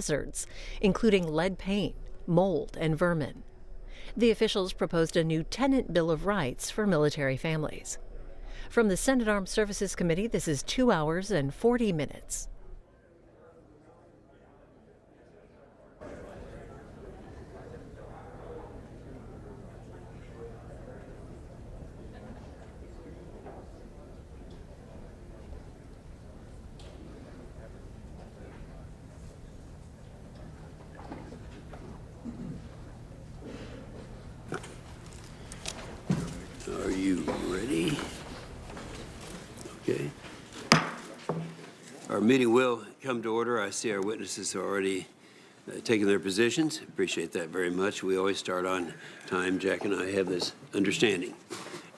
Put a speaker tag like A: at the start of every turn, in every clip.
A: hazards, including lead paint, mold, and vermin. The officials proposed a new tenant bill of rights for military families. From the Senate Armed Services Committee, this is 2 hours and 40 minutes.
B: Are you ready? Okay. Our meeting will come to order. I see our witnesses are already taking their positions. Appreciate that very much. We always start on time. Jack and I have this understanding,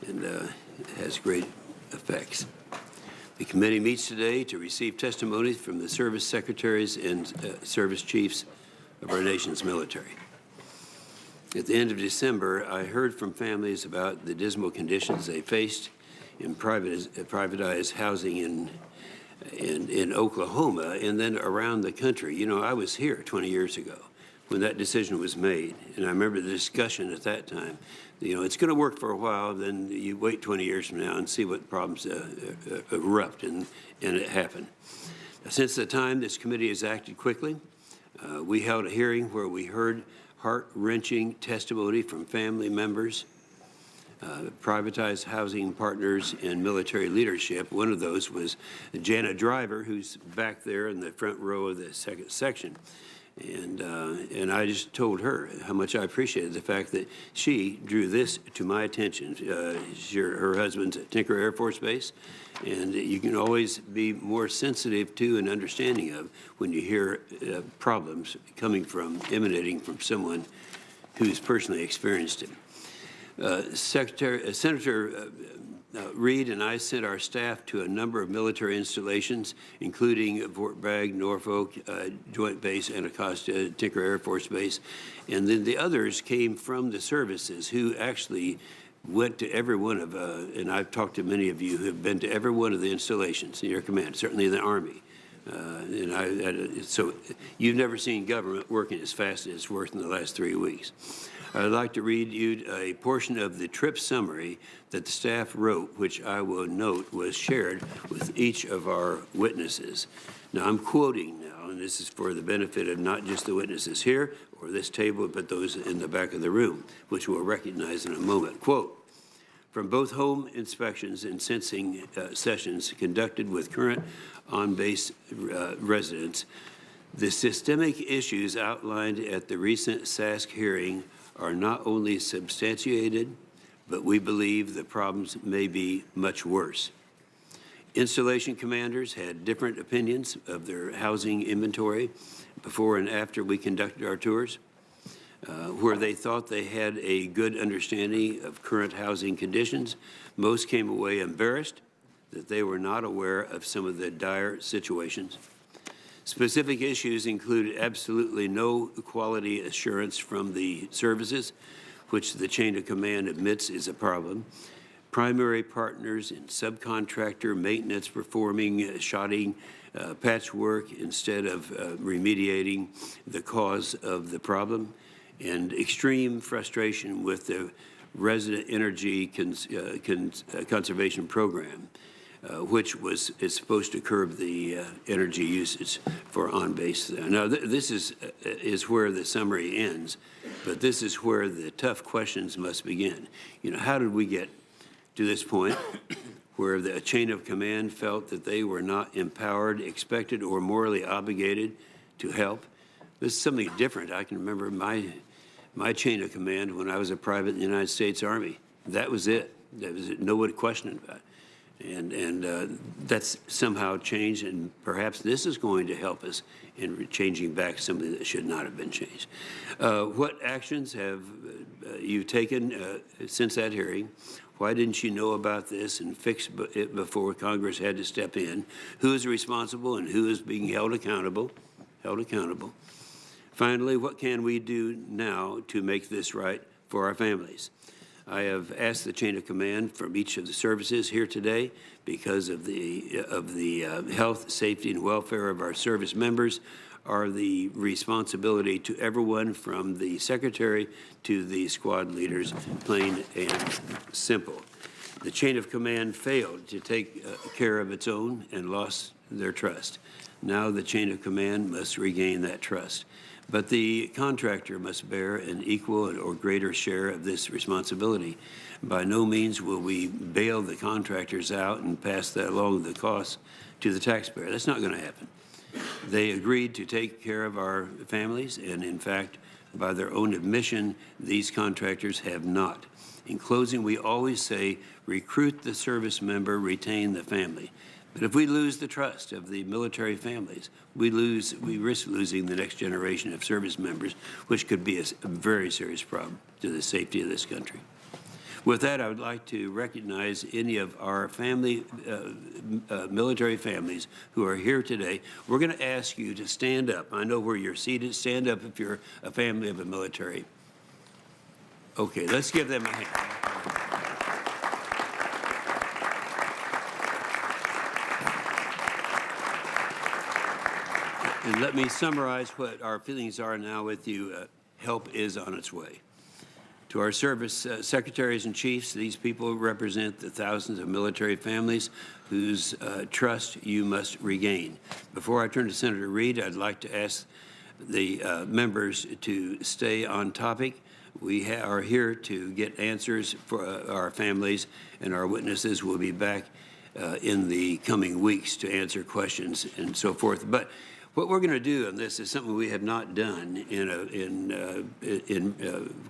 B: and it has great effects. The committee meets today to receive testimony from the service secretaries and service chiefs of our nation's military. At the end of December, I heard from families about the dismal conditions they faced in privatized housing in Oklahoma and then around the country. You know, I was here 20 years ago when that decision was made, and I remember the discussion at that time. You know, it's going to work for a while, then you wait 20 years from now and see what problems erupt, and it happened. Since the time, this committee has acted quickly. We held a hearing where we heard heart-wrenching testimony from family members, privatized housing partners, and military leadership. One of those was Jana Driver, who's back there in the front row of the second section. And I just told her how much I appreciated the fact that she drew this to my attention. Her husband's at Tinker Air Force Base, and you can always be more sensitive to and understanding of when you hear problems emanating from someone who's personally experienced it. Senator Reid and I sent our staff to a number of military installations, including Fort Bragg, Norfolk Joint Base, Anacostia, Tinker Air Force Base, and then the others came from the services who actually went to every one of, and I've talked to many of you who have been to every one of the installations in your command, certainly in the Army. So you've never seen government working as fast as it's worked in the last 3 weeks. I'd like to read you a portion of the trip summary that the staff wrote, which I will note was shared with each of our witnesses. Now, I'm quoting now, and this is for the benefit of not just the witnesses here or this table, but those in the back of the room, which we'll recognize in a moment. Quote, from both home inspections and sensing sessions conducted with current on-base residents, the systemic issues outlined at the recent SASC hearing are not only substantiated, but we believe the problems may be much worse. Installation commanders had different opinions of their housing inventory before and after we conducted our tours. Where they thought they had a good understanding of current housing conditions, most came away embarrassed that they were not aware of some of the dire situations. Specific issues include absolutely no quality assurance from the services, which the chain of command admits is a problem. Primary partners and subcontractor maintenance performing shoddy patchwork instead of remediating the cause of the problem, and extreme frustration with the resident energy conservation program, which is supposed to curb the energy usage for on-base. Now, this is where the summary ends, but this is where the tough questions must begin. You know, how did we get to this point where the chain of command felt that they were not empowered, expected, or morally obligated to help? This is something different. I can remember my chain of command when I was a private in the United States Army. That was it. That was it. No one questioned about it. And that's somehow changed, and perhaps this is going to help us in changing back something that should not have been changed. What actions have you taken since that hearing? Why didn't you know about this and fix it before Congress had to step in? Who is responsible and who is being held accountable? Finally, what can we do now to make this right for our families? I have asked the chain of command from each of the services here today because of the health, safety, and welfare of our service members, are the responsibility to everyone from the secretary to the squad leaders, plain and simple. The chain of command failed to take care of its own and lost their trust. Now the chain of command must regain that trust. But the contractor must bear an equal or greater share of this responsibility. By no means will we bail the contractors out and pass that along the cost to the taxpayer. That's not going to happen. They agreed to take care of our families, and in fact, by their own admission, these contractors have not. In closing, we always say, recruit the service member, retain the family. But if we lose the trust of the military families, we risk losing the next generation of service members, which could be a very serious problem to the safety of this country. With that, I would like to recognize any of our military families who are here today. We're going to ask you to stand up. I know where you're seated. Stand up if you're a family of a military. Okay, let's give them a hand. And let me summarize what our feelings are now with you. Help is on its way. To our service secretaries and chiefs, these people represent the thousands of military families whose trust you must regain. Before I turn to Senator Reid, I'd like to ask the members to stay on topic. We are here to get answers for our families, and our witnesses will be back in the coming weeks to answer questions and so forth. But what we're going to do on this is something we have not done in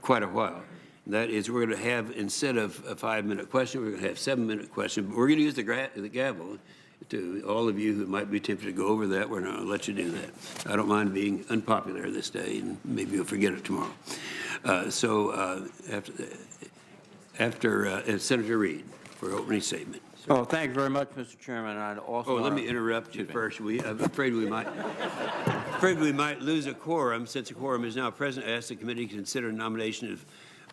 B: quite a while. That is, we're going to have, instead of a 5-minute question, we're going to have 7-minute question. But we're going to use the gavel to all of you who might be tempted to go over that. We're not going to let you do that. I don't mind being unpopular this day, and maybe you'll forget it tomorrow. After Senator Reid for opening statement.
C: Oh, thank you very much, Mr. Chairman. I'd also.
B: Let me interrupt you first. I'm afraid we might lose a quorum. Since a quorum is now present, I ask the committee to consider a nomination of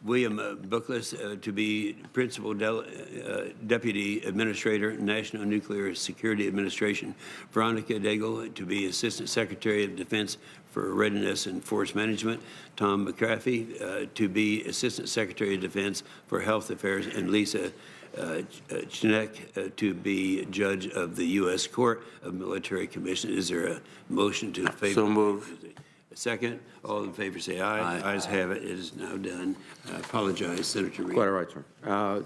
B: William Bookless to be Principal Deputy Administrator, National Nuclear Security Administration, Veronica Daigle to be Assistant Secretary of Defense for Readiness and Force Management, Tom McCraffey to be Assistant Secretary of Defense for Health Affairs, and Lisa Chinek to be Judge of the U.S. Court of Military Commission. Is there a motion to favor?
C: So moved.
B: A second. All in favor say aye. Aye. Ayes have it. It is now done. I apologize, Senator Reid.
C: Quite all right, sir.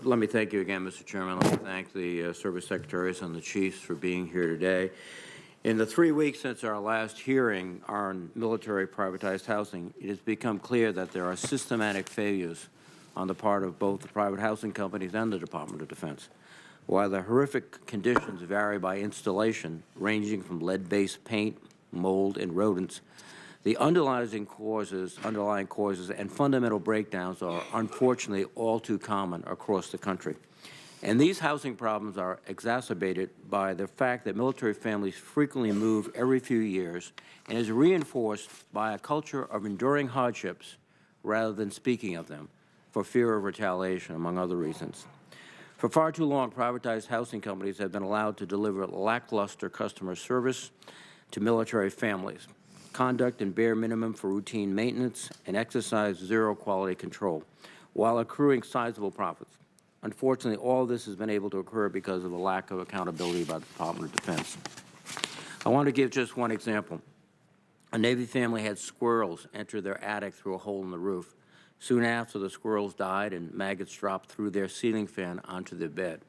C: Let me thank you again, Mr. Chairman. Let me thank the service secretaries and the chiefs for being here today. In the 3 weeks since our last hearing on military privatized housing, it has become clear that there are systematic failures on the part of both the private housing companies and the Department of Defense. While the horrific conditions vary by installation, ranging from lead-based paint, mold, and rodents, the underlying causes and fundamental breakdowns are unfortunately all too common across the country. And these housing problems are exacerbated by the fact that military families frequently move every few years and is reinforced by a culture of enduring hardships rather than speaking of them for fear of retaliation, among other reasons. For far too long, privatized housing companies have been allowed to deliver lackluster customer service to military families, conduct and bare minimum for routine maintenance, and exercise zero quality control, while accruing sizable profits. Unfortunately, all this has been able to occur because of a lack of accountability by the Department of Defense. I want to give just one example. A Navy family had squirrels enter their attic through a hole in the roof. Soon after, the squirrels died and maggots dropped through their ceiling fan onto their bed.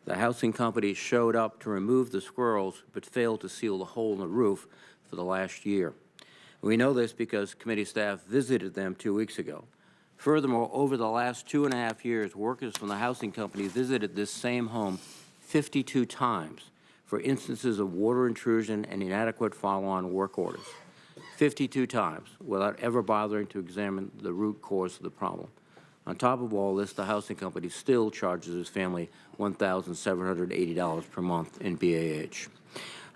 C: The housing company showed up to remove the squirrels but failed to seal the hole in the roof for the last year. We know this because committee staff visited them 2 weeks ago. Furthermore, over the last 2.5 years, workers from the housing company visited this same home 52 times for instances of water intrusion and inadequate follow-on work orders. 52 times without ever bothering to examine the root cause of the problem. On top of all this, the housing company still charges his family $1,780 per month in BAH.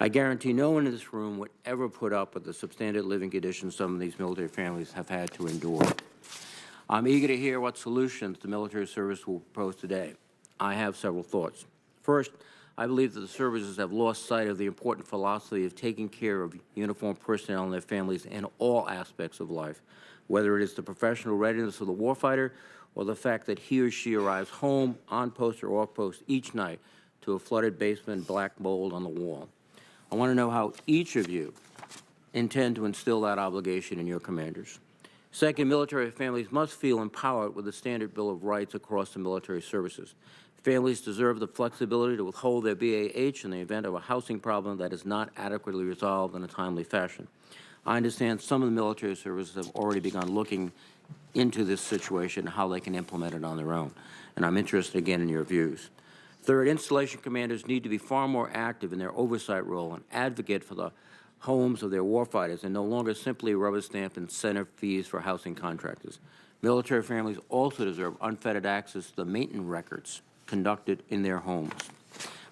C: I guarantee no one in this room would ever put up with the substandard living conditions some of these military families have had to endure. I'm eager to hear what solutions the military service will propose today. I have several thoughts. First, I believe that the services have lost sight of the important philosophy of taking care of uniformed personnel and their families in all aspects of life, whether it is the professional readiness of the warfighter or the fact that he or she arrives home, on post or off post each night to a flooded basement, black mold on the wall. I want to know how each of you intend to instill that obligation in your commanders. Second, military families must feel empowered with the standard Bill of Rights across the military services. Families deserve the flexibility to withhold their BAH in the event of a housing problem that is not adequately resolved in a timely fashion. I understand some of the military services have already begun looking into this situation and how they can implement it on their own, and I'm interested again in your views. Third, installation commanders need to be far more active in their oversight role and advocate for the homes of their warfighters and no longer simply rubber stamp incentive fees for housing contractors. Military families also deserve unfettered access to the maintenance records conducted in their homes.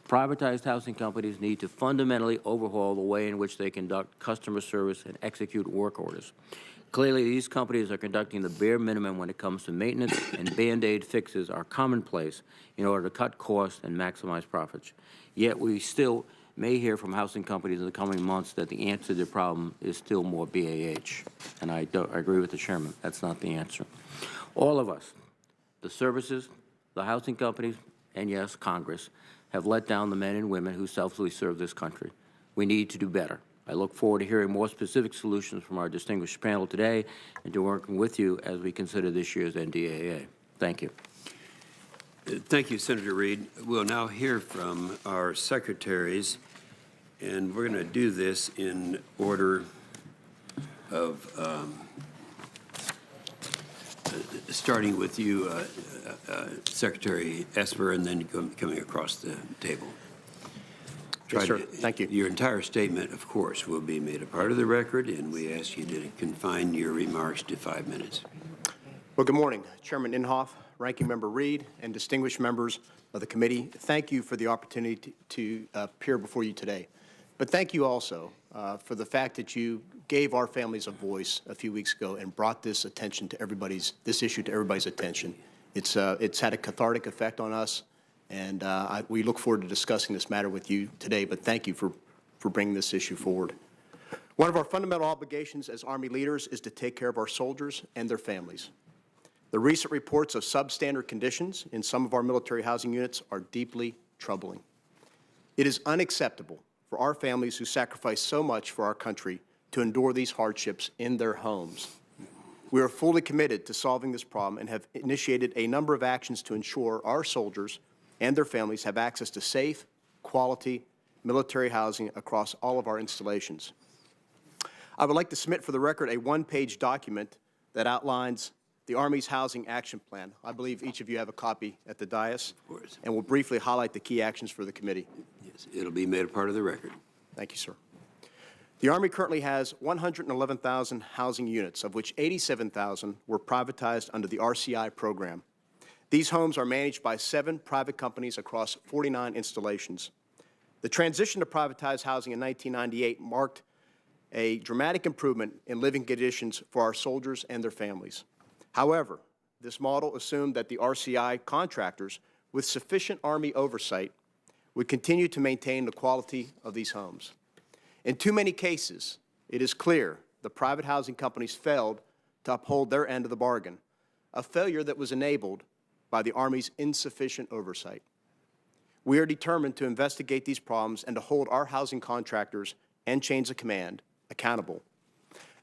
C: Privatized housing companies need to fundamentally overhaul the way in which they conduct customer service and execute work orders. Clearly, these companies are conducting the bare minimum when it comes to maintenance, and Band-Aid fixes are commonplace in order to cut costs and maximize profits. Yet we still may hear from housing companies in the coming months that the answer to the problem is still more BAH. And I agree with the chairman. That's not the answer. All of us, the services, the housing companies, and yes, Congress, have let down the men and women who selflessly serve this country. We need to do better. I look forward to hearing more specific solutions from our distinguished panel today and to working with you as we consider this year's NDAA. Thank you.
B: Thank you, Senator Reed. We'll now hear from our secretaries, and we're going to do this in order of starting with you, Secretary Esper, and then coming across the table.
D: Yes, sir. Thank you.
B: Your entire statement, of course, will be made a part of the record, and we ask you to confine your remarks to 5 minutes.
D: Well, good morning, Chairman Inhofe, Ranking Member Reed, and distinguished members of the committee. Thank you for the opportunity to appear before you today. But thank you also for the fact that you gave our families a voice a few weeks ago and brought this issue to everybody's attention. It's had a cathartic effect on us, and we look forward to discussing this matter with you today, but thank you for bringing this issue forward. One of our fundamental obligations as Army leaders is to take care of our soldiers and their families. The recent reports of substandard conditions in some of our military housing units are deeply troubling. It is unacceptable for our families who sacrifice so much for our country to endure these hardships in their homes. We are fully committed to solving this problem and have initiated a number of actions to ensure our soldiers and their families have access to safe, quality military housing across all of our installations. I would like to submit for the record a one-page document that outlines the Army's Housing Action Plan. I believe each of you have a copy at the dais.
B: Of course.
D: And we'll briefly highlight the key actions for the committee.
B: Yes, it'll be made a part of the record.
D: Thank you, sir. The Army currently has 111,000 housing units, of which 87,000 were privatized under the RCI program. These homes are managed by 7 private companies across 49 installations. The transition to privatized housing in 1998 marked a dramatic improvement in living conditions for our soldiers and their families. However, this model assumed that the RCI contractors, with sufficient Army oversight, would continue to maintain the quality of these homes. In too many cases, it is clear the private housing companies failed to uphold their end of the bargain, a failure that was enabled by the Army's insufficient oversight. We are determined to investigate these problems and to hold our housing contractors and chains of command accountable.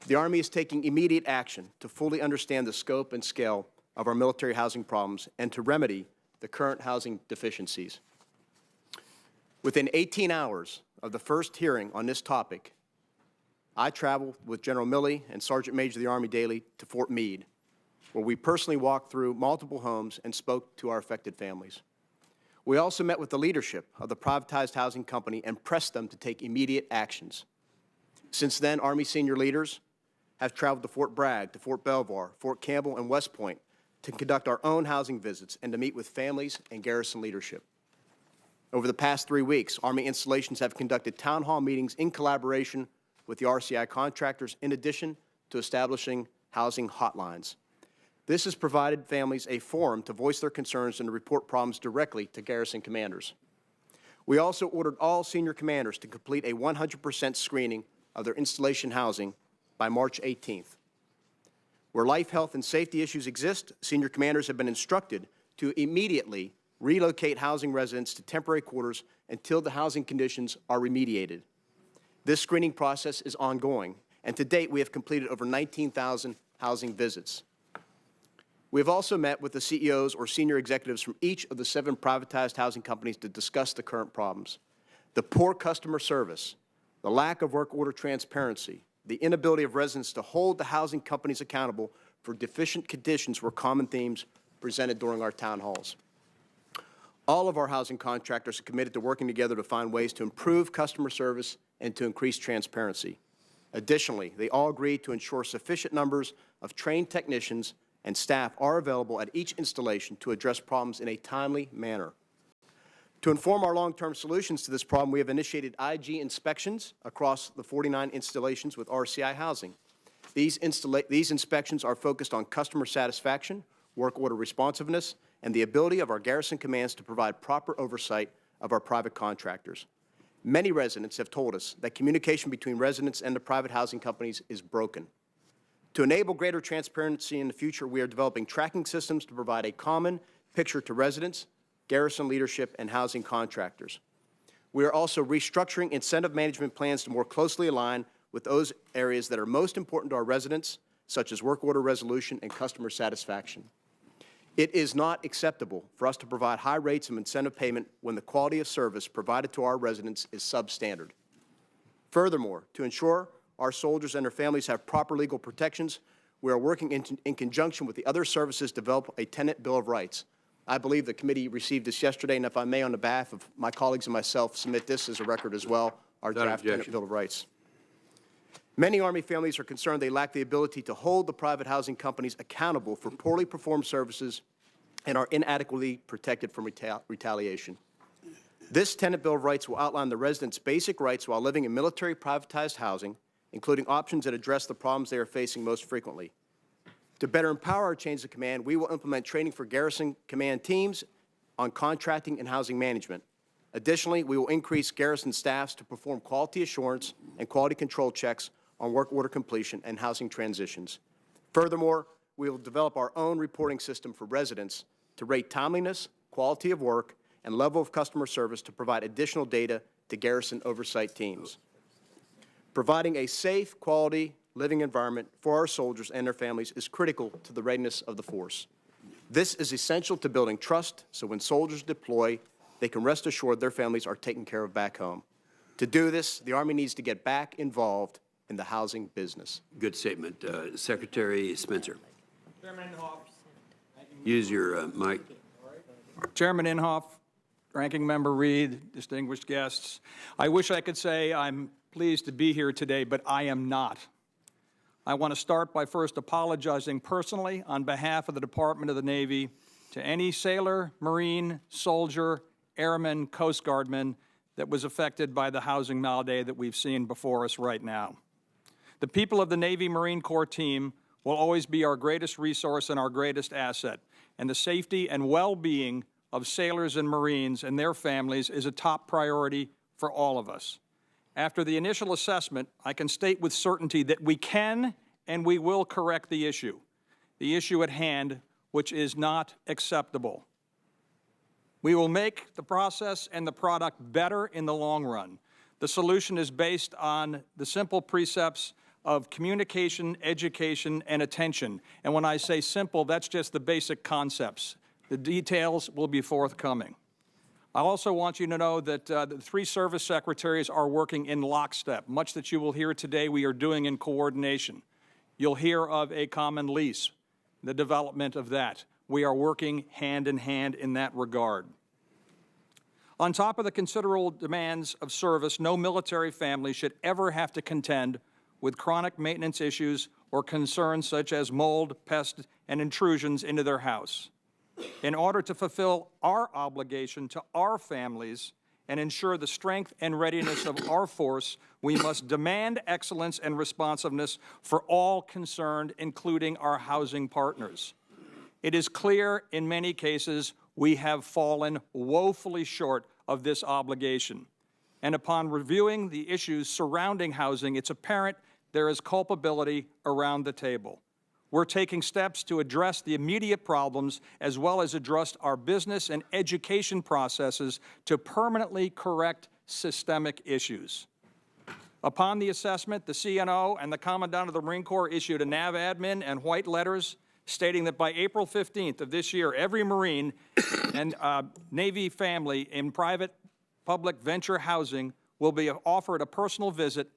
D: The Army is taking immediate action to fully understand the scope and scale of our military housing problems and to remedy the current housing deficiencies. Within 18 hours of the first hearing on this topic, I traveled with General Milley and Sergeant Major of the Army Daly to Fort Meade, where we personally walked through multiple homes and spoke to our affected families. We also met with the leadership of the privatized housing company and pressed them to take immediate actions. Since then, Army senior leaders have traveled to Fort Bragg, to Fort Belvoir, Fort Campbell, and West Point to conduct our own housing visits and to meet with families and garrison leadership. Over the past 3 weeks, Army installations have conducted town hall meetings in collaboration with the RCI contractors, in addition to establishing housing hotlines. This has provided families a forum to voice their concerns and to report problems directly to garrison commanders. We also ordered all senior commanders to complete a 100% screening of their installation housing by March 18th. Where life, health, and safety issues exist, senior commanders have been instructed to immediately relocate housing residents to temporary quarters until the housing conditions are remediated. This screening process is ongoing, and to date we have completed over 19,000 housing visits. We have also met with the CEOs or senior executives from each of the 7 privatized housing companies to discuss the current problems. The poor customer service, the lack of work order transparency, the inability of residents to hold the housing companies accountable for deficient conditions were common themes presented during our town halls. All of our housing contractors are committed to working together to find ways to improve customer service and to increase transparency. Additionally, they all agreed to ensure sufficient numbers of trained technicians and staff are available at each installation to address problems in a timely manner. To inform our long-term solutions to this problem, we have initiated IG inspections across the 49 installations with RCI Housing. These inspections are focused on customer satisfaction, work order responsiveness, and the ability of our garrison commands to provide proper oversight of our private contractors. Many residents have told us that communication between residents and the private housing companies is broken. To enable greater transparency in the future, we are developing tracking systems to provide a common picture to residents, garrison leadership, and housing contractors. We are also restructuring incentive management plans to more closely align with those areas that are most important to our residents, such as work order resolution and customer satisfaction. It is not acceptable for us to provide high rates of incentive payment when the quality of service provided to our residents is substandard. Furthermore, to ensure our soldiers and their families have proper legal protections, we are working in conjunction with the other services to develop a tenant bill of rights. I believe the committee received this yesterday, and if I may, on behalf of my colleagues and myself, submit this as a record as well, our draft tenant bill of rights. Many Army families are concerned they lack the ability to hold the private housing companies accountable for poorly performed services and are inadequately protected from retaliation. This tenant bill of rights will outline the residents' basic rights while living in military privatized housing, including options that address the problems they are facing most frequently. To better empower our chains of command, we will implement training for garrison command teams on contracting and housing management. Additionally, we will increase garrison staffs to perform quality assurance and quality control checks on work order completion and housing transitions. Furthermore, we will develop our own reporting system for residents to rate timeliness, quality of work, and level of customer service to provide additional data to garrison oversight teams. Providing a safe, quality living environment for our soldiers and their families is critical to the readiness of the force. This is essential to building trust so when soldiers deploy, they can rest assured their families are taken care of back home. To do this, the Army needs to get back involved in the housing business.
B: Good statement. Secretary Spencer.
E: Chairman Inhofe.
B: Use your mic.
E: Chairman Inhofe, Ranking Member Reed, distinguished guests. I wish I could say I'm pleased to be here today, but I am not. I want to start by first apologizing personally on behalf of the Department of the Navy to any sailor, Marine, soldier, airman, Coast Guardman that was affected by the housing malady that we've seen before us right now. The people of the Navy Marine Corps team will always be our greatest resource and our greatest asset, and the safety and well-being of sailors and Marines and their families is a top priority for all of us. After the initial assessment, I can state with certainty that we can and we will correct the issue at hand, which is not acceptable. We will make the process and the product better in the long run. The solution is based on the simple precepts of communication, education, and attention. And when I say simple, that's just the basic concepts. The details will be forthcoming. I also want you to know that the 3 service secretaries are working in lockstep. Much that you will hear today, we are doing in coordination. You'll hear of a common lease, the development of that. We are working hand in hand in that regard. On top of the considerable demands of service, no military family should ever have to contend with chronic maintenance issues or concerns such as mold, pests, and intrusions into their house. In order to fulfill our obligation to our families and ensure the strength and readiness of our force, we must demand excellence and responsiveness for all concerned, including our housing partners. It is clear in many cases we have fallen woefully short of this obligation. And upon reviewing the issues surrounding housing, it's apparent there is culpability around the table. We're taking steps to address the immediate problems as well as address our business and education processes to permanently correct systemic issues. Upon the assessment, the CNO and the Commandant of the Marine Corps issued a NAV admin and white letters stating that by April 15th of this year, every Marine and Navy family in private public venture housing will be offered a personal visit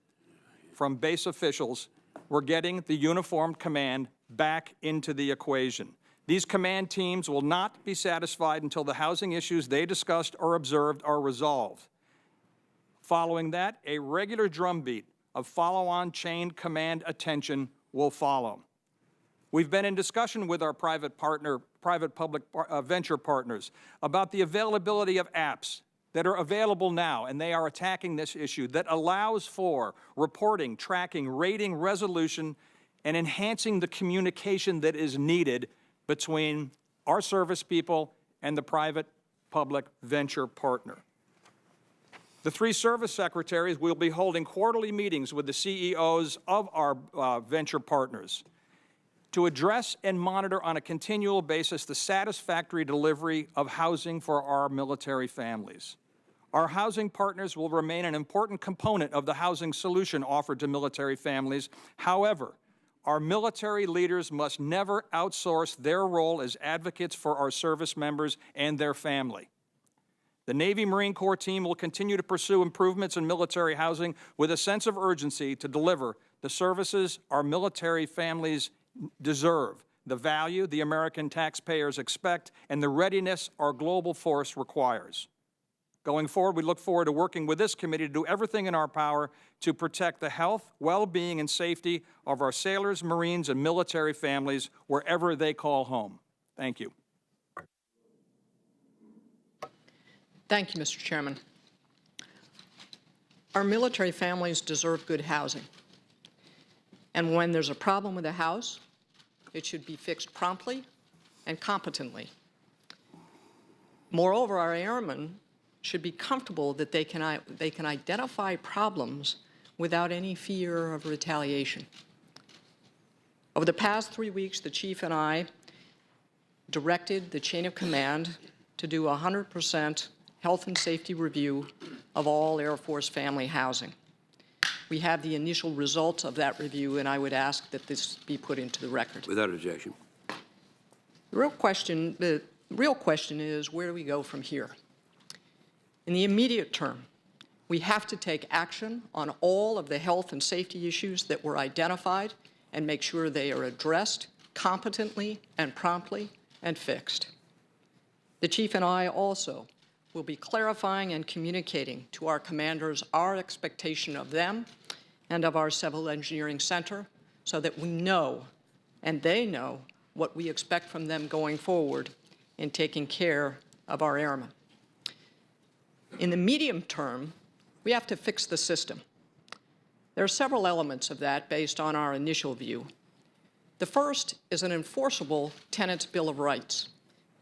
E: from base officials. We're getting the uniformed command back into the equation. These command teams will not be satisfied until the housing issues they discussed or observed are resolved. Following that, a regular drumbeat of follow-on chain command attention will follow. We've been in discussion with our private-public venture partners about the availability of apps that are available now, and they are attacking this issue, that allows for reporting, tracking, rating, resolution, and enhancing the communication that is needed between our service people and the private-public venture partner. The three service secretaries will be holding quarterly meetings with the CEOs of our venture partners to address and monitor on a continual basis the satisfactory delivery of housing for our military families. Our housing partners will remain an important component of the housing solution offered to military families. However, our military leaders must never outsource their role as advocates for our service members and their family. The Navy Marine Corps team will continue to pursue improvements in military housing with a sense of urgency to deliver the services our military families deserve, the value the American taxpayers expect, and the readiness our global force requires. Going forward, we look forward to working with this committee to do everything in our power to protect the health, well-being, and safety of our sailors, Marines, and military families wherever they call home. Thank you.
F: Thank you, Mr. Chairman. Our military families deserve good housing. And when there's a problem with a house, it should be fixed promptly and competently. Moreover, our airmen should be comfortable that they can identify problems without any fear of retaliation. Over the past 3 weeks, the Chief and I directed the chain of command to do 100% health and safety review of all Air Force family housing. We have the initial results of that review, and I would ask that this be put into the record.
B: Without objection.
F: The real question is, where do we go from here? In the immediate term, we have to take action on all of the health and safety issues that were identified and make sure they are addressed competently and promptly and fixed. The Chief and I also will be clarifying and communicating to our commanders our expectation of them and of our Civil Engineering Center so that we know and they know what we expect from them going forward in taking care of our airmen. In the medium term, we have to fix the system. There are several elements of that based on our initial view. The first is an enforceable Tenants' Bill of Rights,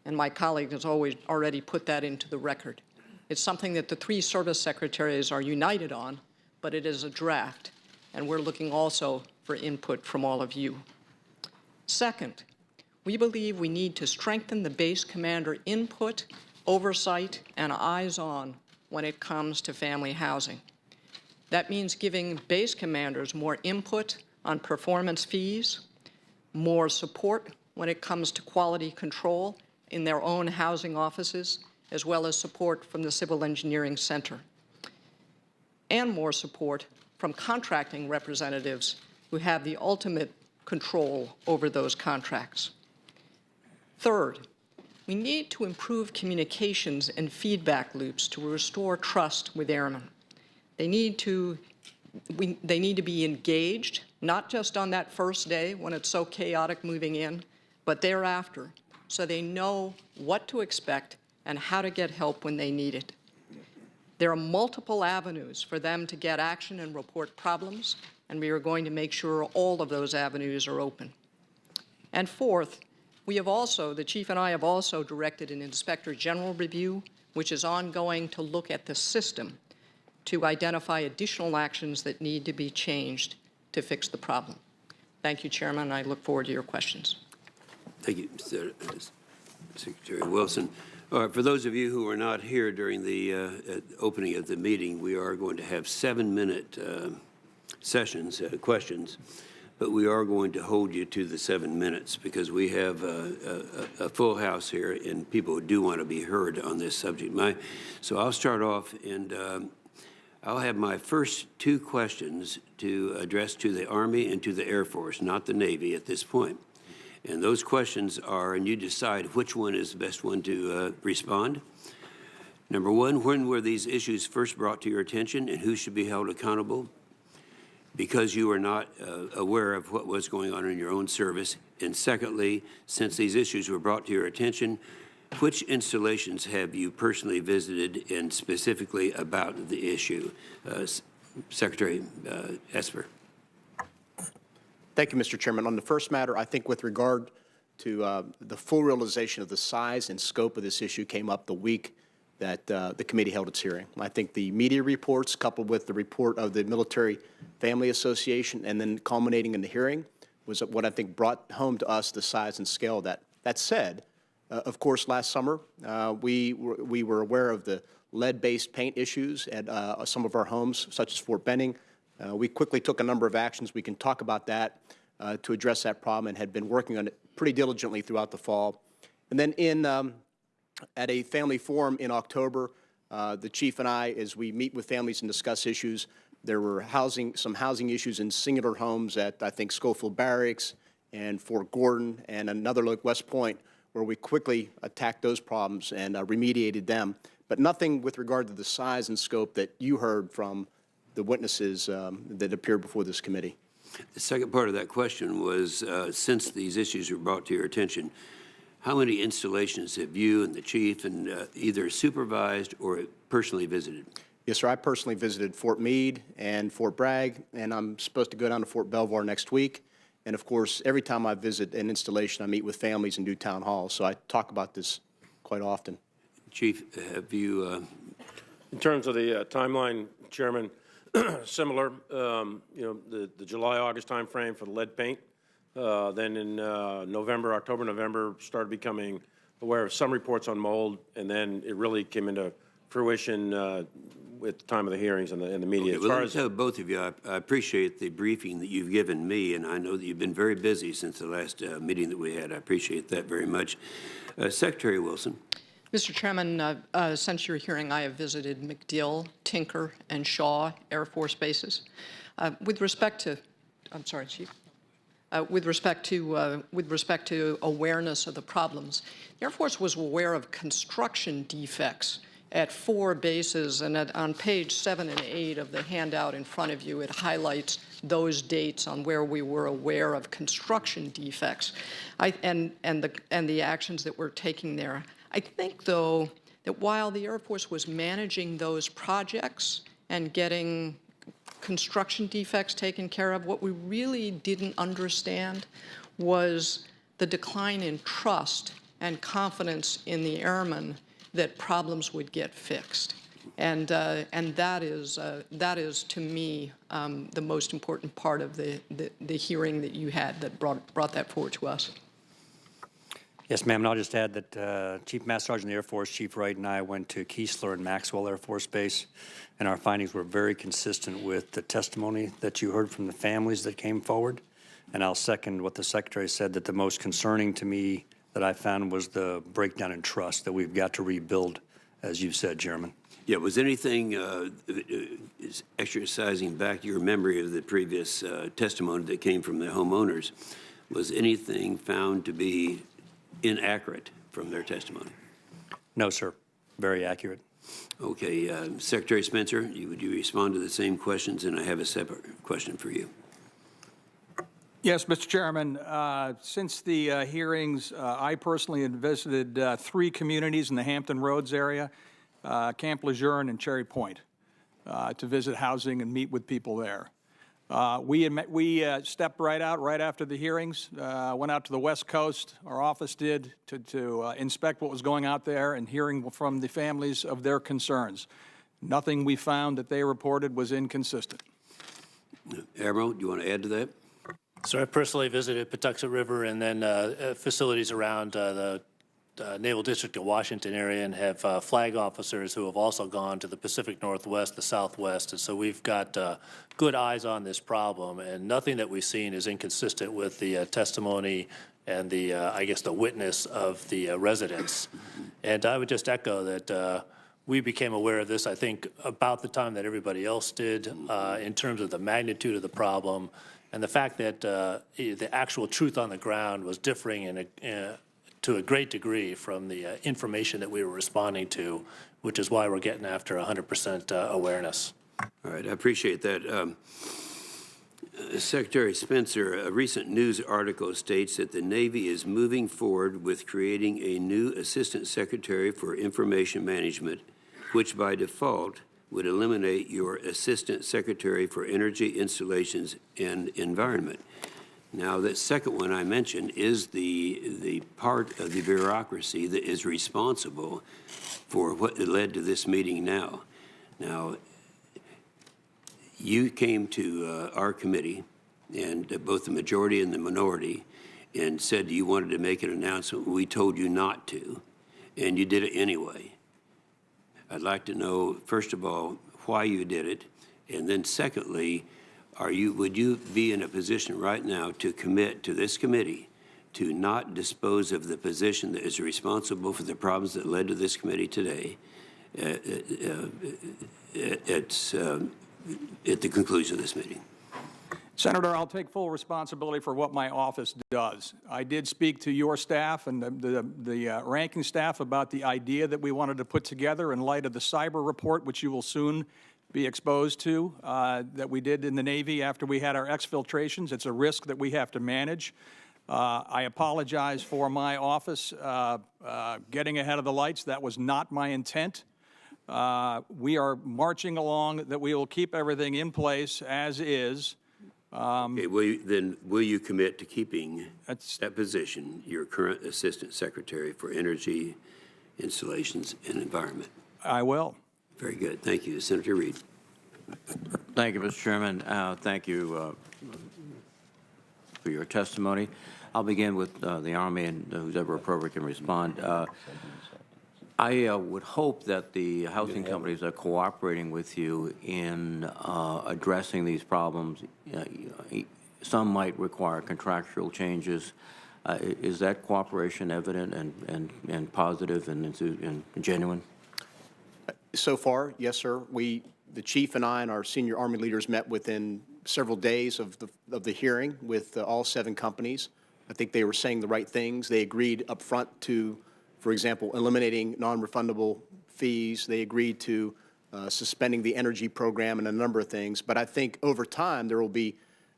F: and my colleague has already put that into the record. It's something that the three service secretaries are united on, but it is a draft, and we're looking also for input from all of you. Second, we believe we need to strengthen the base commander input, oversight, and eyes-on when it comes to family housing. That means giving base commanders more input on performance fees, more support when it comes to quality control in their own housing offices, as well as support from the Civil Engineering Center, and more support from contracting representatives who have the ultimate control over those contracts. Third, we need to improve communications and feedback loops to restore trust with airmen. They need to be engaged, not just on that first day when it's so chaotic moving in, but thereafter, so they know what to expect and how to get help when they need it. There are multiple avenues for them to get action and report problems, and we are going to make sure all of those avenues are open. And fourth, the Chief and I have also directed an Inspector General review which is ongoing to look at the system to identify additional actions that need to be changed to fix the problem. Thank you, Chairman. I look forward to your questions.
B: Thank you, Secretary Wilson. For those of you who are not here during the opening of the meeting, we are going to have 7-minute sessions, questions, but we are going to hold you to the 7 minutes because we have a full house here and people do want to be heard on this subject. So I'll start off and I'll have my first 2 questions to address to the Army and to the Air Force, not the Navy at this point. And those questions are, and you decide which one is the best one to respond. Number 1, when were these issues first brought to your attention and who should be held accountable? Because you were not aware of what was going on in your own service. And secondly, since these issues were brought to your attention, which installations have you personally visited and specifically about the issue? Secretary Esper.
D: Thank you, Mr. Chairman. On the first matter, I think with regard to the full realization of the size and scope of this issue came up the week that the committee held its hearing. I think the media reports coupled with the report of the Military Family Association and then culminating in the hearing was what I think brought home to us the size and scale of that. That said, of course, last summer we were aware of the lead-based paint issues at some of our homes, such as Fort Benning. We quickly took a number of actions. We can talk about that to address that problem and had been working on it pretty diligently throughout the fall. And then at a family forum in October, the chief and I, as we meet with families and discuss issues, there were some housing issues in singular homes at, I think, Schofield Barracks and Fort Gordon and another look, West Point, where we quickly attacked those problems and remediated them. But nothing with regard to the size and scope that you heard from the witnesses that appeared before this committee.
B: The second part of that question was, since these issues were brought to your attention, how many installations have you and the chief and either supervised or personally visited?
D: Yes, sir. I personally visited Fort Meade and Fort Bragg, and I'm supposed to go down to Fort Belvoir next week. And, of course, every time I visit an installation, I meet with families and do town halls. So I talk about this quite often. Chief, have you?
G: In terms of the timeline, Chairman, similar, the July, August time frame for the lead paint. Then in October, November, started becoming aware of some reports on mold, and then it really came into fruition at the time of the hearings and the media.
B: Okay, well, let me tell both of you, I appreciate the briefing that you've given me, and I know that you've been very busy since the last meeting that we had. I appreciate that very much. Secretary Wilson.
F: Mr. Chairman, since your hearing, I have visited MacDill, Tinker, and Shaw Air Force bases. With respect to, I'm sorry, Chief. With respect to awareness of the problems, the Air Force was aware of construction defects at 4 bases, and on page 7 and 8 of the handout in front of you, it highlights those dates on where we were aware of construction defects and the actions that we're taking there. I think, though, that while the Air Force was managing those projects and getting construction defects taken care of, what we really didn't understand was the decline in trust and confidence in the airmen that problems would get fixed. And that is, to me, the most important part of the hearing that you had that brought that forward to us.
H: Yes, ma'am, and I'll just add that Chief Master Sergeant of the Air Force, Chief Wright, and I went to Keesler and Maxwell Air Force Base, and our findings were very consistent with the testimony that you heard from the families that came forward. And I'll second what the Secretary said, that the most concerning to me that I found was the breakdown in trust that we've got to rebuild, as you've said, Chairman.
B: Yeah, was anything exercising back your memory of the previous testimony that came from the homeowners, was anything found to be inaccurate from their testimony?
H: No, sir. Very accurate.
B: Okay. Secretary Spencer, would you respond to the same questions? And I have a separate question for you.
E: Yes, Mr. Chairman. Since the hearings, I personally have visited 3 communities in the Hampton Roads area, Camp Lejeune and Cherry Point, to visit housing and meet with people there. We stepped right out right after the hearings, went out to the West Coast, our office did, to inspect what was going out there and hearing from the families of their concerns. Nothing we found that they reported was inconsistent.
B: Admiral, do you want to add to that?
I: So I personally visited Patuxent River and then facilities around the Naval District of Washington area, and have flag officers who have also gone to the Pacific Northwest, the Southwest, and so we've got good eyes on this problem, and nothing that we've seen is inconsistent with the testimony and the, I guess, the witness of the residents. And I would just echo that we became aware of this, I think, about the time that everybody else did in terms of the magnitude of the problem and the fact that the actual truth on the ground was differing to a great degree from the information that we were responding to, which is why we're getting after 100% awareness.
B: All right, I appreciate that. Secretary Spencer, a recent news article states that the Navy is moving forward with creating a new Assistant Secretary for Information Management, which by default would eliminate your Assistant Secretary for Energy, Installations, and Environment. Now, that second one I mentioned is the part of the bureaucracy that is responsible for what led to this meeting now. Now, you came to our committee, and both the majority and the minority, and said you wanted to make an announcement. We told you not to, and you did it anyway. I'd like to know, first of all, why you did it, and then secondly, would you be in a position right now to commit to this committee to not dispose of the position that is responsible for the problems that led to this committee today at the conclusion of this meeting?
E: Senator, I'll take full responsibility for what my office does. I did speak to your staff and the ranking staff about the idea that we wanted to put together in light of the cyber report, which you will soon be exposed to, that we did in the Navy after we had our exfiltrations. It's a risk that we have to manage. I apologize for my office getting ahead of the lights. That was not my intent. We are marching along, that we will keep everything in place as is.
B: Okay, will you commit to keeping that position, your current Assistant Secretary for Energy, Installations, and Environment?
E: I will.
B: Very good. Thank you. Senator Reed.
C: Thank you, Mr. Chairman. Thank you for your testimony. I'll begin with the Army, and who's ever appropriate can respond. I would hope that the housing companies are cooperating with you in addressing these problems. Some might require contractual changes. Is that cooperation evident and positive and genuine?
D: So far, yes, sir. The chief and I and our senior Army leaders met within several days of the hearing with all 7 companies. I think they were saying the right things. They agreed up front to, for example, eliminating non-refundable fees. They agreed to suspending the energy program and a number of things. But I think over time there will be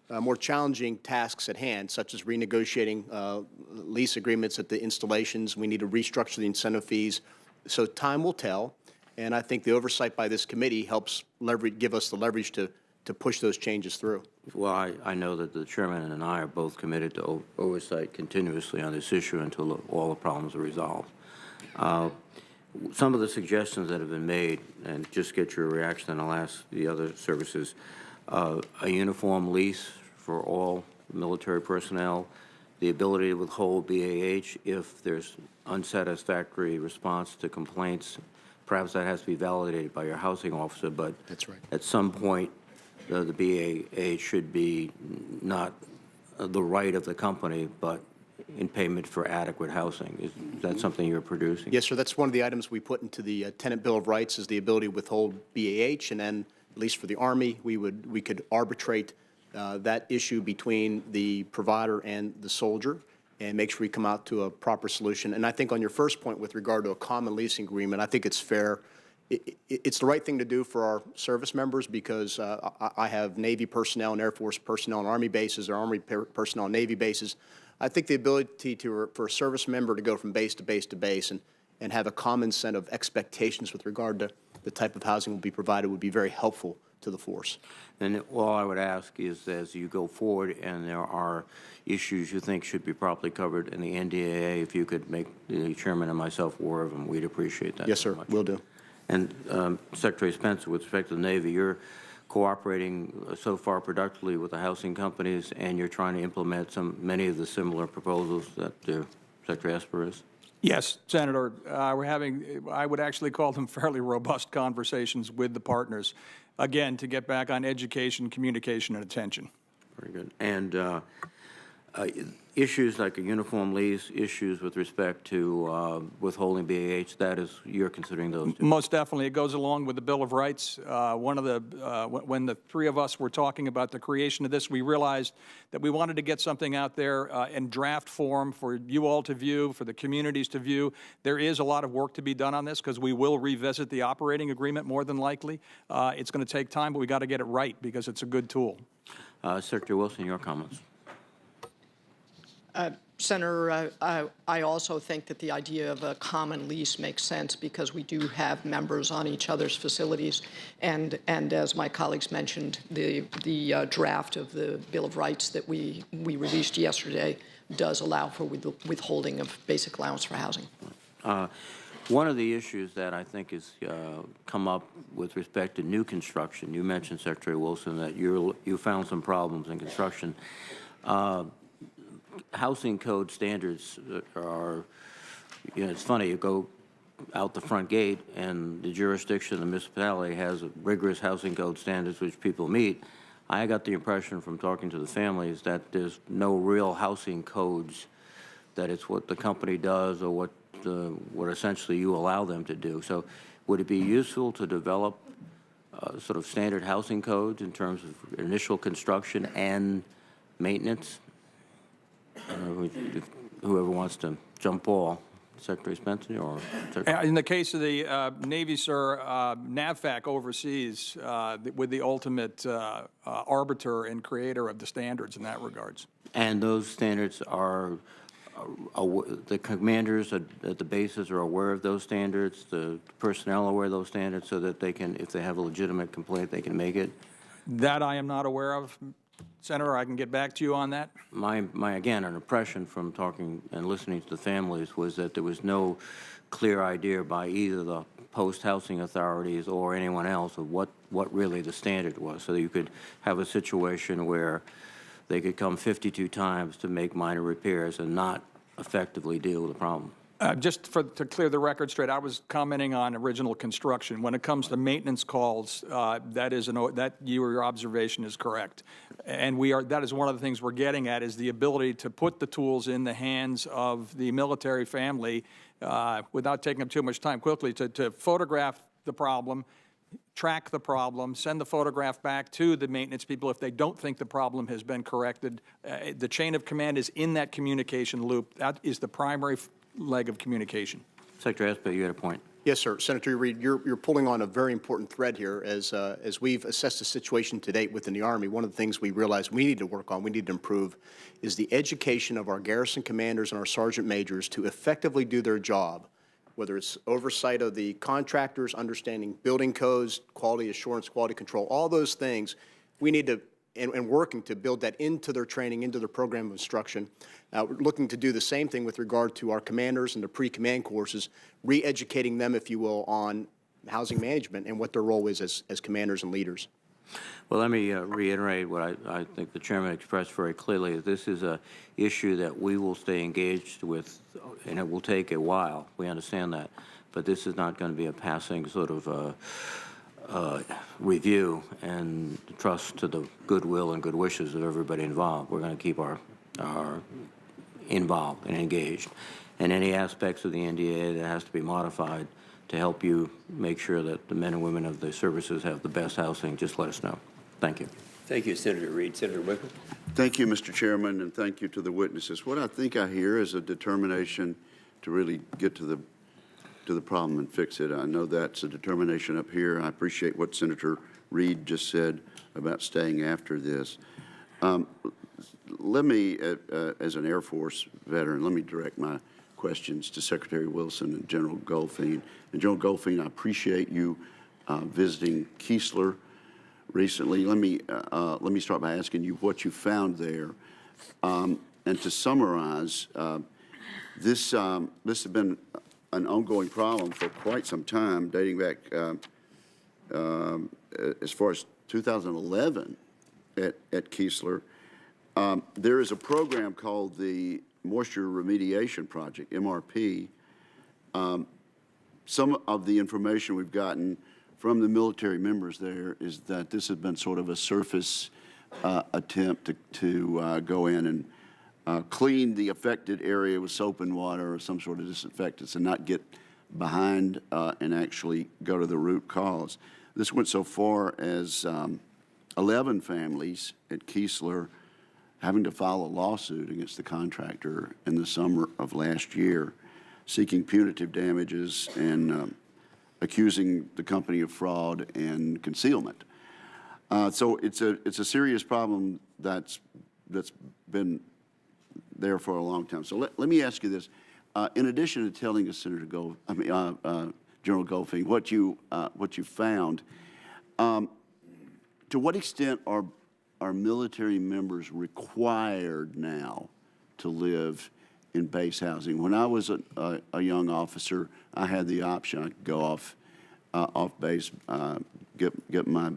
D: more challenging tasks at hand, such as renegotiating lease agreements at the installations. We need to restructure the incentive fees. So time will tell. And I think the oversight by this committee helps give us the leverage to push those changes through.
C: Well, I know that the chairman and I are both committed to oversight continuously on this issue until all the problems are resolved. Some of the suggestions that have been made, and just get your reaction, and I'll ask the other services, a uniform lease for all military personnel, the ability to withhold BAH if there's unsatisfactory response to complaints. Perhaps that has to be validated by your housing officer, but
D: that's right. At
C: some point, the BAH should be not the right of the company, but in payment for adequate housing. Is that something you're producing?
D: Yes, sir. That's one of the items we put into the Tenant Bill of Rights, is the ability to withhold BAH, and then, at least for the Army, we could arbitrate that issue between the provider and the soldier and make sure we come out to a proper solution. And I think on your first point with regard to a common leasing agreement, I think it's fair. It's the right thing to do for our service members, because I have Navy personnel and Air Force personnel on Army bases, or Army personnel on Navy bases. I think the ability for a service member to go from base to base to base and have a common set of expectations with regard to the type of housing will be provided would be very helpful to the force.
C: Then all I would ask is, as you go forward and there are issues you think should be properly covered in the NDAA, if you could make the chairman and myself aware of them, we'd appreciate that.
D: Yes, sir, will do.
C: And Secretary Spencer, with respect to the Navy, you're cooperating so far productively with the housing companies, and you're trying to implement many of the similar proposals that Secretary Esper is?
E: Yes, Senator. We're having, I would actually call them fairly robust conversations with the partners, again, to get back on education, communication, and attention.
C: Very good. And issues like a uniform lease, issues with respect to withholding BAH, that is, you're considering those too?
E: Most definitely. It goes along with the Bill of Rights. When the three of us were talking about the creation of this, we realized that we wanted to get something out there in draft form for you all to view, for the communities to view. There is a lot of work to be done on this because we will revisit the operating agreement more than likely. It's going to take time, but we got to get it right because it's a good tool.
C: Secretary Wilson, your comments.
F: Senator, I also think that the idea of a common lease makes sense because we do have members on each other's facilities. And as my colleagues mentioned, the draft of the Bill of Rights that we released yesterday does allow for withholding of basic allowance for housing.
C: One of the issues that I think has come up with respect to new construction, you mentioned, Secretary Wilson, that you found some problems in construction. Housing code standards are, it's funny, you go out the front gate and the jurisdiction of the municipality has rigorous housing code standards which people meet. I got the impression from talking to the families that there's no real housing codes, that it's what the company does or what essentially you allow them to do. So would it be useful to develop sort of standard housing codes in terms of initial construction and maintenance? Whoever wants to jump ball, Secretary Spencer or Secretary?
E: In the case of the Navy, sir, NAVFAC oversees with the ultimate arbiter and creator of the standards in that regards.
C: And those standards are, the commanders at the bases are aware of those standards, the personnel are aware of those standards so that they can, if they have a legitimate complaint, they can make it?
E: That I am not aware of. Senator, I can get back to you on that.
C: My again, an impression from talking and listening to the families was that there was no clear idea by either the post-housing authorities or anyone else of what really the standard was. So you could have a situation where they could come 52 times to make minor repairs and not effectively deal with the problem.
E: Just to clear the record straight, I was commenting on original construction. When it comes to maintenance calls, your observation is correct, and that is one of the things we're getting at is the ability to put the tools in the hands of the military family without taking up too much time. Quickly to photograph the problem, track the problem, send the photograph back to the maintenance people if they don't think the problem has been corrected. The chain of command is in that communication loop. That is the primary leg of communication.
C: Secretary Esper, you had a point.
D: Yes, sir. Senator Reed, you're pulling on a very important thread here. As we've assessed the situation to date within the Army, one of the things we realize we need to work on, we need to improve, is the education of our garrison commanders and our sergeant majors to effectively do their job, whether it's oversight of the contractors, understanding building codes, quality assurance, quality control, all those things. We need to, and working to build that into their training, into their program of instruction. We're looking to do the same thing with regard to our commanders and the pre-command courses, re-educating them, if you will, on housing management and what their role is as commanders and leaders.
C: Well, let me reiterate what I think the chairman expressed very clearly. This is an issue that we will stay engaged with, and it will take a while. We understand that. But this is not going to be a passing sort of review and trust to the goodwill and good wishes of everybody involved. We're going to keep our involved and engaged. And any aspects of the NDA that has to be modified to help you make sure that the men and women of the services have the best housing, just let us know. Thank you.
B: Thank you, Senator Reed. Senator Wickle.
J: Thank you, Mr. Chairman, and thank you to the witnesses. What I think I hear is a determination to really get to the problem and fix it. I know that's a determination up here. I appreciate what Senator Reed just said about staying after this. Let me, as an Air Force veteran, let me direct my questions to Secretary Wilson and General Goldfein. And General Goldfein, I appreciate you visiting Keesler. recently. Let me start by asking you what you found there. And to summarize, this has been an ongoing problem for quite some time, dating back as far as 2011 at Keesler. There is a program called the Moisture Remediation Project, MRP. Some of the information we've gotten from the military members there is that this has been sort of a surface attempt to go in and clean the affected area with soap and water or some sort of disinfectants and not get behind and actually go to the root cause. This went so far as 11 families at Keesler having to file a lawsuit against the contractor in the summer of last year, seeking punitive damages and accusing the company of fraud and concealment. So it's a serious problem that's been there for a long time. So let me ask you this: in addition to telling us, General Goldfein, what you found, to what extent are military members required now to live in base housing? When I was a young officer, I had the option. I could go off base, get my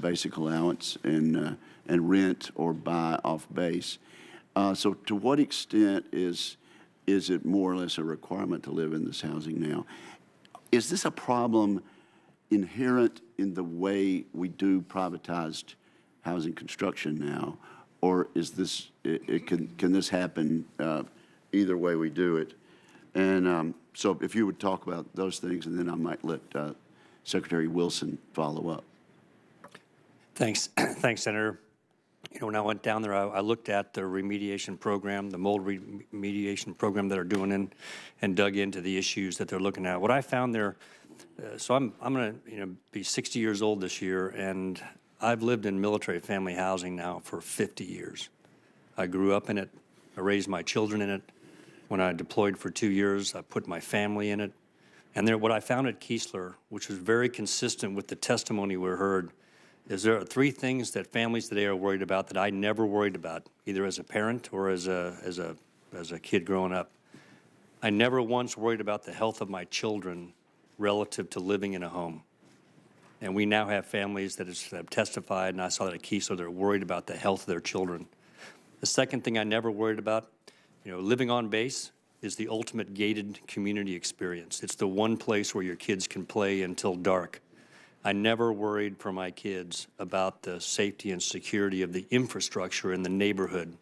J: basic allowance and rent or buy off base. So to what extent is it more or less a requirement to live in this housing now? Is this a problem inherent in the way we do privatized housing construction now, or is this can this happen either way we do it? And so if you would talk about those things, and then I might let Secretary Wilson follow up.
H: Thanks, thanks, Senator. You know, when I went down there, I looked at the remediation program, the mold remediation program that they're doing, and dug into the issues that they're looking at. What I found there, so I'm going to be 60 years old this year, and I've lived in military family housing now for 50 years. I grew up in it. I raised my children in it. When I deployed for 2 years, I put my family in it. And there, what I found at Keesler, which was very consistent with the testimony we heard, is there are three things that families today are worried about that I never worried about, either as a parent or as a kid growing up. I never once worried about the health of my children relative to living in a home. And we now have families that have testified, and I saw that at Keesler, they're worried about the health of their children. The second thing I never worried about, living on base is the ultimate gated community experience. It's the one place where your kids can play until dark. I never worried for my kids about the safety and security of the infrastructure in the neighborhood.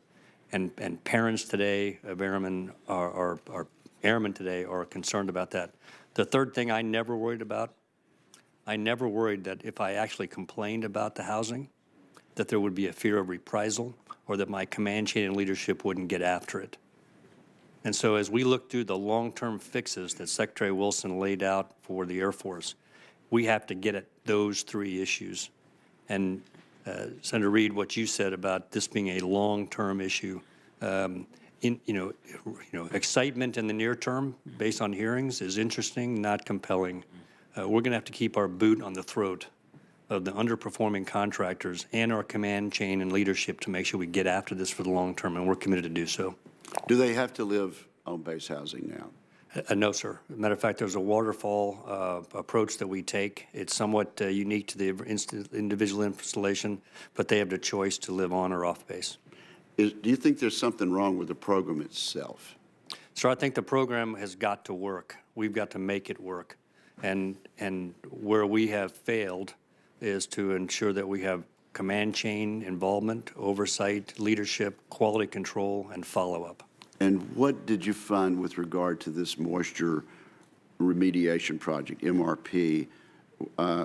H: And parents today of airmen are concerned about that. The third thing I never worried about, I never worried that if I actually complained about the housing, that there would be a fear of reprisal or that my command chain and leadership wouldn't get after it. And so as we look through the long-term fixes that Secretary Wilson laid out for the Air Force, we have to get at those three issues. And Senator Reid, what you said about this being a long-term issue, excitement in the near term based on hearings is interesting, not compelling. We're going to have to keep our boot on the throat of the underperforming contractors and our command chain and leadership to make sure we get after this for the long term, and we're committed to do so.
J: Do they have to live on base housing now?
H: No, sir. As a matter of fact, there's a waterfall approach that we take. It's somewhat unique to the individual installation, but they have the choice to live on or off base.
J: Do you think there's something wrong with the program itself?
H: So I think the program has got to work. We've got to make it work. And where we have failed is to ensure that we have command chain involvement, oversight, leadership, quality control, and follow-up.
J: And what did you find with regard to this moisture remediation project, MRP,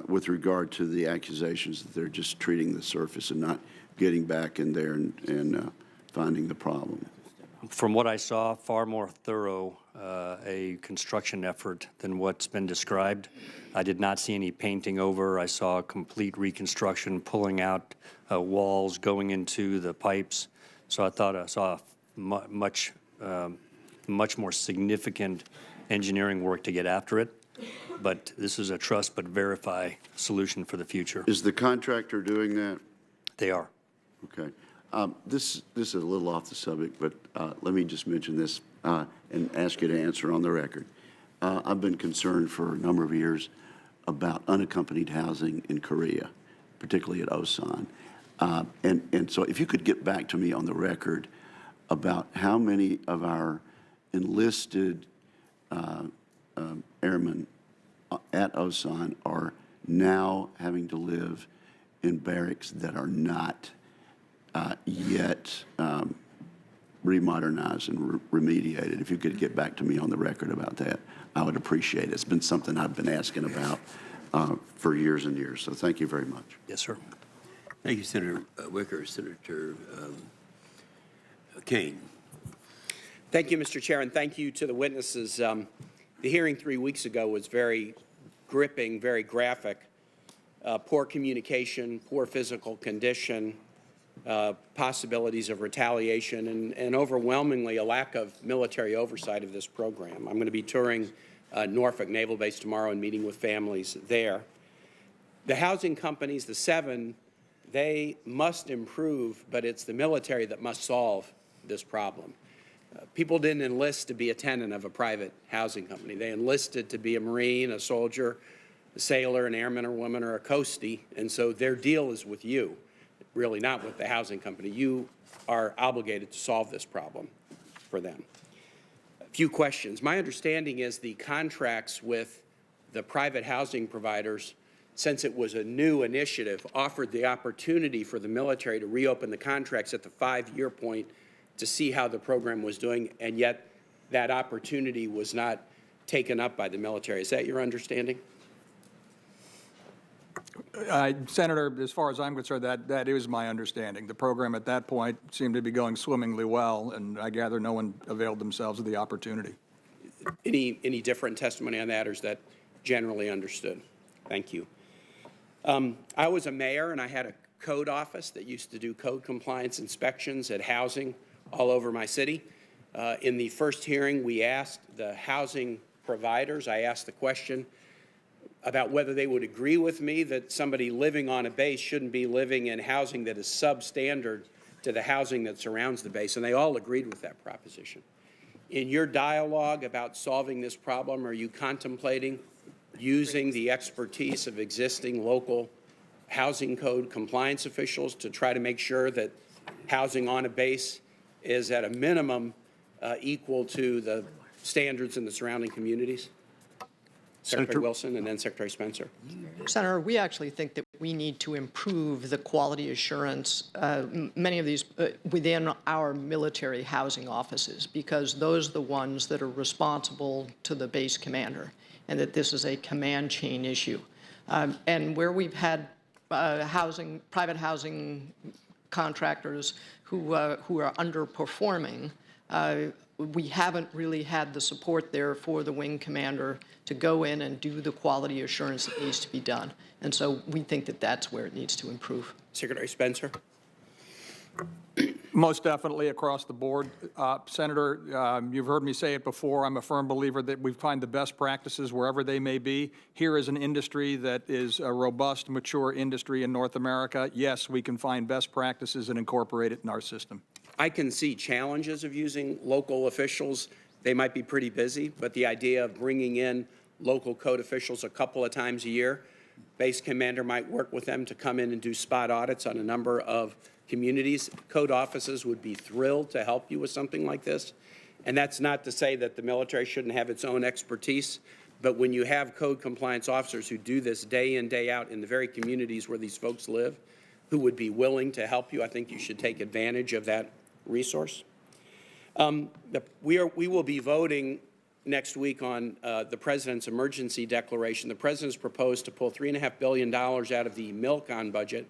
J: with regard to the accusations that they're just treating the surface and not getting back in there and finding the problem?
H: From what I saw, far more thorough a construction effort than what's been described. I did not see any painting over. I saw complete reconstruction, pulling out walls, going into the pipes. So I thought I saw much more significant engineering work to get after it. but this is a trust but verify solution for the future.
J: Is the contractor doing that?
H: They are.
J: Okay. This is a little off the subject, but let me just mention this and ask you to answer on the record. I've been concerned for a number of years about unaccompanied housing in Korea, particularly at Osan. And so if you could get back to me on the record about how many of our enlisted airmen at Osan are now having to live in barracks that are not yet remodernized and remediated. If you could get back to me on the record about that, I would appreciate it. It's been something I've been asking about for years and years. So thank you very much.
H: Yes, sir.
B: Thank you, Senator Wicker. Senator Kane.
K: Thank you, Mr. Chair, and thank you to the witnesses. The hearing 3 weeks ago was very gripping, very graphic. Poor communication, poor physical condition, possibilities of retaliation, and overwhelmingly a lack of military oversight of this program. I'm going to be touring Norfolk Naval Base tomorrow and meeting with families there. The housing companies, the 7, they must improve, but it's the military that must solve this problem. People didn't enlist to be a tenant of a private housing company. They enlisted to be a Marine, a soldier, a sailor, an airman or woman, or a coastie, and so their deal is with you, really not with the housing company. You are obligated to solve this problem for them. A few questions. My understanding is the contracts with the private housing providers, since it was a new initiative, offered the opportunity for the military to reopen the contracts at the 5-year point to see how the program was doing, and yet that opportunity was not taken up by the military. Is that your understanding?
E: Senator, as far as I'm concerned, that is my understanding. The program at that point seemed to be going swimmingly well, and I gather no one availed themselves of the opportunity.
K: Any different testimony on that, or is that generally understood? Thank you. I was a mayor, and I had a code office that used to do code compliance inspections at housing all over my city. In the first hearing, we asked the housing providers, I asked the question about whether they would agree with me that somebody living on a base shouldn't be living in housing that is substandard to the housing that surrounds the base, and they all agreed with that proposition. In your dialogue about solving this problem, are you contemplating using the expertise of existing local housing code compliance officials to try to make sure that housing on a base is at a minimum equal to the standards in the surrounding communities? Secretary Wilson and then Secretary Spencer.
F: Senator, we actually think that we need to improve the quality assurance, many of these within our military housing offices, because those are the ones that are responsible to the base commander, and that this is a command chain issue. And where we've had private housing contractors who are underperforming, we haven't really had the support there for the wing commander to go in and do the quality assurance that needs to be done. And so we think that that's where it needs to improve.
K: Secretary Spencer.
E: Most definitely across the board. Senator, you've heard me say it before. I'm a firm believer that we find the best practices wherever they may be. Here is an industry that is a robust, mature industry in North America. Yes, we can find best practices and incorporate it in our system.
K: I can see challenges of using local officials. They might be pretty busy, but the idea of bringing in local code officials a couple of times a year, base commander might work with them to come in and do spot audits on a number of communities. Code offices would be thrilled to help you with something like this. And that's not to say that the military shouldn't have its own expertise, but when you have code compliance officers who do this day in, day out in the very communities where these folks live, who would be willing to help you, I think you should take advantage of that resource. We will be voting next week on the President's emergency declaration. The President's proposed to pull $3.5 billion out of the MILCON budget,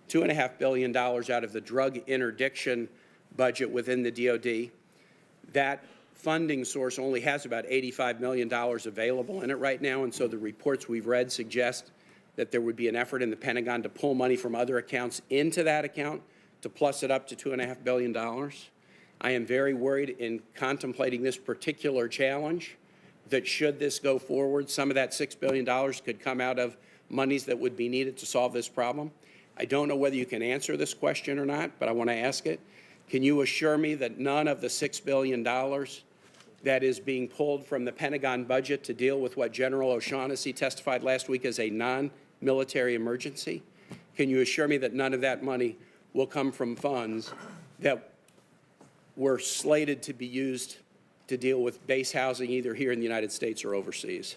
K: $2.5 billion out of the drug interdiction budget within the DOD. That funding source only has about $85 million available in it right now, and so the reports we've read suggest that there would be an effort in the Pentagon to pull money from other accounts into that account to plus it up to $2.5 billion. I am very worried in contemplating this particular challenge that should this go forward, some of that $6 billion could come out of monies that would be needed to solve this problem? I don't know whether you can answer this question or not, but I want to ask it. Can you assure me that none of the $6 billion that is being pulled from the Pentagon budget to deal with what General O'Shaughnessy testified last week as a non-military emergency, can you assure me that none of that money will come from funds that were slated to be used to deal with base housing either here in the United States or overseas?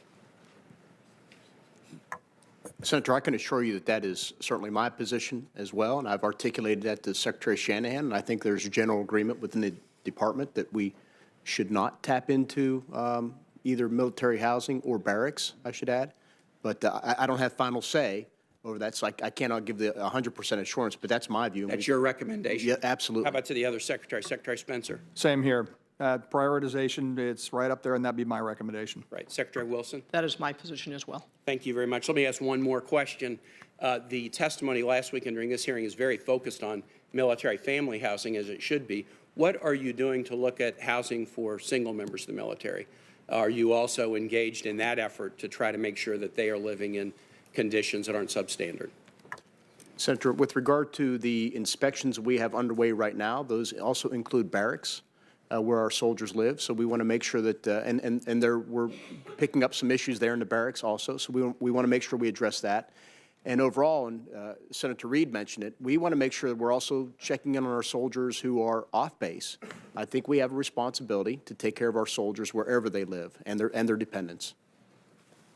D: Senator, I can assure you that that is certainly my position as well, and I've articulated that to Secretary Shanahan, and I think there's a general agreement within the department that we should not tap into either military housing or barracks, I should add. But I don't have final say over that, so I cannot give the 100% assurance, but that's my view.
K: That's your recommendation?
D: Yeah, absolutely.
K: How about to the other Secretary? Secretary Spencer?
E: Same here. Prioritization, it's right up there, and that'd be my recommendation.
K: Right. Secretary Wilson?
F: That is my position as well.
K: Thank you very much. Let me ask one more question. The testimony last week and during this hearing is very focused on military family housing, as it should be. What are you doing to look at housing for single members of the military? Are you also engaged in that effort to try to make sure that they are living in conditions that aren't substandard?
D: Senator, with regard to the inspections we have underway right now, those also include barracks where our soldiers live. So we want to make sure that, and we're picking up some issues there in the barracks also. So we want to make sure we address that. And overall, and Senator Reid mentioned it, we want to make sure that we're also checking in on our soldiers who are off base. I think we have a responsibility to take care of our soldiers wherever they live and their dependents.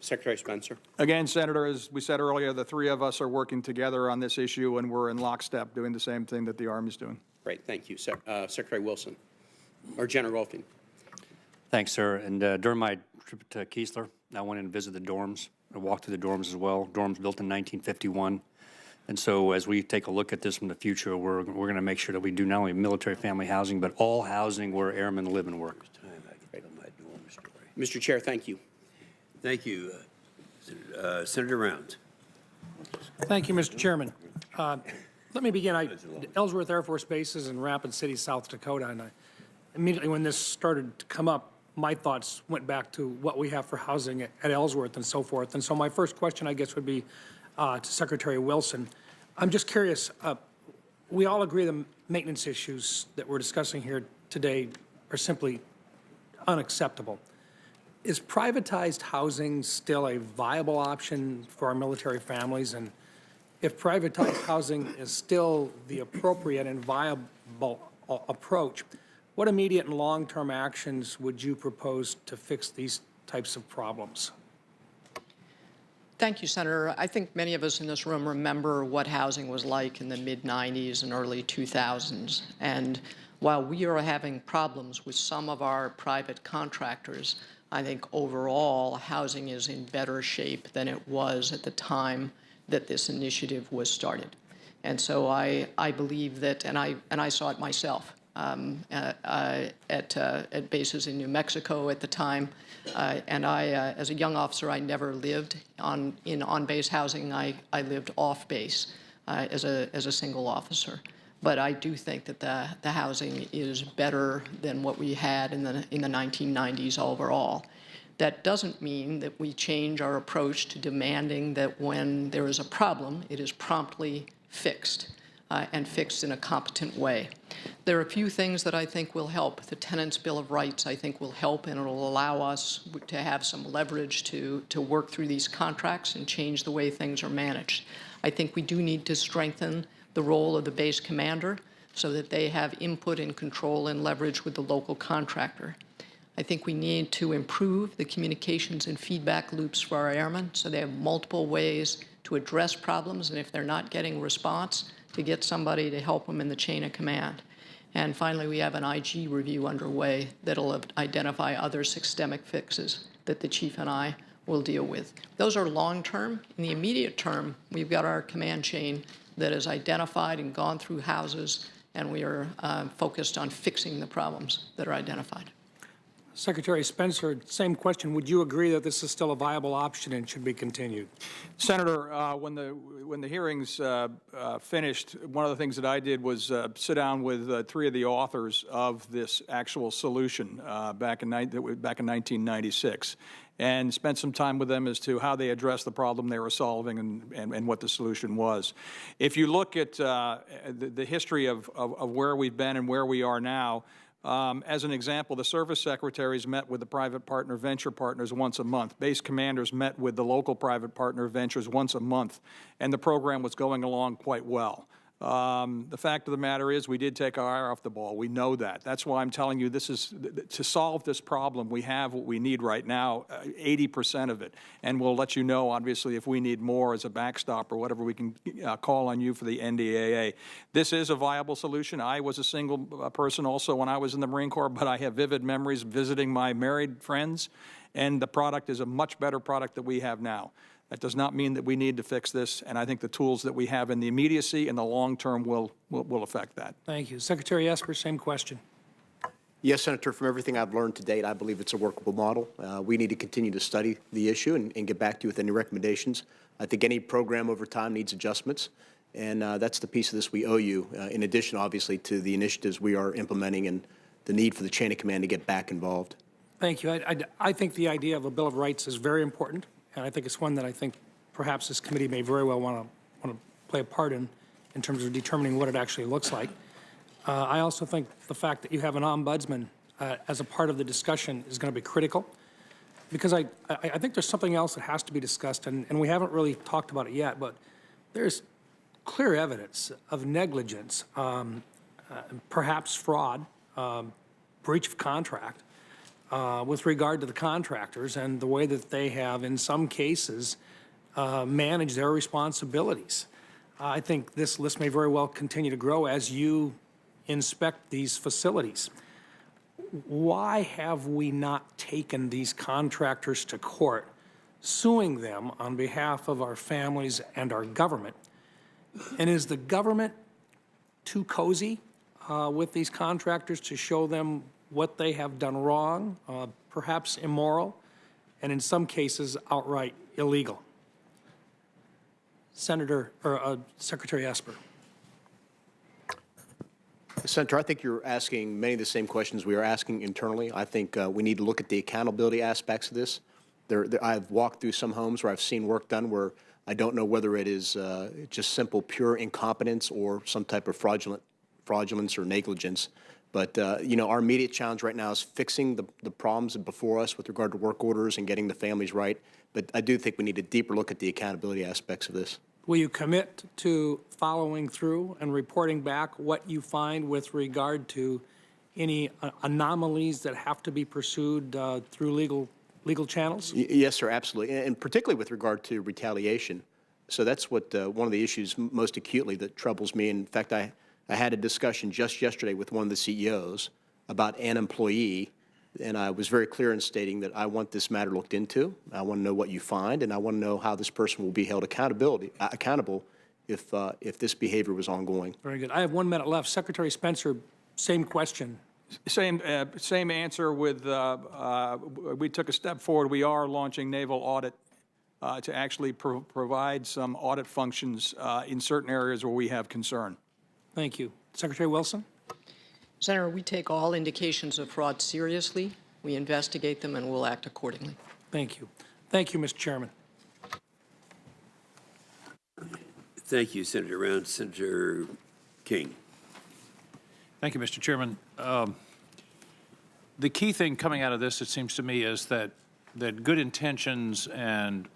K: Secretary Spencer.
E: Again, Senator, as we said earlier, the three of us are working together on this issue, and we're in lockstep doing the same thing that the Army's doing.
K: Great. Thank you. Secretary Wilson. Or General Goldfein.
H: Thanks, sir. And during my trip to Keesler, I went and visited the dorms. I walked through the dorms as well. Dorms built in 1951. And so as we take a look at this from the future, we're going to make sure that we do not only military family housing, but all housing where airmen live and work.
K: Mr. Chair, thank you.
B: Thank you. Senator Rounds.
L: Thank you, Mr. Chairman. Let me begin. Ellsworth Air Force Base is in Rapid City, South Dakota, and immediately when this started to come up, my thoughts went back to what we have for housing at Ellsworth and so forth. And so my first question, I guess, would be to Secretary Wilson. I'm just curious, we all agree the maintenance issues that we're discussing here today are simply unacceptable. Is privatized housing still a viable option for our military families? And if privatized housing is still the appropriate and viable approach, what immediate and long-term actions would you propose to fix these types of problems?
F: Thank you, Senator. I think many of us in this room remember what housing was like in the mid-'90s and early 2000s. And while we are having problems with some of our private contractors, I think overall housing is in better shape than it was at the time that this initiative was started. And so I believe that, and I saw it myself at bases in New Mexico at the time. And as a young officer, I never lived in on-base housing. I lived off-base as a single officer. But I do think that the housing is better than what we had in the 1990s overall. That doesn't mean that we change our approach to demanding that when there is a problem, it is promptly fixed and fixed in a competent way. There are a few things that I think will help. The Tenants' Bill of Rights, I think, will help, and it will allow us to have some leverage to work through these contracts and change the way things are managed. I think we do need to strengthen the role of the base commander so that they have input and control and leverage with the local contractor. I think we need to improve the communications and feedback loops for our airmen so they have multiple ways to address problems, and if they're not getting response, to get somebody to help them in the chain of command. And finally, we have an IG review underway that'll identify other systemic fixes that the chief and I will deal with. Those are long-term. In the immediate term, we've got our command chain that is identified and gone through houses, and we are focused on fixing the problems that are identified.
L: Secretary Spencer, same question. Would you agree that this is still a viable option and should be continued?
E: Senator, when the hearings finished, one of the things that I did was sit down with 3 of the authors of this actual solution back in 1996, and spent some time with them as to how they addressed the problem they were solving and what the solution was. If you look at the history of where we've been and where we are now, as an example, the service secretaries met with the private partner venture partners once a month. Base commanders met with the local private partner ventures once a month, and the program was going along quite well. The fact of the matter is we did take our eye off the ball. We know that. That's why I'm telling you this is, to solve this problem, we have what we need right now, 80% of it. And we'll let you know, obviously, if we need more as a backstop or whatever, we can call on you for the NDAA. This is a viable solution. I was a single person also when I was in the Marine Corps, but I have vivid memories visiting my married friends, and the product is a much better product that we have now. That does not mean that we need to fix this, and I think the tools that we have in the immediacy and the long term will affect that.
L: Thank you. Secretary Esper, same question.
D: Yes, Senator, from everything I've learned to date, I believe it's a workable model. We need to continue to study the issue and get back to you with any recommendations. I think any program over time needs adjustments, and that's the piece of this we owe you, in addition, obviously, to the initiatives we are implementing and the need for the chain of command to get back involved.
L: Thank you. I think the idea of a Bill of Rights is very important. And I think it's one that I think perhaps this committee may very well want to play a part in terms of determining what it actually looks like. I also think the fact that you have an ombudsman as a part of the discussion is going to be critical, because I think there's something else that has to be discussed, and we haven't really talked about it yet, but there's clear evidence of negligence, perhaps fraud, breach of contract, with regard to the contractors and the way that they have, in some cases, managed their responsibilities. I think this list may very well continue to grow as you inspect these facilities. Why have we not taken these contractors to court, suing them on behalf of our families and our government? And is the government too cozy with these contractors to show them what they have done wrong, perhaps immoral, and in some cases outright illegal? Secretary Esper.
D: Senator, I think you're asking many of the same questions we are asking internally. I think we need to look at the accountability aspects of this. I've walked through some homes where I've seen work done where I don't know whether it is just simple, pure incompetence or some type of fraudulence or negligence. But, you know, our immediate challenge right now is fixing the problems before us with regard to work orders and getting the families right. But I do think we need a deeper look at the accountability aspects of this.
L: Will you commit to following through and reporting back what you find with regard to any anomalies that have to be pursued through legal channels?
D: Yes, sir, absolutely, and particularly with regard to retaliation. So that's what one of the issues most acutely that troubles me. In fact, I had a discussion just yesterday with one of the CEOs about an employee, and I was very clear in stating that I want this matter looked into. I want to know what you find, and I want to know how this person will be held accountable if this behavior was ongoing.
L: Very good. I have 1 minute left. Secretary Spencer, same question.
E: Same answer with, we took a step forward. We are launching naval audit to actually provide some audit functions in certain areas where we have concern.
L: Thank you. Secretary Wilson?
F: Senator, we take all indications of fraud seriously. We investigate them and we'll act accordingly.
L: Thank you. Thank you, Mr. Chairman.
B: Thank you, Senator Round. Senator King.
M: Thank you, Mr. Chairman. The key thing coming out of this, it seems to me, is that good intentions and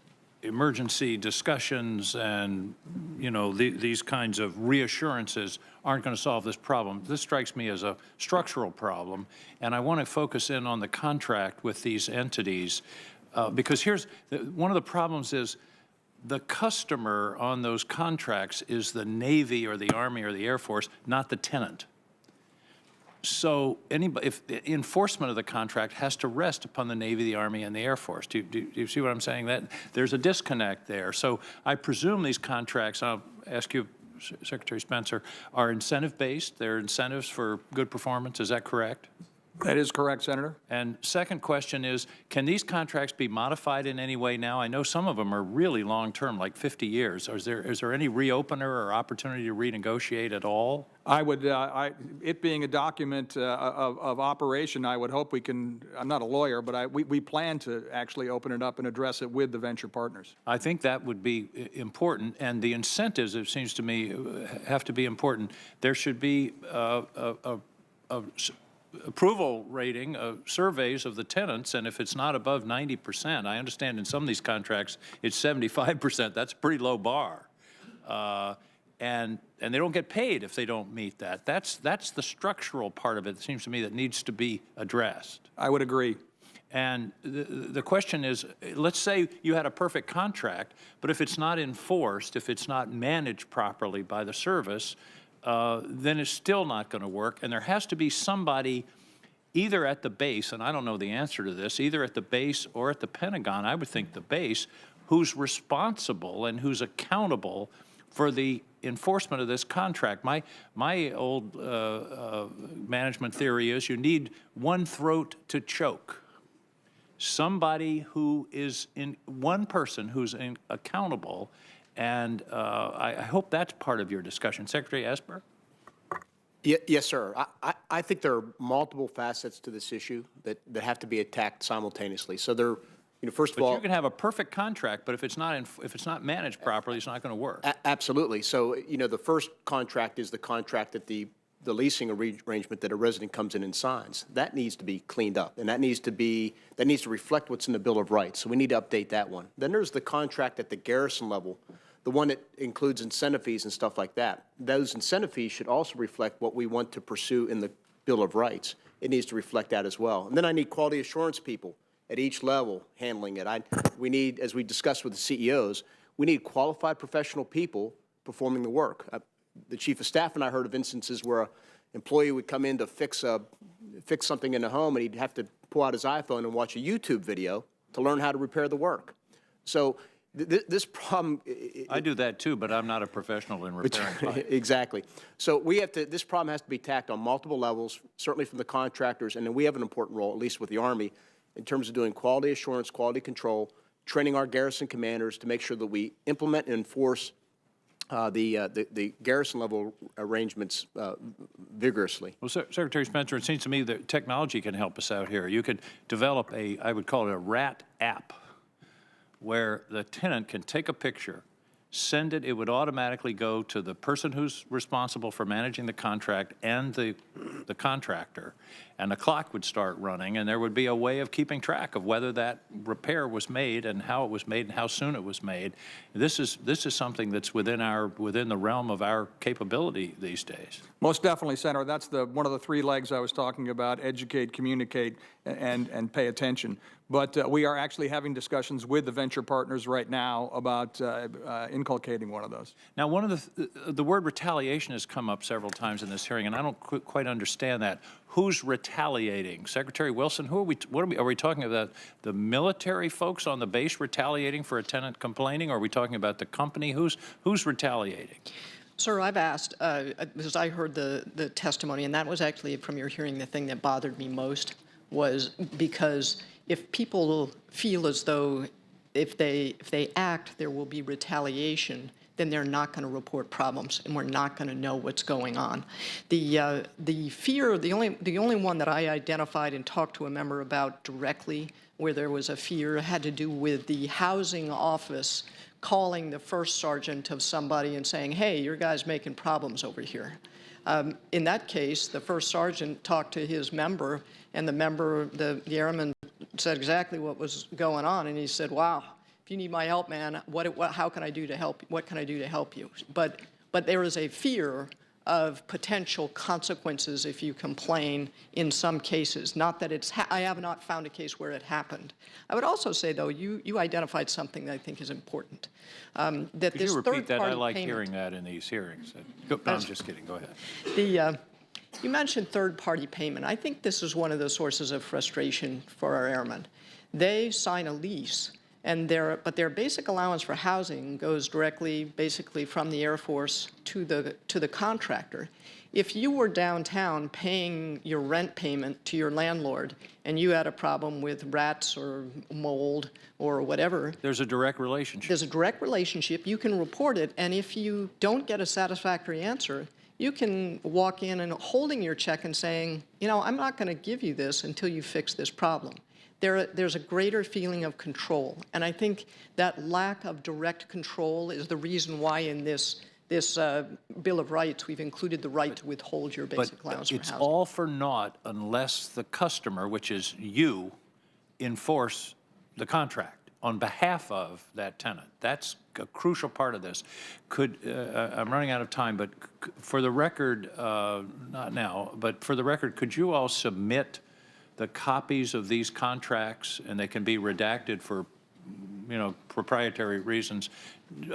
M: emergency discussions and, you know, these kinds of reassurances aren't going to solve this problem. This strikes me as a structural problem, and I want to focus in on the contract with these entities because one of the problems is the customer on those contracts is the Navy or the Army or the Air Force, not the tenant. So if the enforcement of the contract has to rest upon the Navy, the Army, and the Air Force. Do you see what I'm saying? That there's a disconnect there. So I presume these contracts, I'll ask you, Secretary Spencer, are incentive-based. They're incentives for good performance. Is that correct?
E: That is correct, Senator.
M: And second question is, can these contracts be modified in any way now? I know some of them are really long-term, like 50 years. Is there any reopener or opportunity to renegotiate at all?
E: I would, it being a document of operation, I would hope we can, I'm not a lawyer, but we plan to actually open it up and address it with the venture partners.
M: I think that would be important, and the incentives, it seems to me, have to be important. There should be approval rating surveys of the tenants, and if it's not above 90%, I understand in some of these contracts it's 75%. That's a pretty low bar. And they don't get paid if they don't meet that. That's the structural part of it, it seems to me, that needs to be addressed.
E: I would agree.
M: And the question is, let's say you had a perfect contract, but if it's not enforced, if it's not managed properly by the service, then it's still not going to work. And there has to be somebody either at the base, and I don't know the answer to this, either at the base or at the Pentagon, I would think the base, who's responsible and who's accountable for the enforcement of this contract. My old management theory is you need one throat to choke. Somebody who is one person who's accountable, and I hope that's part of your discussion. Secretary Esper?
D: Yes, sir. I think there are multiple facets to this issue that have to be attacked simultaneously. So there, first of all,
M: you can have a perfect contract, but if it's not managed properly, it's not going to work.
D: Absolutely. So the first contract is the contract that the leasing arrangement that a resident comes in and signs. That needs to be cleaned up, and that needs to reflect what's in the Bill of Rights. So we need to update that one. Then there's the contract at the garrison level, the one that includes incentive fees and stuff like that. Those incentive fees should also reflect what we want to pursue in the Bill of Rights. It needs to reflect that as well. And then I need quality assurance people at each level handling it. We need, as we discussed with the CEOs, we need qualified professional people performing the work. The Chief of Staff and I heard of instances where an employee would come in to fix something in the home, and he'd have to pull out his iPhone and watch a YouTube video to learn how to repair the work. So this problem...
M: I do that too, but I'm not a professional in repairing pipes.
D: Exactly. So this problem has to be tackled on multiple levels, certainly from the contractors, and then we have an important role, at least with the Army, in terms of doing quality assurance, quality control, training our garrison commanders to make sure that we implement and enforce the garrison level arrangements vigorously.
M: Well, Secretary Spencer, it seems to me that technology can help us out here. You could develop I would call it a RAT app, where the tenant can take a picture, send it, it would automatically go to the person who's responsible for managing the contract and the contractor, and the clock would start running, and there would be a way of keeping track of whether that repair was made and how it was made and how soon it was made. This is something that's within the realm of our capability these days.
E: Most definitely, Senator. That's one of the three legs I was talking about: educate, communicate, and pay attention. But we are actually having discussions with the venture partners right now about inculcating one of those.
M: Now, one of the word retaliation has come up several times in this hearing, and I don't quite understand that. Who's retaliating? Secretary Wilson, are we talking about the military folks on the base retaliating for a tenant complaining, or are we talking about the company? Who's retaliating?
F: Sir, I've asked, because I heard the testimony, and that was actually, from your hearing, the thing that bothered me most, was because if people feel as though if they act, there will be retaliation, then they're not going to report problems, and we're not going to know what's going on. The fear, the only one that I identified and talked to a member about directly, where there was a fear, had to do with the housing office calling the first sergeant of somebody and saying, "Hey, your guy's making problems over here." In that case, the first sergeant talked to his member, and the airman said exactly what was going on, and he said, "Wow, if you need my help, man, how can I do to help? What can I do to help you?" But there is a fear of potential consequences if you complain in some cases. Not that I have not found a case where it happened. I would also say, though, you identified something that I think is important. That
M: Could
F: this
M: you repeat that? I like
F: payment,
M: hearing that in these hearings. No, I'm just kidding. Go ahead.
F: You mentioned third-party payment. I think this is one of the sources of frustration for our airmen. They sign a lease, But their basic allowance for housing goes directly, basically, from the Air Force to the contractor. If you were downtown paying your rent payment to your landlord and you had a problem with rats or mold or whatever,
M: there's a direct relationship.
F: There's a direct relationship. You can report it, and if you don't get a satisfactory answer, you can walk in and holding your check and saying, you know, I'm not going to give you this until you fix this problem. There's a greater feeling of control, and I think that lack of direct control is the reason why in this Bill of Rights we've included the right to withhold your basic allowance for housing.
M: It's all for naught unless the customer, which is you, enforce the contract on behalf of that tenant. That's a crucial part of this. I'm running out of time, but for the record, not now, but for the record, could you all submit the copies of these contracts, and they can be redacted for, you know, proprietary reasons?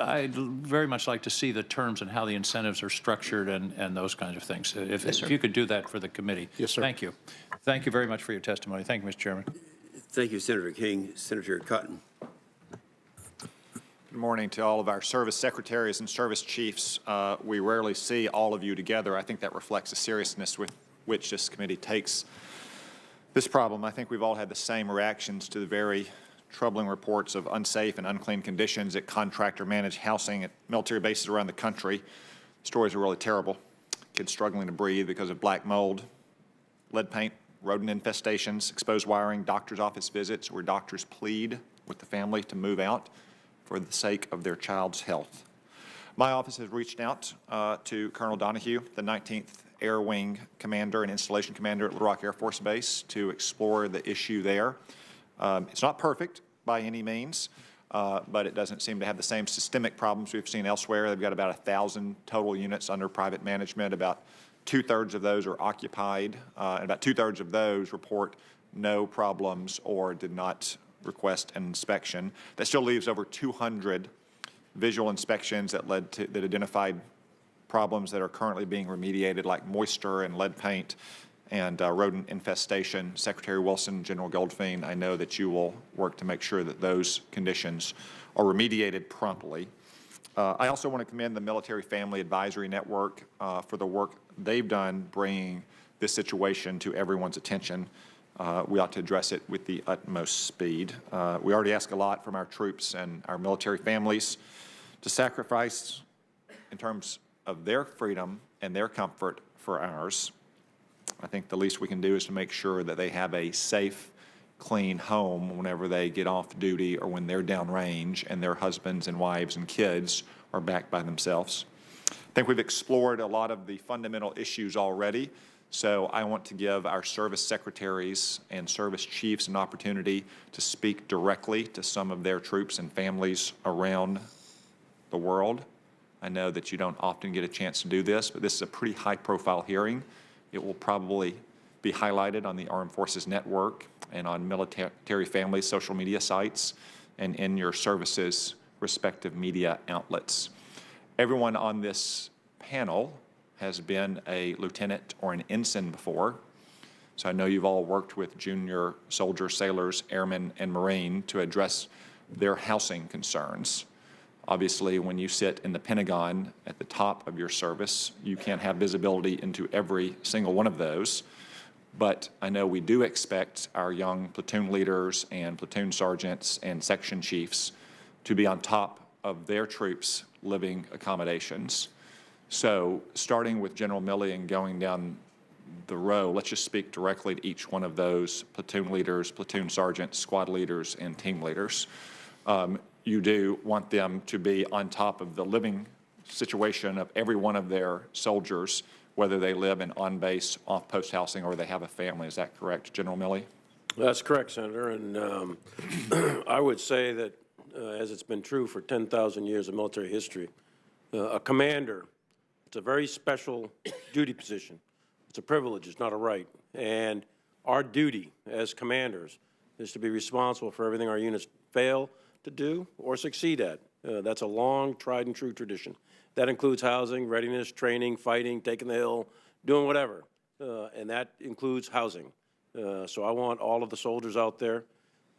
M: I'd very much like to see the terms and how the incentives are structured and those kinds of things. If you could do that for the committee.
D: Yes, sir.
M: Thank you. Thank you very much for your testimony. Thank you, Mr. Chairman.
B: Thank you, Senator King. Senator Cotton.
N: Good morning to all of our service secretaries and service chiefs. We rarely see all of you together. I think that reflects the seriousness with which this committee takes this problem. I think we've all had the same reactions to the very troubling reports of unsafe and unclean conditions at contractor-managed housing at military bases around the country. Stories are really terrible. Kids struggling to breathe because of black mold, lead paint, rodent infestations, exposed wiring, doctor's office visits where doctors plead with the family to move out for the sake of their child's health. My office has reached out to Colonel Donahue, the 19th Air Wing Commander and Installation Commander at Little Rock Air Force Base, to explore the issue there. It's not perfect by any means, but it doesn't seem to have the same systemic problems we've seen elsewhere. They've got about 1,000 total units under private management. About 2/3 of those are occupied, and about 2/3 of those report no problems or did not request an inspection. That still leaves over 200 visual inspections that identified problems that are currently being remediated, like moisture and lead paint and rodent infestation. Secretary Wilson, General Goldfein, I know that you will work to make sure that those conditions are remediated promptly. I also want to commend the Military Family Advisory Network for the work they've done bringing this situation to everyone's attention. We ought to address it with the utmost speed. We already ask a lot from our troops and our military families to sacrifice in terms of their freedom and their comfort for ours. I think the least we can do is to make sure that they have a safe, clean home whenever they get off duty or when they're downrange and their husbands and wives and kids are back by themselves. I think we've explored a lot of the fundamental issues already, so I want to give our service secretaries and service chiefs an opportunity to speak directly to some of their troops and families around the world. I know that you don't often get a chance to do this, but this is a pretty high-profile hearing. It will probably be highlighted on the Armed Forces Network and on military family social media sites and in your services' respective media outlets. Everyone on this panel has been a lieutenant or an ensign before, so I know you've all worked with junior soldiers, sailors, airmen, and Marine to address their housing concerns. Obviously, when you sit in the Pentagon at the top of your service, you can't have visibility into every single one of those. But I know we do expect our young platoon leaders and platoon sergeants and section chiefs to be on top of their troops' living accommodations. So starting with General Milley and going down the row, let's just speak directly to each one of those platoon leaders, platoon sergeants, squad leaders, and team leaders. You do want them to be on top of the living situation of every one of their soldiers, whether they live in on-base, off-post housing, or they have a family. Is that correct, General Milley?
G: That's correct, Senator. And I would say that, as it's been true for 10,000 years of military history, a commander, it's a very special duty position. It's a privilege. It's not a right. And our duty as commanders is to be responsible for everything our units fail to do or succeed at. That's a long, tried and true tradition. That includes housing, readiness, training, fighting, taking the hill, doing whatever, and that includes housing. So I want all of the soldiers out there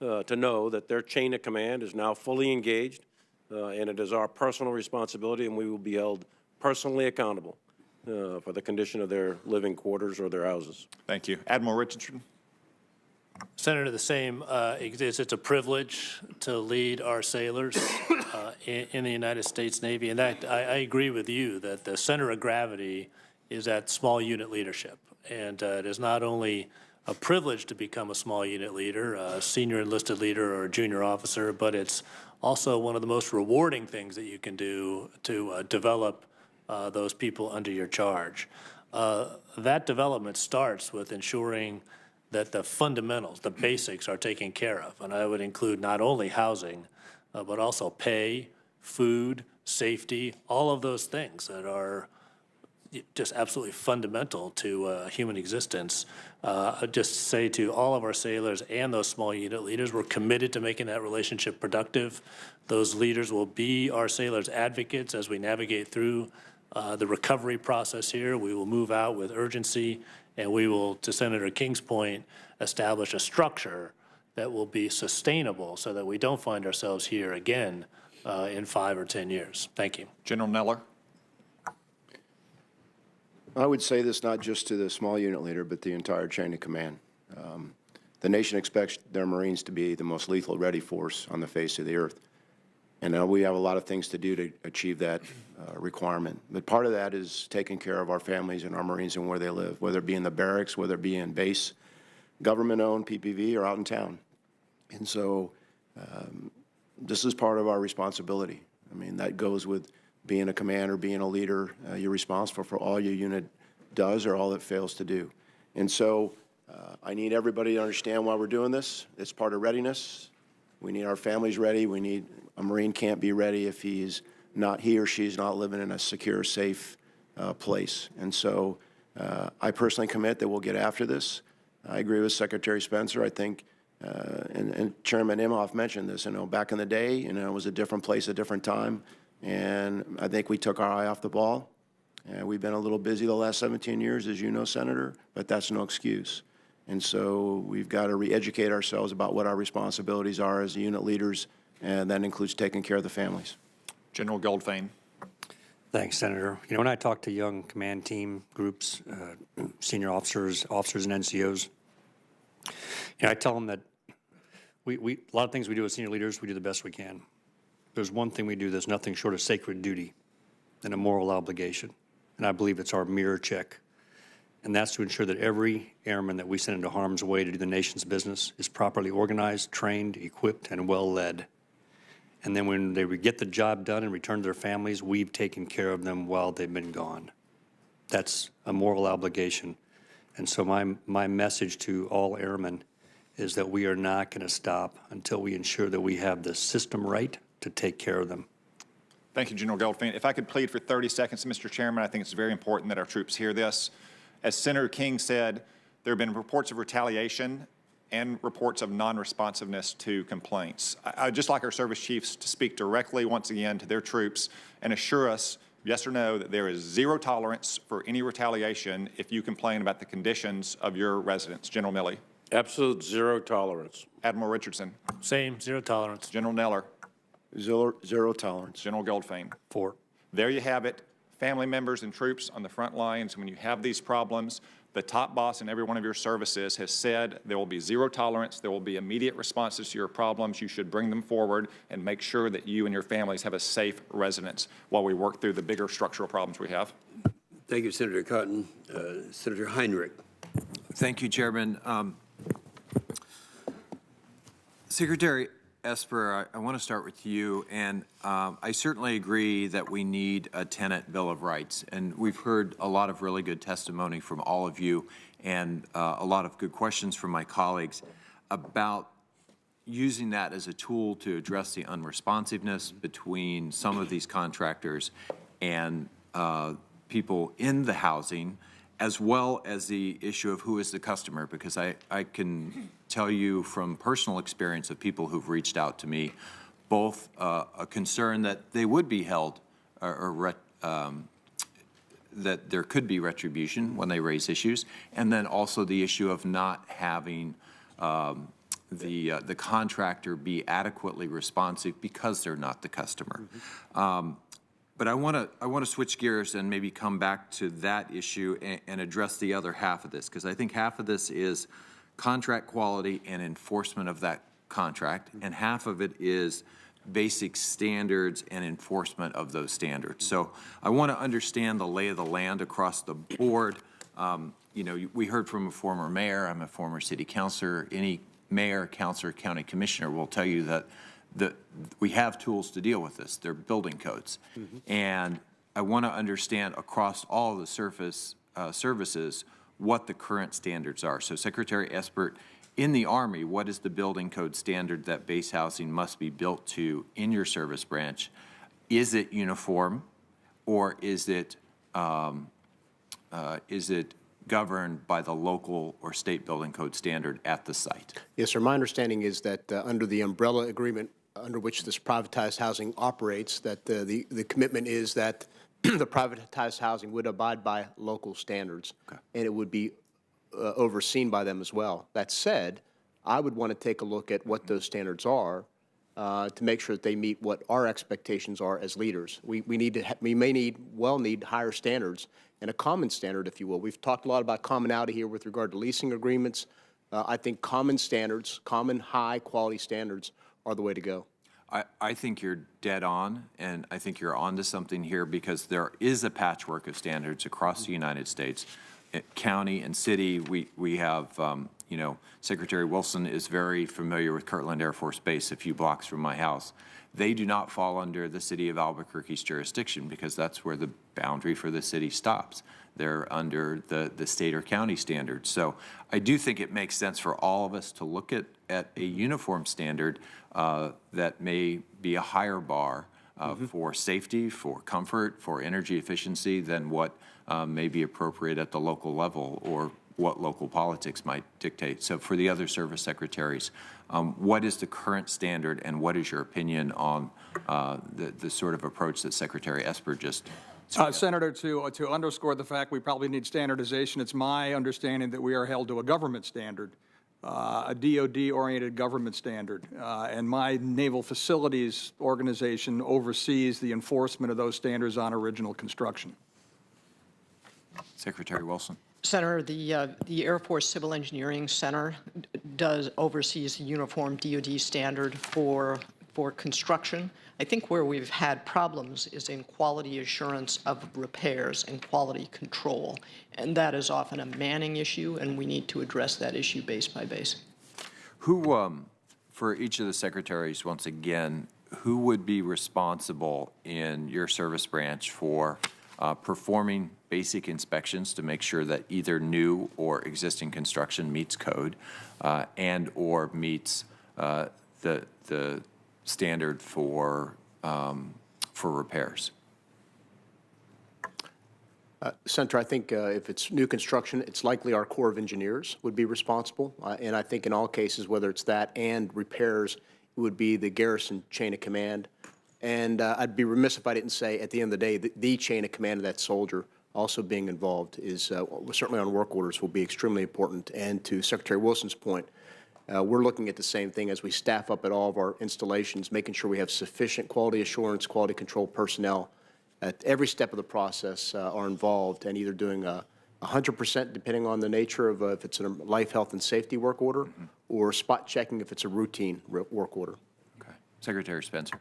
G: to know that their chain of command is now fully engaged, and it is our personal responsibility, and we will be held personally accountable for the condition of their living quarters or their houses.
N: Thank you. Admiral Richardson.
I: Senator, the same exists. It's a privilege to lead our sailors in the United States Navy, and that I agree with you that the center of gravity is at small unit leadership, and it is not only a privilege to become a small unit leader, a senior enlisted leader or a junior officer, but it's also one of the most rewarding things that you can do to develop those people under your charge. That development starts with ensuring that the fundamentals, the basics, are taken care of. And I would include not only housing, but also pay, food, safety, all of those things that are just absolutely fundamental to human existence. I'd just say to all of our sailors and those small unit leaders, we're committed to making that relationship productive. Those leaders will be our sailors' advocates as we navigate through the recovery process here. We will move out with urgency, and we will, to Senator King's point, establish a structure that will be sustainable so that we don't find ourselves here again in 5 or 10 years. Thank you.
N: General Neller.
D: I would say this not just to the small unit leader, but the entire chain of command. The nation expects their Marines to be the most lethal ready force on the face of the earth. And we have a lot of things to do to achieve that requirement. But part of that is taking care of our families and our Marines and where they live, whether it be in the barracks, whether it be in base, government-owned PPV, or out in town. And so this is part of our responsibility. I mean, that goes with being a commander, being a leader. You're responsible for all your unit does or all it fails to do. And so I need everybody to understand why we're doing this. It's part of readiness. We need our families ready. We need a Marine can't be ready if he or she's not living in a secure, safe place. And so I personally commit that we'll get after this. I agree with Secretary Spencer. I think, and Chairman Imhoff mentioned this, back in the day, it was a different place, a different time. And I think we took our eye off the ball. We've been a little busy the last 17 years, as you know, Senator, but that's no excuse. And so we've got to re-educate ourselves about what our responsibilities are as unit leaders, and that includes taking care of the families.
N: General Goldfein.
H: Thanks, Senator. When I talk to young command team groups, senior officers and NCOs, I tell them that a lot of things we do as senior leaders, we do the best we can. There's one thing we do that's nothing short of sacred duty and a moral obligation, and I believe it's our mirror check. And that's to ensure that every airman that we send into harm's way to do the nation's business is properly organized, trained, equipped, and well led. And then when they get the job done and return to their families, we've taken care of them while they've been gone. That's a moral obligation. And so my message to all airmen is that we are not going to stop until we ensure that we have the system right to take care of them.
N: Thank you, General Goldfein. If I could plead for 30 seconds, Mr. Chairman, I think it's very important that our troops hear this. As Senator King said, there have been reports of retaliation and reports of non-responsiveness to complaints. I'd just like our service chiefs to speak directly once again to their troops and assure us, yes or no, that there is zero tolerance for any retaliation if you complain about the conditions of your residence. General Milley.
G: Absolute zero tolerance.
N: Admiral Richardson.
I: Same, zero tolerance.
N: General Neller.
D: Zero tolerance.
N: General Goldfein.
H: 4.
N: There you have it. Family members and troops on the front lines, when you have these problems, the top boss in every one of your services has said there will be zero tolerance, there will be immediate responses to your problems. You should bring them forward and make sure that you and your families have a safe residence while we work through the bigger structural problems we have.
B: Thank you, Senator Cotton. Senator Heinrich.
O: Thank you, Chairman. Secretary Esper, I want to start with you, and I certainly agree that we need a tenant Bill of Rights, and we've heard a lot of really good testimony from all of you and a lot of good questions from my colleagues about using that as a tool to address the unresponsiveness between some of these contractors and people in the housing, as well as the issue of who is the customer, because I can tell you from personal experience of people who've reached out to me, both a concern that they would be held or that there could be retribution when they raise issues, and then also the issue of not having the contractor be adequately responsive because they're not the customer. But I want to switch gears and maybe come back to that issue and address the other half of this, because I think half of this is contract quality and enforcement of that contract, and half of it is basic standards and enforcement of those standards. So I want to understand the lay of the land across the board. You know, we heard from a former mayor. I'm a former city councilor. Any mayor, councilor, county commissioner will tell you that we have tools to deal with this. They're building codes. And I want to understand across all of the services what the current standards are. So Secretary Espert, in the Army, what is the building code standard that base housing must be built to in your service branch? Is it uniform, or is it governed by the local or state building code standard at the site?
D: Yes, sir. My understanding is that under the umbrella agreement under which this privatized housing operates, that the commitment is that the privatized housing would abide by local standards, and it would be overseen by them as well. That said, I would want to take a look at what those standards are to make sure that they meet what our expectations are as leaders. We may need higher standards and a common standard, if you will. We've talked a lot about commonality here with regard to leasing agreements. I think common standards, common high-quality standards are the way to go.
O: I think you're dead on, and I think you're onto something here, because there is a patchwork of standards across the United States. County and city, we have, you know, Secretary Wilson is very familiar with Kirtland Air Force Base a few blocks from my house. They do not fall under the city of Albuquerque's jurisdiction, because that's where the boundary for the city stops. They're under the state or county standards. So I do think it makes sense for all of us to look at a uniform standard that may be a higher bar for safety, for comfort, for energy efficiency than what may be appropriate at the local level or what local politics might dictate. So for the other service secretaries, what is the current standard, and what is your opinion on the sort of approach that Secretary Espert just
E: Senator, to underscore the fact we probably need standardization, it's my understanding that we are held to a government standard, a DOD-oriented government standard, and my Naval Facilities Organization oversees the enforcement of those standards on original construction.
O: Secretary Wilson.
F: Senator, the Air Force Civil Engineering Center oversees the uniform DOD standard for construction. I think where we've had problems is in quality assurance of repairs and quality control, and that is often a manning issue, and we need to address that issue base by base.
O: Who, for each of the secretaries, once again, who would be responsible in your service branch for performing basic inspections to make sure that either new or existing construction meets code and or meets the standard for repairs?
D: Senator, I think if it's new construction, it's likely our Corps of Engineers would be responsible. And I think in all cases, whether it's that and repairs, it would be the garrison chain of command. And I'd be remiss if I didn't say, at the end of the day, the chain of command of that soldier also being involved is certainly on work orders will be extremely important. And to Secretary Wilson's point, we're looking at the same thing as we staff up at all of our installations, making sure we have sufficient quality assurance, quality control personnel at every step of the process are involved, and either doing 100% depending on the nature of if it's a life, health, and safety work order, or spot checking if it's a routine work order.
O: Okay. Secretary Spencer.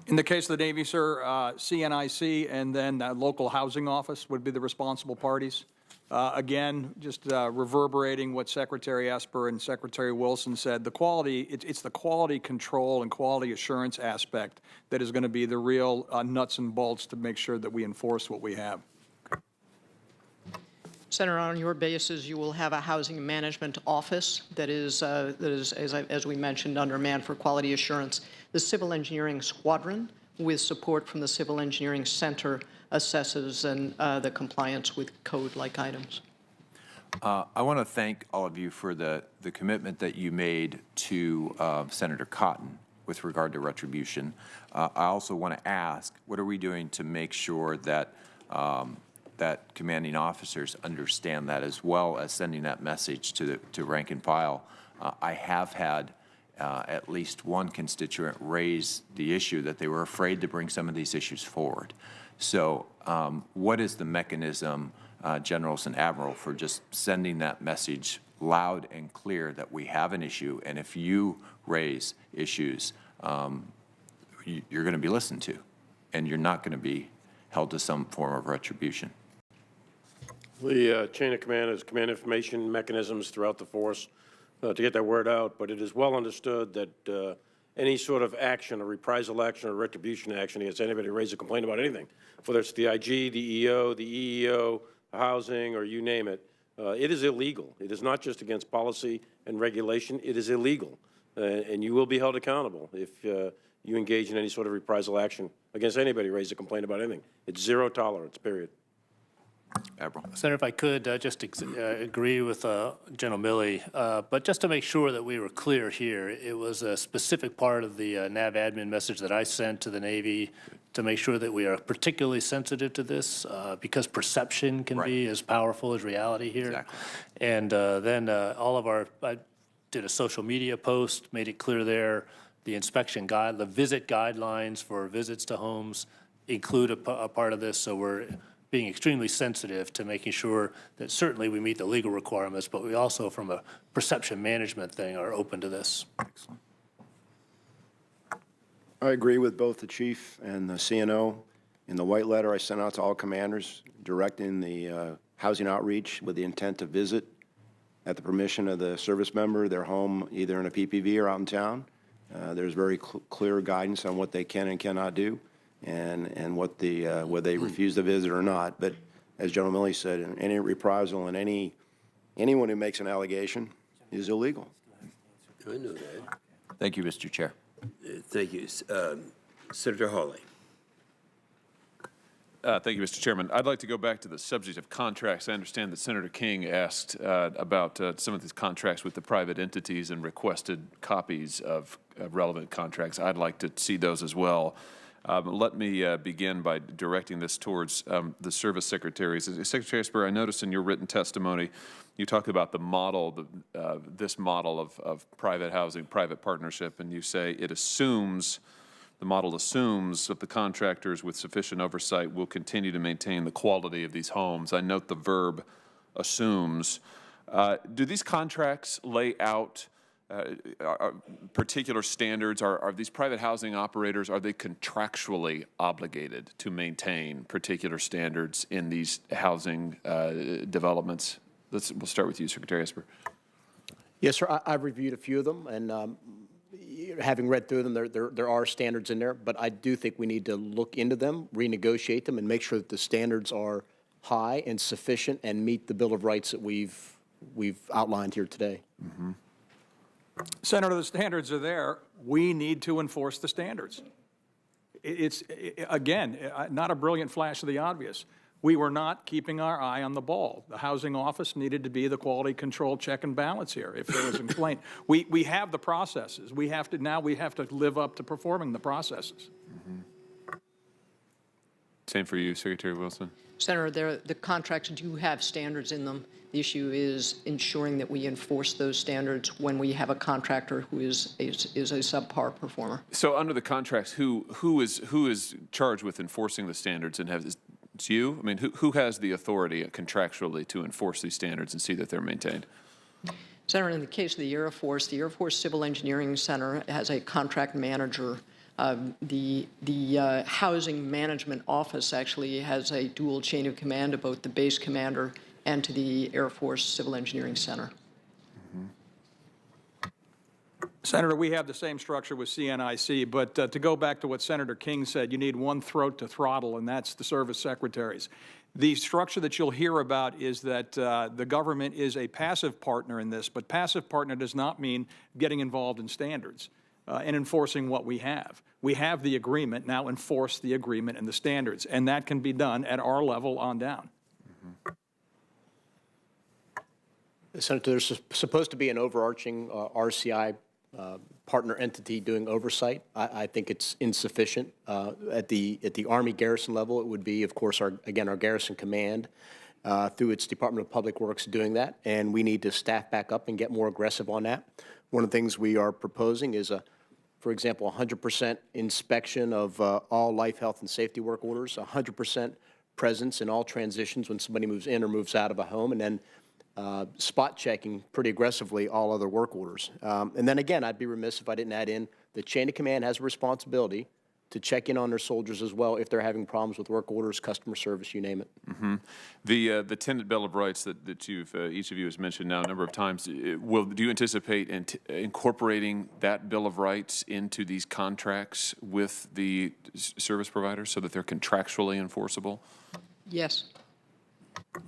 E: In the case of the Navy, sir, CNIC and then the local housing office would be the responsible parties. Again, just reverberating what Secretary Esper and Secretary Wilson said, the quality, it's the quality control and quality assurance aspect that is going to be the real nuts and bolts to make sure that we enforce what we have.
F: Senator, on your bases, you will have a housing management office that is as we mentioned, undermanned for quality assurance. The Civil Engineering Squadron, with support from the Civil Engineering Center, assesses and the compliance with code-like items.
O: I want to thank all of you for the commitment that you made to Senator Cotton with regard to retribution. I also want to ask, what are we doing to make sure that that commanding officers understand that, as well as sending that message to rank and file I have had at least one constituent raise the issue that they were afraid to bring some of these issues forward. So what is the mechanism, Generals and Admiral, for just sending that message loud and clear that we have an issue, and if you raise issues, you're going to be listened to, and you're not going to be held to some form of retribution?
G: The chain of command is command information mechanisms throughout the force to get that word out, but it is well understood that any sort of action, a reprisal action or retribution action against anybody who raises a complaint about anything, whether it's the IG, the EO, the EEO, housing, or you name it, it is illegal. It is not just against policy and regulation. It is illegal, and you will be held accountable if you engage in any sort of reprisal action against anybody who raises a complaint about anything. It's zero tolerance, period.
O: Admiral.
I: Senator, if I could just agree with General Milley, but just to make sure that we were clear here, it was a specific part of the NAV admin message that I sent to the Navy to make sure that we are particularly sensitive to this because perception can be as powerful as reality here.
O: Exactly.
I: And then I did a social media post, made it clear there, the inspection guide, the visit guidelines for visits to homes include a part of this, so we're being extremely sensitive to making sure that certainly we meet the legal requirements, but we also, from a perception management thing, are open to this.
O: Excellent.
P: I agree with both the chief and the CNO. In the white letter I sent out to all commanders directing the housing outreach with the intent to visit at the permission of the service member their home either in a PPV or out in town. There's very clear guidance on what they can and cannot do, and what whether they refuse to visit or not. But as General Milley said, any reprisal and anyone who makes an allegation is illegal.
B: I know that.
O: Thank you, Mr. Chair.
B: Thank you. Senator Hawley.
Q: Thank you, Mr. Chairman. I'd like to go back to the subject of contracts. I understand that Senator King asked about some of these contracts with the private entities and requested copies of relevant contracts. I'd like to see those as well. Let me begin by directing this towards the service secretaries. Secretary Esper, I noticed in your written testimony you talked about the model, this model of private housing, private partnership, and you say it assumes, the model assumes that the contractors with sufficient oversight will continue to maintain the quality of these homes. I note the verb assumes. Do these contracts lay out particular standards? Are these private housing operators, are they contractually obligated to maintain particular standards in these housing developments? We'll start with you, Secretary Esper.
D: Yes, sir. I've reviewed a few of them, and having read through them, there are standards in there, but I do think we need to look into them, renegotiate them, and make sure that the standards are high and sufficient and meet the Bill of Rights that we've outlined here today.
O: Mm-hmm.
E: Senator, the standards are there. We need to enforce the standards. It's, again, not a brilliant flash of the obvious. We were not keeping our eye on the ball. The housing office needed to be the quality control check and balance here if there was a complaint. We have the processes. Now we have to live up to performing the processes.
Q: Mm-hmm. Same for you, Secretary Wilson.
F: Senator, the contracts do have standards in them. The issue is ensuring that we enforce those standards when we have a contractor who is a subpar performer.
Q: So under the contracts, who is charged with enforcing the standards, and it's you? I mean, who has the authority contractually to enforce these standards and see that they're maintained?
F: Senator, in the case of the Air Force Civil Engineering Center has a contract manager. The Housing Management Office actually has a dual chain of command to both the base commander and to the Air Force Civil Engineering Center.
E: Mm-hmm. Senator, we have the same structure with CNIC, but to go back to what Senator King said, you need one throat to throttle, and that's the service secretaries. The structure that you'll hear about is that the government is a passive partner in this, but passive partner does not mean getting involved in standards and enforcing what we have. We have the agreement, now enforce the agreement and the standards, and that can be done at our level on down.
D: Mm-hmm. Senator, there's supposed to be an overarching RCI partner entity doing oversight. I think it's insufficient. At the Army garrison level, it would be, of course, our garrison command. through its Department of Public Works doing that, and we need to staff back up and get more aggressive on that. One of the things we are proposing is, for example, 100% inspection of all life, health, and safety work orders, 100% presence in all transitions when somebody moves in or moves out of a home, and then spot checking pretty aggressively all other work orders. And then again, I'd be remiss if I didn't add in the chain of command has a responsibility to check in on their soldiers as well if they're having problems with work orders, customer service, you name it.
Q: Mm-hmm. The tenant bill of rights that you've each of you has mentioned now a number of times, do you anticipate incorporating that bill of rights into these contracts with the service providers so that they're contractually enforceable?
F: Yes.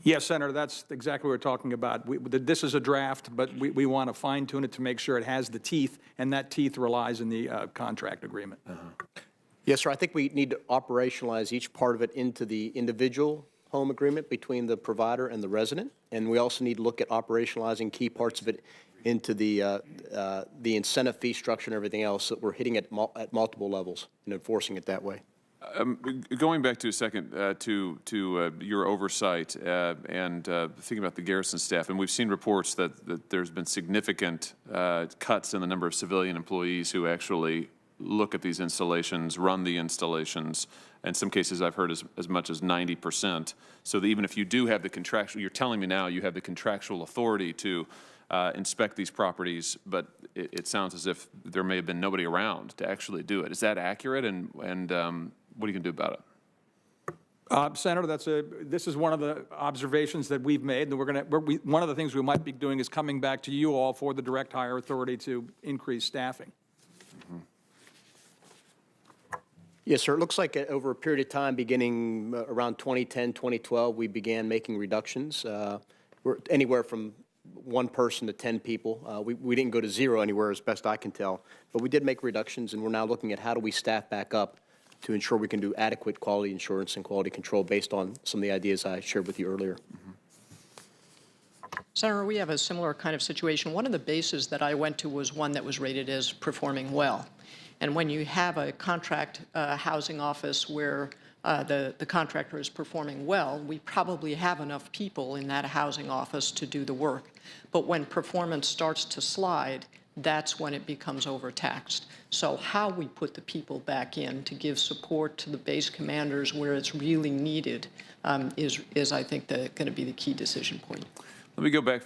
E: Yes, Senator, that's exactly what we're talking about. This is a draft, but we want to fine-tune it to make sure it has the teeth, and that teeth relies in the contract agreement.
D: Yes, sir. I think we need to operationalize each part of it into the individual home agreement between the provider and the resident, and we also need to look at operationalizing key parts of it into the incentive fee structure and everything else, so that we're hitting it at multiple levels and enforcing it that way.
Q: Going back to a second to your oversight and thinking about the garrison staff, and we've seen reports that there's been significant cuts in the number of civilian employees who actually look at these installations, run the installations. In some cases, I've heard as much as 90%. So that even if you do have the contractual, you're telling me now you have the contractual authority to inspect these properties, but it sounds as if there may have been nobody around to actually do it. Is that accurate? And what are you going to do about it?
E: Senator, this is one of the observations that we've made, and one of the things we might be doing is coming back to you all for the direct hire authority to increase staffing.
Q: Mm-hmm.
D: Yes, sir. It looks like over a period of time, beginning around 2010, 2012, we began making reductions. We're anywhere from 1 person to 10 people. We didn't go to 0 anywhere, as best I can tell, but we did make reductions, and we're now looking at how do we staff back up to ensure we can do adequate quality assurance and quality control based on some of the ideas I shared with you earlier.
F: Senator, we have a similar kind of situation. One of the bases that I went to was one that was rated as performing well. And when you have a contract housing office where the contractor is performing well, we probably have enough people in that housing office to do the work. But when performance starts to slide, that's when it becomes overtaxed. So how we put the people back in to give support to the base commanders where it's really needed is I think, going to be the key decision point.
Q: Let me go back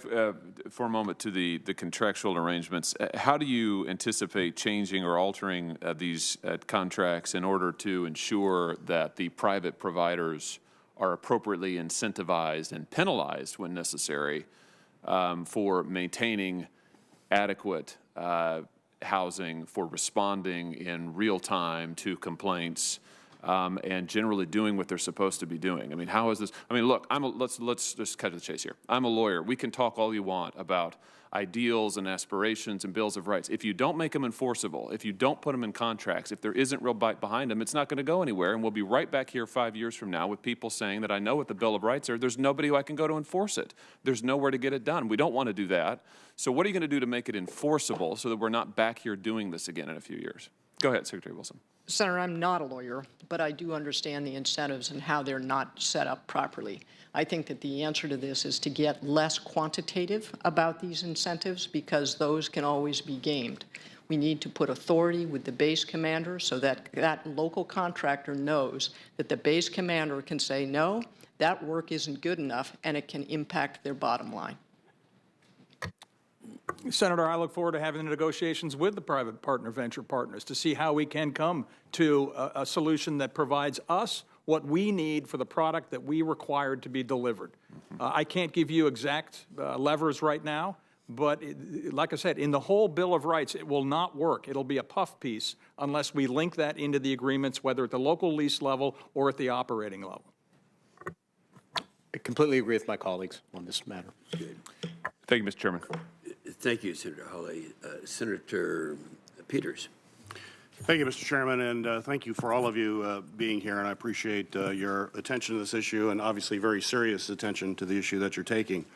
Q: for a moment to the contractual arrangements. How do you anticipate changing or altering these contracts in order to ensure that the private providers are appropriately incentivized and penalized when necessary for maintaining adequate housing, for responding in real time to complaints, and generally doing what they're supposed to be doing? I mean, how is this? I mean, look, let's just cut to the chase here. I'm a lawyer. We can talk all you want about ideals and aspirations and bills of rights. If you don't make them enforceable, if you don't put them in contracts, if there isn't real bite behind them, it's not going to go anywhere. And we'll be right back here 5 years from now with people saying that I know what the Bill of Rights are. There's nobody who I can go to enforce it. There's nowhere to get it done. We don't want to do that. So what are you going to do to make it enforceable so that we're not back here doing this again in a few years? Go ahead, Secretary Wilson.
F: Senator, I'm not a lawyer, but I do understand the incentives and how they're not set up properly. I think that the answer to this is to get less quantitative about these incentives because those can always be gamed. We need to put authority with the base commander so that that local contractor knows that the base commander can say, no, that work isn't good enough, and it can impact their bottom line.
E: Senator, I look forward to having the negotiations with the private partner venture partners to see how we can come to a solution that provides us what we need for the product that we required to be delivered. I can't give you exact levers right now, but like I said, in the whole Bill of Rights, it will not work. It'll be a puff piece unless we link that into the agreements, whether at the local lease level or at the operating level.
D: I completely agree with my colleagues on this matter.
Q: Thank you, Mr. Chairman.
B: Thank you, Senator Hawley. Senator Peters.
R: Thank you, Mr. Chairman, and thank you for all of you being here, and I appreciate your attention to this issue and obviously very serious attention to the issue that you're taking.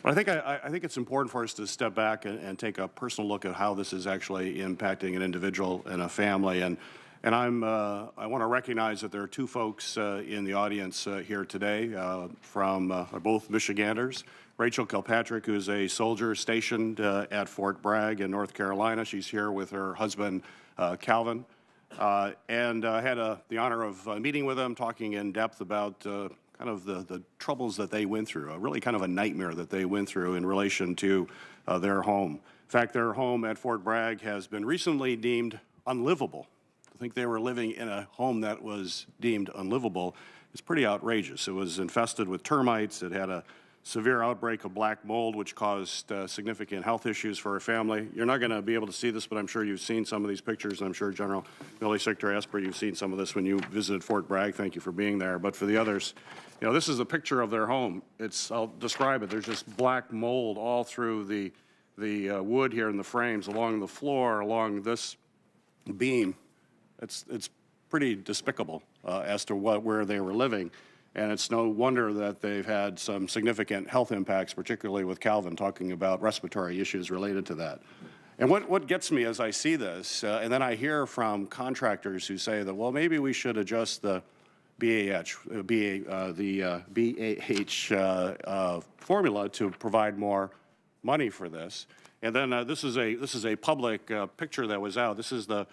R: But I think it's important for us to step back and take a personal look at how this is actually impacting an individual and a family. And And I want to recognize that there are two folks in the audience here today from both Michiganders. Rachel Kilpatrick, who is a soldier stationed at Fort Bragg in North Carolina. She's here with her husband, Calvin. And I had the honor of meeting with them, talking in depth about kind of the troubles that they went through, really kind of a nightmare that they went through in relation to their home. In fact, their home at Fort Bragg has been recently deemed unlivable. I think they were living in a home that was deemed unlivable. It's pretty outrageous. It was infested with termites. It had a severe outbreak of black mold, which caused significant health issues for her family. You're not going to be able to see this, but I'm sure you've seen some of these pictures. I'm sure General Millie Secretary Esper, you've seen some of this when you visited Fort Bragg. Thank you for being there. But for the others, you know, this is a picture of their home. I'll describe it. There's just black mold all through the wood here in the frames, along the floor, along this beam. It's pretty despicable as to where they were living. And it's no wonder that they've had some significant health impacts, particularly with Calvin talking about respiratory issues related to that. And what gets me as I see this, and then I hear from contractors who say that, well, maybe we should adjust the BAH formula to provide more money for this. And then this is a public picture that was out. This is the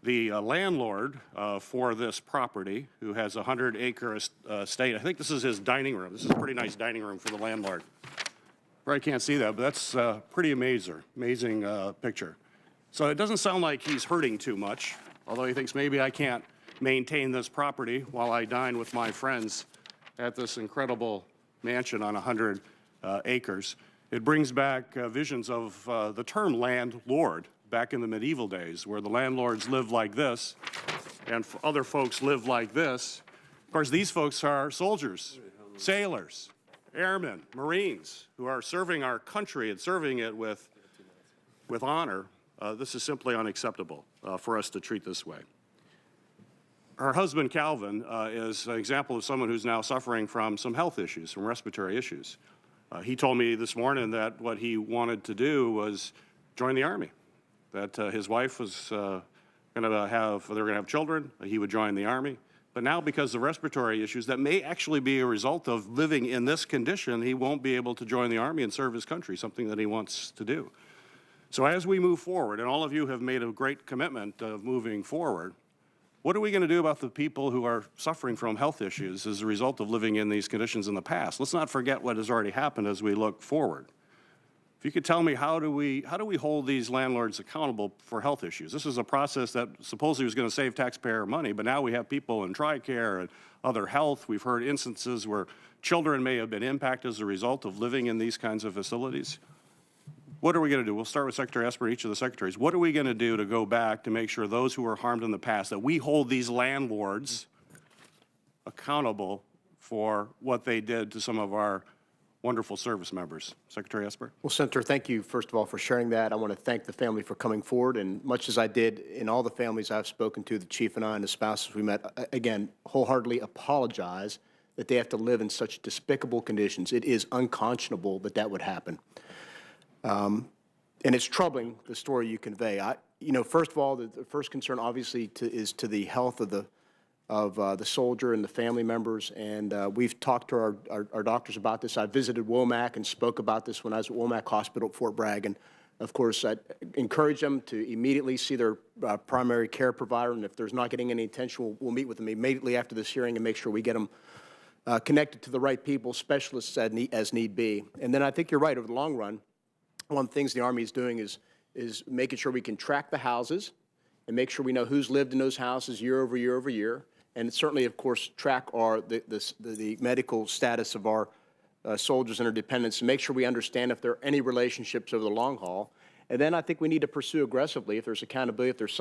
R: landlord for this property, who has a 100-acre estate. I think this is his dining room. This is a pretty nice dining room for the landlord. Probably can't see that, but that's pretty amazing picture. So it doesn't sound like he's hurting too much, although he thinks maybe I can't maintain this property while I dine with my friends at this incredible mansion on 100 acres. It brings back visions of the term landlord back in the medieval days, where the landlords lived like this and other folks lived like this. Of course, these folks are soldiers, sailors, airmen, Marines, who are serving our country and serving it with honor. This is simply unacceptable for us to treat this way. Her husband, Calvin, is an example of someone who's now suffering from some health issues, from respiratory issues. He told me this morning that what he wanted to do was join the Army, that his wife was going to have children. He would join the Army. But now, because of respiratory issues that may actually be a result of living in this condition, he won't be able to join the Army and serve his country, something that he wants to do. So as we move forward, and all of you have made a great commitment of moving forward, what are we going to do about the people who are suffering from health issues as a result of living in these conditions in the past? Let's not forget what has already happened as we look forward. If you could tell me, how do we hold these landlords accountable for health issues? This is a process that supposedly was going to save taxpayer money, but now we have people in TRICARE and other health. We've heard instances where children may have been impacted as a result of living in these kinds of facilities. What are we going to do? We'll start with Secretary Esper, each of the secretaries. What are we going to do to go back to make sure those who were harmed in the past, that we hold these landlords accountable for what they did to some of our wonderful service members? Secretary Esper.
D: Well, Senator, thank you, first of all, for sharing that. I want to thank the family for coming forward, and much as I did in all the families I've spoken to, the chief and I and the spouses we met, again, wholeheartedly apologize that they have to live in such despicable conditions. It is unconscionable that that would happen. And it's troubling, the story you convey. First of all, the first concern obviously is to the health of the soldier and the family members, and we've talked to our doctors about this. I visited Womack and spoke about this when I was at Womack Hospital at Fort Bragg, and of course I encourage them to immediately see their primary care provider, and if there's not getting any attention, we'll meet with them immediately after this hearing and make sure we get them connected to the right people, specialists as need be. And then I think you're right, over the long run, one of the things the Army is doing is making sure we can track the houses and make sure we know who's lived in those houses year over year over year, and certainly, of course, track the medical status of our soldiers and their dependents, and make sure we understand if there are any relationships over the long haul. And then I think we need to pursue aggressively, if there's accountability, if there's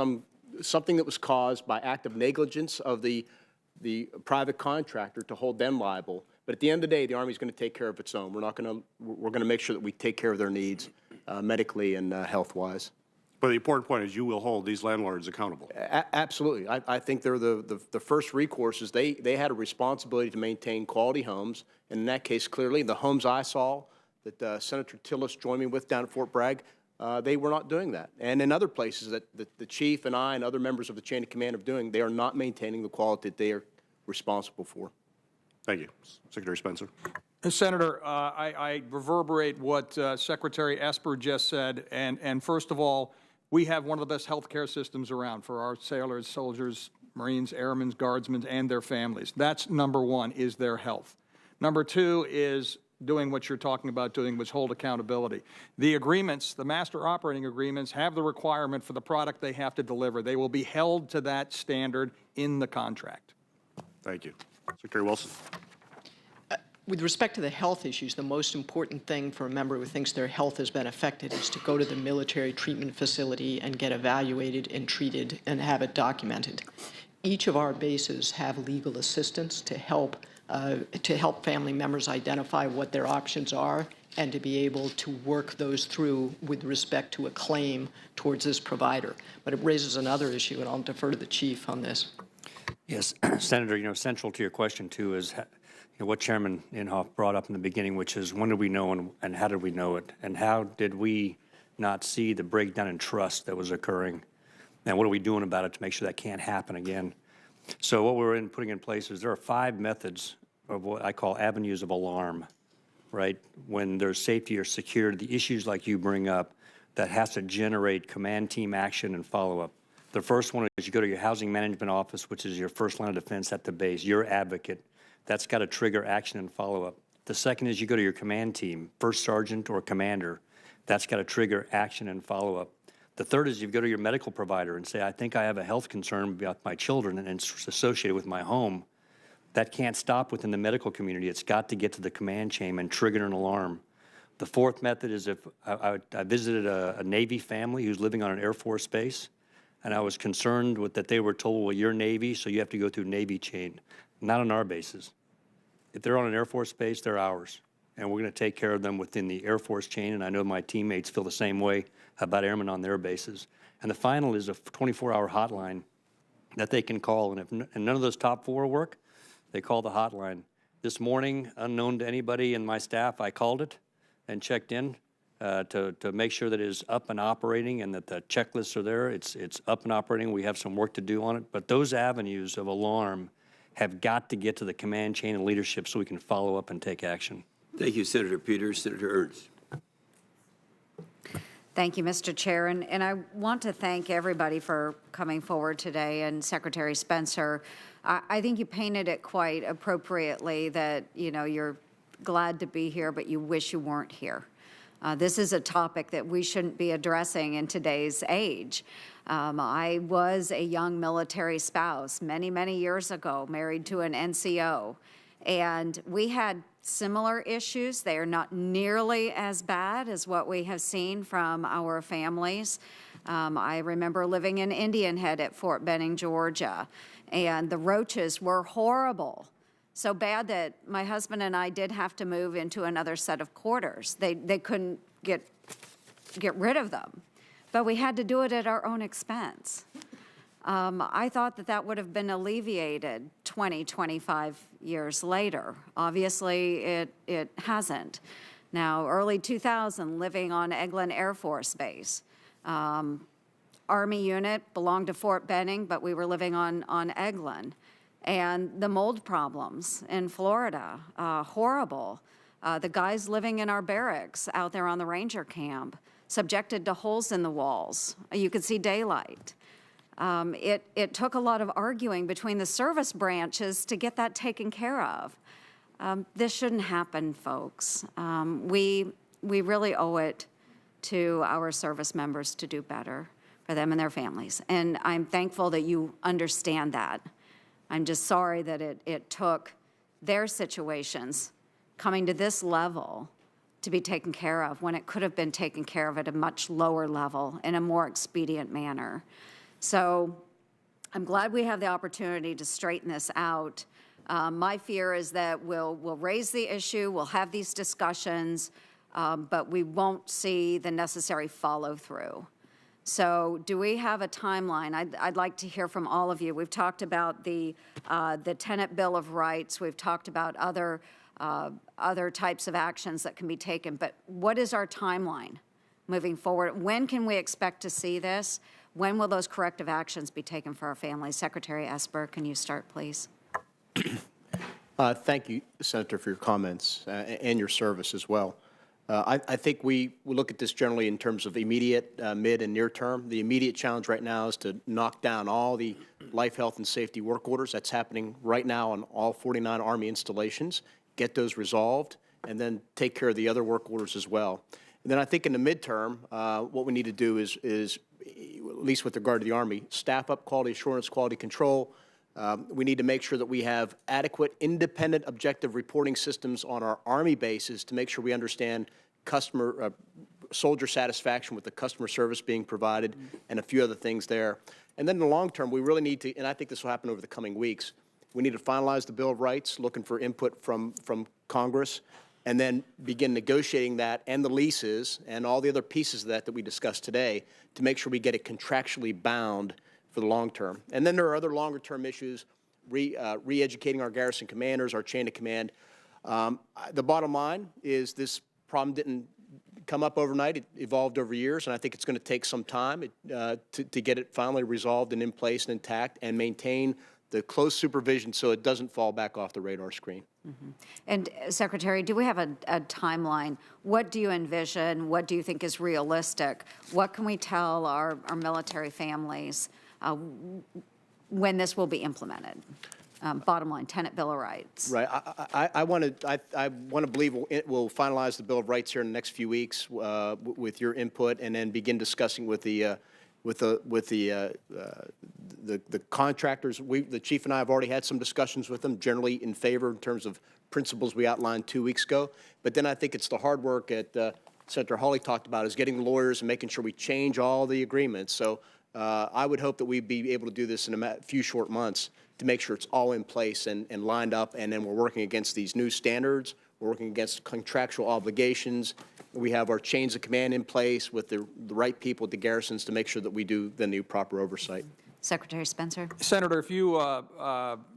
D: something that was caused by act of negligence of the private contractor, to hold them liable. But at the end of the day, the Army is going to take care of its own. We're going to make sure that we take care of their needs medically and health-wise.
R: But the important point is you will hold these landlords accountable.
D: Absolutely. I think they're the first recourse. Is they had a responsibility to maintain quality homes. And in that case, clearly, the homes I saw that Senator Tillis joined me with down at Fort Bragg, they were not doing that. And in other places that the chief and I and other members of the chain of command are doing, they are not maintaining the quality that they are responsible for.
R: Thank you. Secretary Spencer.
E: Senator, I reverberate what Secretary Esper just said. And first of all, we have one of the best health care systems around for our sailors, soldiers, Marines, airmen, guardsmen, and their families. That's number one, is their health. Number two is doing what you're talking about doing, which hold accountability. The agreements, the master operating agreements, have the requirement for the product they have to deliver. They will be held to that standard in the contract.
R: Thank you. Secretary Wilson.
F: With respect to the health issues, the most important thing for a member who thinks their health has been affected is to go to the military treatment facility and get evaluated and treated and have it documented. Each of our bases have legal assistance to help family members identify what their options are and to be able to work those through with respect to a claim towards this provider. But it raises another issue, and I'll defer to the chief on this.
H: Yes, Senator, central to your question, too, is what Chairman Inhofe brought up in the beginning, which is when did we know and how did we know it? And how did we not see the breakdown in trust that was occurring? And what are we doing about it to make sure that can't happen again? So what we're putting in place is there are 5 methods of what I call avenues of alarm, right? When there's safety or security, the issues like you bring up, that has to generate command team action and follow-up. The first one is you go to your housing management office, which is your first line of defense at the base, your advocate. That's got to trigger action and follow-up. The second is you go to your command team, first sergeant or commander. That's got to trigger action and follow-up. The third is you go to your medical provider and say, I think I have a health concern about my children and it's associated with my home. That can't stop within the medical community. It's got to get to the command chain and trigger an alarm. The fourth method is if I visited a Navy family who's living on an Air Force base, and I was concerned with that they were told, well, you're Navy, so you have to go through Navy chain. Not on our bases. If they're on an Air Force base, they're ours. And we're going to take care of them within the Air Force chain, and I know my teammates feel the same way about airmen on their bases. And the final is a 24-hour hotline that they can call, and if none of those top 4 work, they call the hotline. This morning, unknown to anybody in my staff, I called it and checked in to make sure that it is up and operating and that the checklists are there. It's up and operating. We have some work to do on it. But those avenues of alarm have got to get to the command chain and leadership so we can follow up and take action.
B: Thank you, Senator Peters. Senator Ernst.
S: Thank you, Mr. Chair. And I want to thank everybody for coming forward today, and Secretary Spencer. I think you painted it quite appropriately that, you're glad to be here, but you wish you weren't here. This is a topic that we shouldn't be addressing in today's age. I was a young military spouse many, many years ago, married to an NCO, and we had similar issues. They are not nearly as bad as what we have seen from our families. I remember living in Indian Head at Fort Benning, Georgia, and the roaches were horrible. So bad that my husband and I did have to move into another set of quarters. They couldn't get rid of them, but we had to do it at our own expense. I thought that would have been alleviated 20, 25 years later. Obviously, it hasn't. Now, early 2000, living on Eglin Air Force Base. Army unit, belonged to Fort Benning, but we were living on Eglin. And the mold problems in Florida, horrible. The guys living in our barracks out there on the Ranger camp, subjected to holes in the walls. You could see daylight. It took a lot of arguing between the service branches to get that taken care of. This shouldn't happen, folks. We really owe it to our service members to do better for them and their families. And I'm thankful that you understand that. I'm just sorry that it took their situations coming to this level to be taken care of when it could have been taken care of at a much lower level in a more expedient manner. So I'm glad we have the opportunity to straighten this out. My fear is that we'll raise the issue, we'll have these discussions, but we won't see the necessary follow-through. So do we have a timeline? I'd like to hear from all of you. We've talked about the Tenant Bill of Rights. We've talked about other types of actions that can be taken. But what is our timeline moving forward. When can we expect to see this? When will those corrective actions be taken for our families? Secretary Esper, can you start, please?
D: Thank you, Senator, for your comments and your service as well. I think we look at this generally in terms of immediate, mid, and near term. The immediate challenge right now is to knock down all the life, health, and safety work orders. That's happening right now on all 49 Army installations. Get those resolved, and then take care of the other work orders as well. And then I think in the midterm, what we need to do is, at least with regard to the Army, staff up quality assurance, quality control. We need to make sure that we have adequate, independent, objective reporting systems on our Army bases to make sure we understand soldier satisfaction with the customer service being provided, and a few other things there. And then in the long term, we really need to, and I think this will happen over the coming weeks, we need to finalize the Bill of Rights, looking for input from Congress, and then begin negotiating that and the leases and all the other pieces of that we discussed today to make sure we get it contractually bound for the long term. And then there are other longer term issues, re-educating our garrison commanders, our chain of command. The bottom line is this problem didn't come up overnight. It evolved over years, and I think it's going to take some time to get it finally resolved and in place and intact, and maintain the close supervision so it doesn't fall back off the radar screen.
S: Mm-hmm. And Secretary, do we have a timeline? What do you envision? What do you think is realistic? What can we tell our military families when this will be implemented? Bottom line, Tenant Bill of Rights.
D: Right. I want to believe we'll finalize the Bill of Rights here in the next few weeks with your input, and then begin discussing with the contractors. The chief and I have already had some discussions with them, generally in favor in terms of principles we outlined 2 weeks ago. But then I think it's the hard work that Senator Hawley talked about, is getting the lawyers and making sure we change all the agreements. So I would hope that we'd be able to do this in a few short months to make sure it's all in place and lined up, and then we're working against these new standards. We're working against contractual obligations. We have our chains of command in place with the right people at the garrisons to make sure that we do the new proper oversight.
S: Secretary Spencer.
E: Senator, if you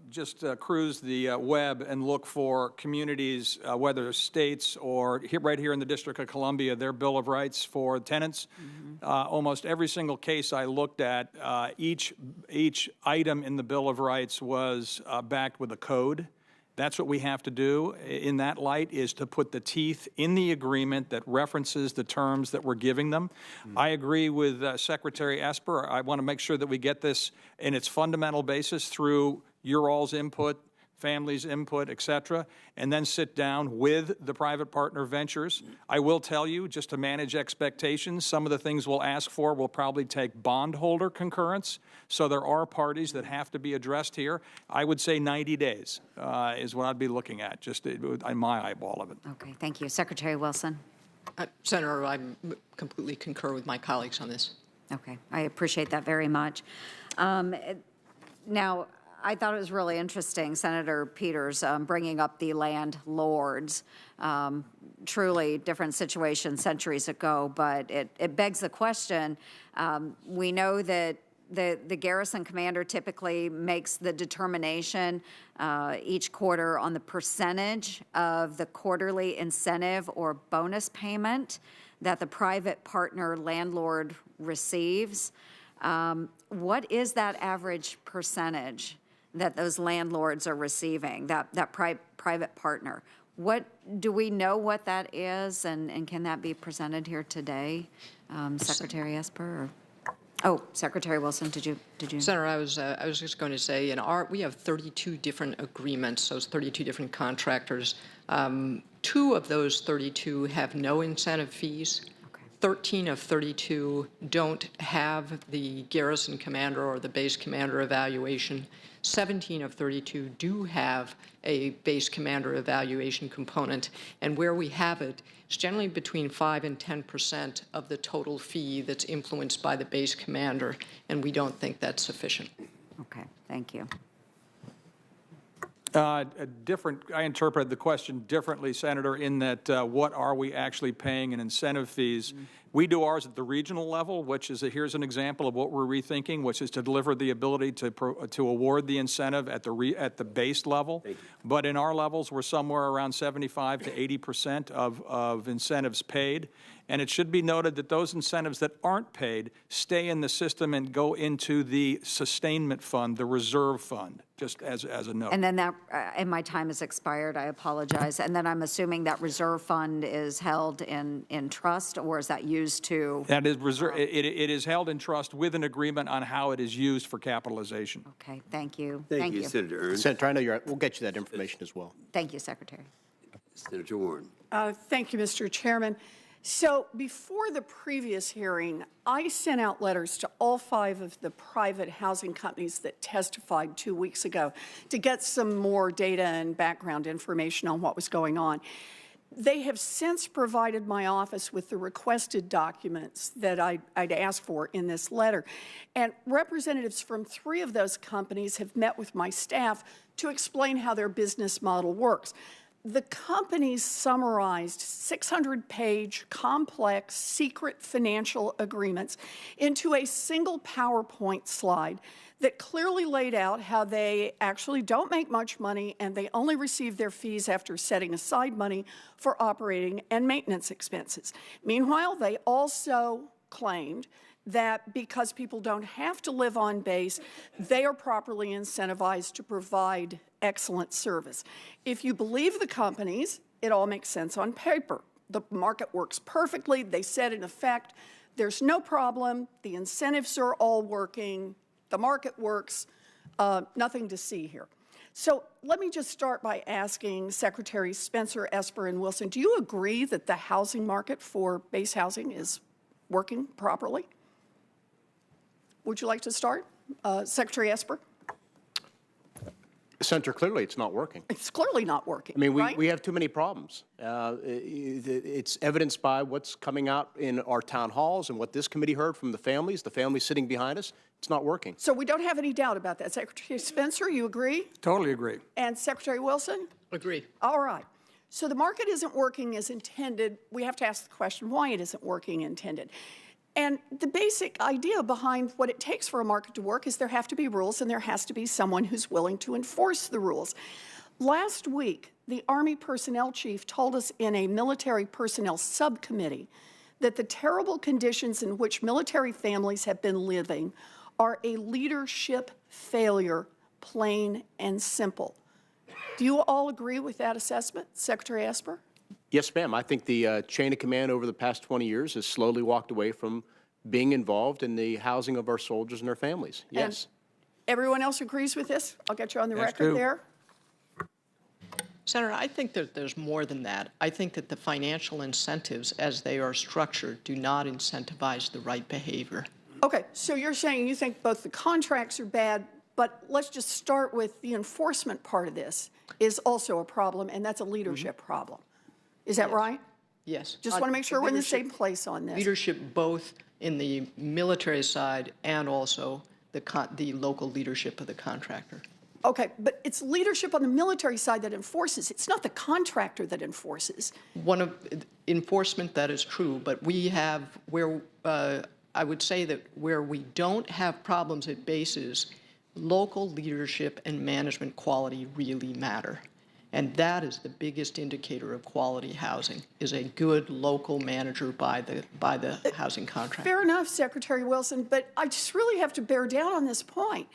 E: just cruise the web and look for communities, whether states or right here in the District of Columbia, their Bill of Rights for tenants, almost every single case I looked at, each item in the Bill of Rights was backed with a code. That's what we have to do in that light, is to put the teeth in the agreement that references the terms that we're giving them. I agree with Secretary Esper. I want to make sure that we get this in its fundamental basis through your all's input, families' input, et cetera, and then sit down with the private partner ventures. I will tell you, just to manage expectations, some of the things we'll ask for will probably take bondholder concurrence. So there are parties that have to be addressed here. I would say 90 days is what I'd be looking at, just in my eyeball of it.
S: Okay, thank you. Secretary Wilson.
F: Senator, I completely concur with my colleagues on this.
S: Okay, I appreciate that very much. Now, I thought it was really interesting, Senator Peters, bringing up the landlords. Truly different situation centuries ago, but it begs the question. We know that the garrison commander typically makes the determination each quarter on the percentage of the quarterly incentive or bonus payment that the private partner landlord receives. What is that average percentage that those landlords are receiving, that private partner? What do we know what that is, and can that be presented here today, Secretary Esper? Or? Oh, Secretary Wilson, did you?
F: Senator, I was just going to say, we have 32 different agreements, those 32 different contractors. 2 of those 32 have no incentive fees. 13 of 32 don't have the garrison commander or the base commander evaluation. 17 of 32 do have a base commander evaluation component, and where we have it, it's generally between 5 and 10% of the total fee that's influenced by the base commander, and we don't think that's sufficient.
S: Okay, thank you.
E: I interpret the question differently, Senator, in that what are we actually paying in incentive fees We do ours at the regional level, which is, here's an example of what we're rethinking, which is to deliver the ability to award the incentive at the base level. But in our levels, we're somewhere around 75 to 80% of incentives paid. And it should be noted that those incentives that aren't paid stay in the system and go into the sustainment fund, the reserve fund, just as a note.
S: And then that, and my time has expired, I apologize. And then I'm assuming that reserve fund is held in trust, or is that used to?
E: That is reserve. It is held in trust with an agreement on how it is used for capitalization.
S: Okay, thank you.
B: Thank you, Senator Ernst.
D: Senator, I know we'll get you that information as well.
S: Thank you, Secretary.
B: Senator Warren.
T: Thank you, Mr. Chairman. So before the previous hearing, I sent out letters to all 5 of the private housing companies that testified 2 weeks ago to get some more data and background information on what was going on. They have since provided my office with the requested documents that I'd asked for in this letter. And representatives from 3 of those companies have met with my staff to explain how their business model works. The companies summarized 600-page, complex, secret financial agreements into a single PowerPoint slide that clearly laid out how they actually don't make much money and they only receive their fees after setting aside money for operating and maintenance expenses. Meanwhile, they also claimed that because people don't have to live on base, they are properly incentivized to provide excellent service. If you believe the companies, it all makes sense on paper. The market works perfectly. They said, in effect, there's no problem. The incentives are all working. The market works. Nothing to see here. So let me just start by asking Secretaries Spencer, Esper, and Wilson, do you agree that the housing market for base housing is working properly? Would you like to start? Secretary Esper?
D: Senator, clearly it's not working.
T: It's clearly not working.
D: I mean,
T: right?
D: we have too many problems. It's evidenced by what's coming out in our town halls and what this committee heard from the families sitting behind us. It's not working.
T: So we don't have any doubt about that. Secretary Spencer, you agree?
E: Totally agree.
T: And Secretary Wilson?
K: Agree.
T: All right. So the market isn't working as intended. We have to ask the question why it isn't working intended. And the basic idea behind what it takes for a market to work is there have to be rules and there has to be someone who's willing to enforce the rules. Last week, the Army personnel chief told us in a military personnel subcommittee that the terrible conditions in which military families have been living are a leadership failure, plain and simple. Do you all agree with that assessment, Secretary Esper?
D: Yes, ma'am. I think the chain of command over the past 20 years has slowly walked away from being involved in the housing of our soldiers and their families. Yes.
T: And everyone else agrees with this? I'll get you on the record there.
F: Senator, I think that there's more than that. I think that the financial incentives as they are structured do not incentivize the right behavior.
T: Okay, so you're saying you think both the contracts are bad, but let's just start with the enforcement part of this is also a problem, and that's a leadership problem. Is that right?
F: Yes.
T: Just want to make sure we're in the same place on this.
F: Leadership both in the military side and also the local leadership of the contractor.
T: Okay, but it's leadership on the military side that enforces. It's not the contractor that enforces.
F: One of enforcement, that is true, but we have where I would say that where we don't have problems at bases, local leadership and management quality really matter. And that is the biggest indicator of quality housing, is a good local manager by the housing contractor.
T: Fair enough, Secretary Wilson, but I just really have to bear down on this point.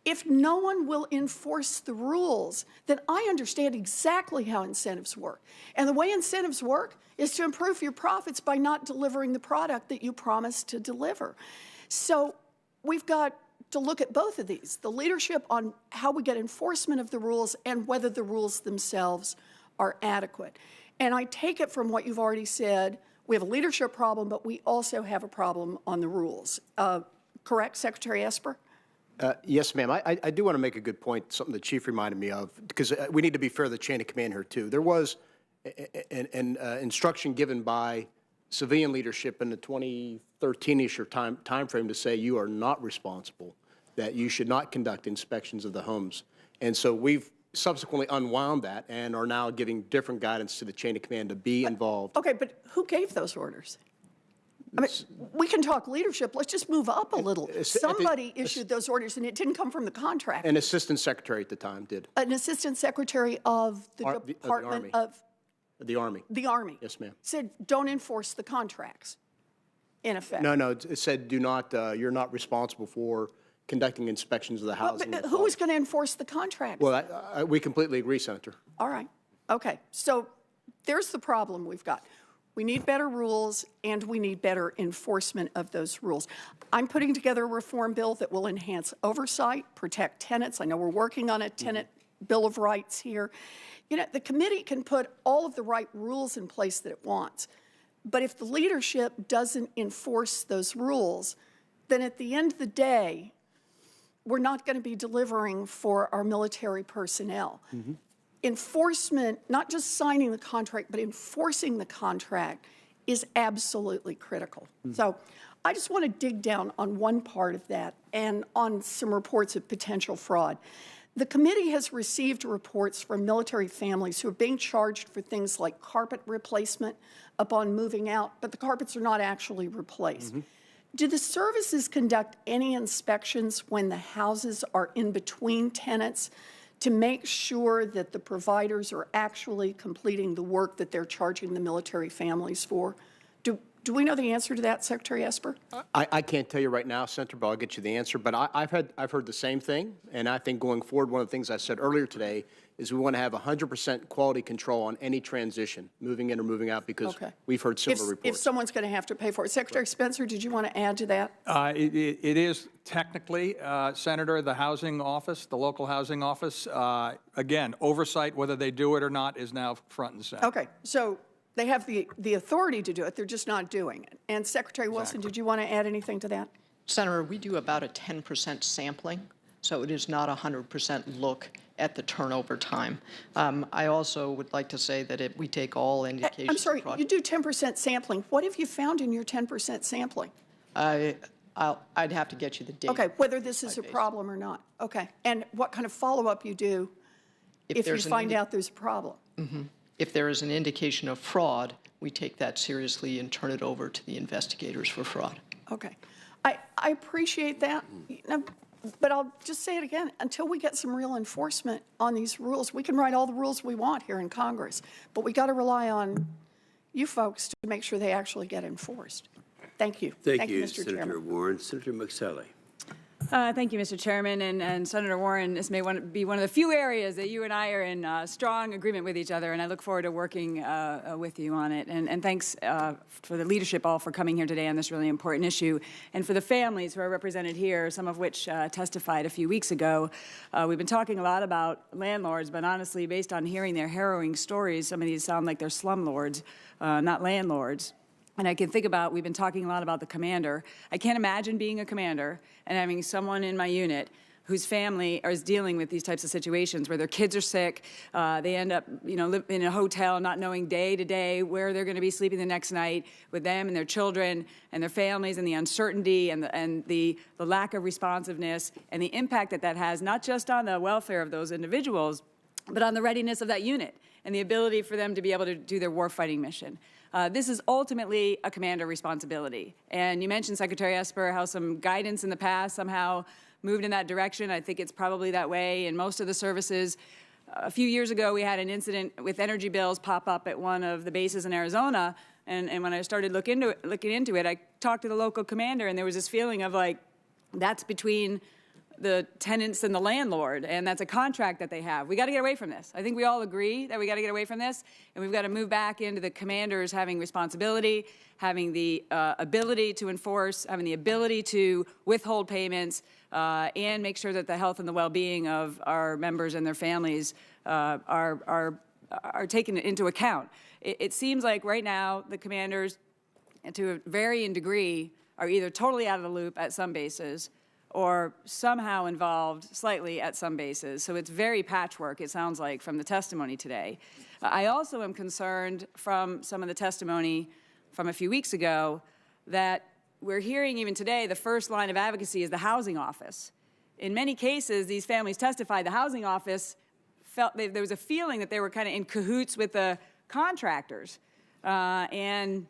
T: If no one will enforce the rules, then I understand exactly how incentives work. And the way incentives work is to improve your profits by not delivering the product that you promised to deliver. So we've got to look at both of these, the leadership on how we get enforcement of the rules and whether the rules themselves are adequate. And I take it from what you've already said, we have a leadership problem, but we also have a problem on the rules. Correct, Secretary Esper?
D: Yes, ma'am. I do want to make a good point, something the Chief reminded me of, because we need to be fair to the chain of command here, too. There was an instruction given by civilian leadership in the 2013-ish time frame to say you are not responsible, that you should not conduct inspections of the homes. And so we've subsequently unwound that and are now giving different guidance to the chain of command to be involved.
T: Okay, but who gave those orders? I mean, we can talk leadership. Let's just move up a little. Somebody issued those orders, and it didn't come from the contract.
D: An assistant secretary at the time did.
T: An assistant secretary of the Department of
D: the Army.
T: The Army.
D: Yes, ma'am.
T: Said, don't enforce the contracts, in effect.
D: No, it said, do not, you're not responsible for conducting inspections of the housing.
T: But who was going to enforce the contracts?
D: Well, we completely agree, Senator.
T: All right. Okay. So there's the problem we've got. We need better rules, and we need better enforcement of those rules. I'm putting together a reform bill that will enhance oversight, protect tenants. I know we're working on a tenant bill of rights here. You know, the committee can put all of the right rules in place that it wants, but if the leadership doesn't enforce those rules, then at the end of the day, we're not going to be delivering for our military personnel. Enforcement, not just signing the contract, but enforcing the contract is absolutely critical. So I just want to dig down on one part of that and on some reports of potential fraud. The committee has received reports from military families who are being charged for things like carpet replacement upon moving out, but the carpets are not actually replaced. Do the services conduct any inspections when the houses are in between tenants to make sure that the providers are actually completing the work that they're charging the military families for? Do we know the answer to that, Secretary Esper?
D: I can't tell you right now, Senator, but I'll get you the answer. But I've heard the same thing, and I think going forward, one of the things I said earlier today is we want to have 100% quality control on any transition, moving in or moving out, because we've heard similar reports.
T: If someone's going to have to pay for it. Secretary Spencer, did you want to add to that?
E: It is technically, Senator, the housing office, the local housing office. Again, oversight, whether they do it or not, is now front and center.
T: Okay, so they have the authority to do it. They're just not doing it. And Secretary Wilson, did you want to add anything to that?
F: Senator, we do about a 10% sampling, so it is not a 100% look at the turnover time. I also would like to say that we take all indications.
T: I'm sorry, you do 10% sampling. What have you found in your 10% sampling?
F: I'd have to get you the data.
T: Okay, whether this is a problem or not. Okay, and what kind of follow-up you do if you find out there's a problem?
F: If there is an indication of fraud, we take that seriously and turn it over to the investigators for fraud.
T: Okay. I appreciate that, but I'll just say it again. Until we get some real enforcement on these rules, we can write all the rules we want here in Congress, but we got to rely on you folks to make sure they actually get enforced. Thank you.
B: Thank you,
T: Mr.
B: Senator
T: Chairman.
B: Warren. Senator McSally.
U: Thank you, Mr. Chairman. And Senator Warren, this may be one of the few areas that you and I are in strong agreement with each other, and I look forward to working with you on it. And thanks for the leadership all for coming here today on this really important issue, and for the families who are represented here, some of which testified a few weeks ago. We've been talking a lot about landlords, but honestly, based on hearing their harrowing stories, some of these sound like they're slumlords, not landlords. And I can think about, we've been talking a lot about the commander. I can't imagine being a commander and having someone in my unit whose family is dealing with these types of situations where their kids are sick, they end up, live in a hotel, not knowing day to day where they're going to be sleeping the next night with them and their children and their families, and the uncertainty and the lack of responsiveness and the impact that has, not just on the welfare of those individuals, but on the readiness of that unit and the ability for them to be able to do their warfighting mission. This is ultimately a commander responsibility. And you mentioned, Secretary Esper, how some guidance in the past somehow moved in that direction. I think it's probably that way in most of the services. A few years ago, we had an incident with energy bills pop up at one of the bases in Arizona. And when I started looking into it, I talked to the local commander, and there was this feeling of like, that's between the tenants and the landlord, and that's a contract that they have. We got to get away from this. I think we all agree that we got to get away from this, and we've got to move back into the commanders having responsibility, having the ability to enforce, having the ability to withhold payments, and make sure that the health and the well-being of our members and their families are taken into account. It seems like right now the commanders, to a varying degree, are either totally out of the loop at some bases or somehow involved slightly at some bases. So it's very patchwork, it sounds like, from the testimony today. I also am concerned from some of the testimony from a few weeks ago that we're hearing even today the first line of advocacy is the housing office. In many cases, these families testified the housing office felt there was a feeling that they were kind of in cahoots with the contractors. And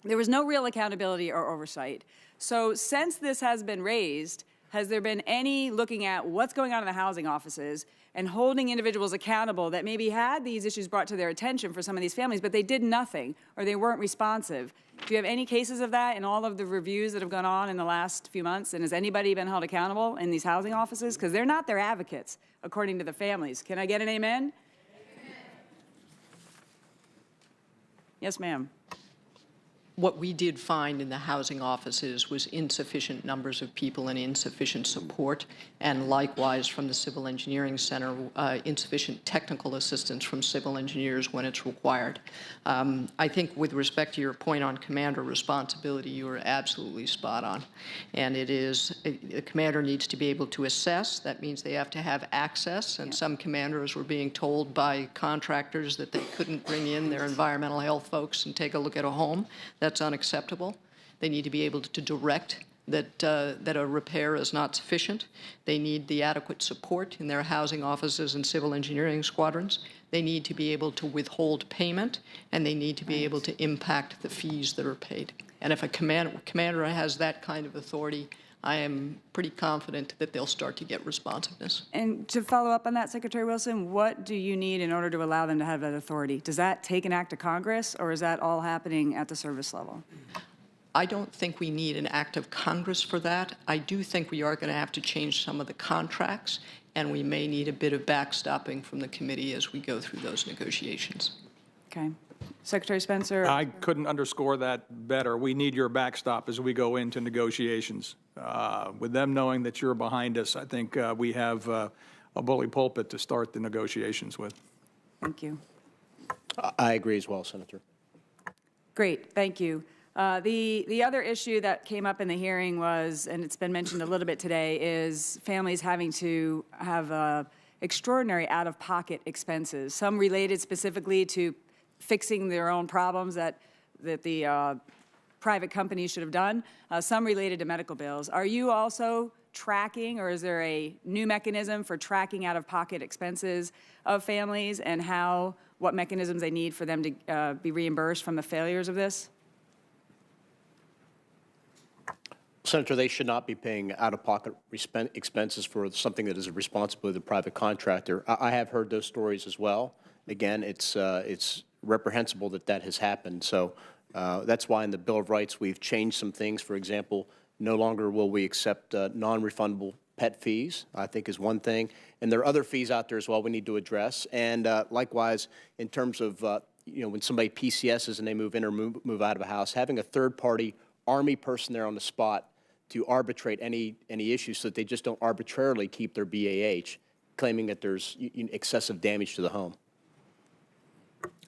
U: there was no real accountability or oversight. So since this has been raised, has there been any looking at what's going on in the housing offices and holding individuals accountable that maybe had these issues brought to their attention for some of these families, but they did nothing or they weren't responsive? Do you have any cases of that in all of the reviews that have gone on in the last few months? And has anybody been held accountable in these housing offices? Because they're not their advocates, according to the families. Can I get an amen? Amen. Yes, ma'am.
F: What we did find in the housing offices was insufficient numbers of people and insufficient support, and likewise from the Civil Engineering Center, insufficient technical assistance from civil engineers when it's required. I think with respect to your point on commander responsibility, you are absolutely spot on. And it is, a commander needs to be able to assess. That means they have to have access, and some commanders were being told by contractors that they couldn't bring in their environmental health folks and take a look at a home. That's unacceptable. They need to be able to direct that a repair is not sufficient. They need the adequate support in their housing offices and civil engineering squadrons. They need to be able to withhold payment, and they need to be able to impact the fees that are paid. And if a commander has that kind of authority, I am pretty confident that they'll start to get responsiveness.
U: And to follow up on that, Secretary Wilson, what do you need in order to allow them to have that authority? Does that take an act of Congress, or is that all happening at the service level?
F: I don't think we need an act of Congress for that. I do think we are going to have to change some of the contracts, and we may need a bit of backstopping from the committee as we go through those negotiations.
U: Okay. Secretary Spencer?
E: I couldn't underscore that better. We need your backstop as we go into negotiations. With them knowing that you're behind us, I think we have a bully pulpit to start the negotiations with.
U: Thank you.
D: I agree as well, Senator.
U: Great, thank you. The other issue that came up in the hearing was, and it's been mentioned a little bit today, is families having to have extraordinary out-of-pocket expenses, some related specifically to fixing their own problems that the private companies should have done, some related to medical bills. Are you also tracking, or is there a new mechanism for tracking out-of-pocket expenses of families and what mechanisms they need for them to be reimbursed from the failures of this?
D: Senator, they should not be paying out-of-pocket expenses for something that is a responsibility of the private contractor. I have heard those stories as well. Again, it's reprehensible that has happened. So that's why in the Bill of Rights we've changed some things. For example, no longer will we accept non-refundable pet fees, I think is one thing. And there are other fees out there as well we need to address. And likewise, in terms of when somebody PCSs and they move in or move out of a house, having a third-party Army person there on the spot to arbitrate any issues so that they just don't arbitrarily keep their BAH, claiming that there's excessive damage to the home.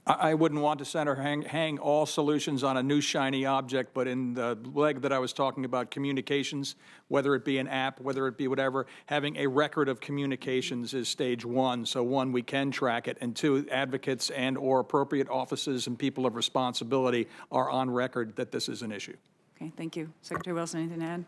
E: I wouldn't want to, Senator, hang all solutions on a new shiny object, but in the leg that I was talking about, communications, whether it be an app, whether it be whatever, having a record of communications is stage one. So one, we can track it, and two, advocates and or appropriate offices and people of responsibility are on record that this is an issue.
U: Okay, thank you. Secretary Wilson, anything to add?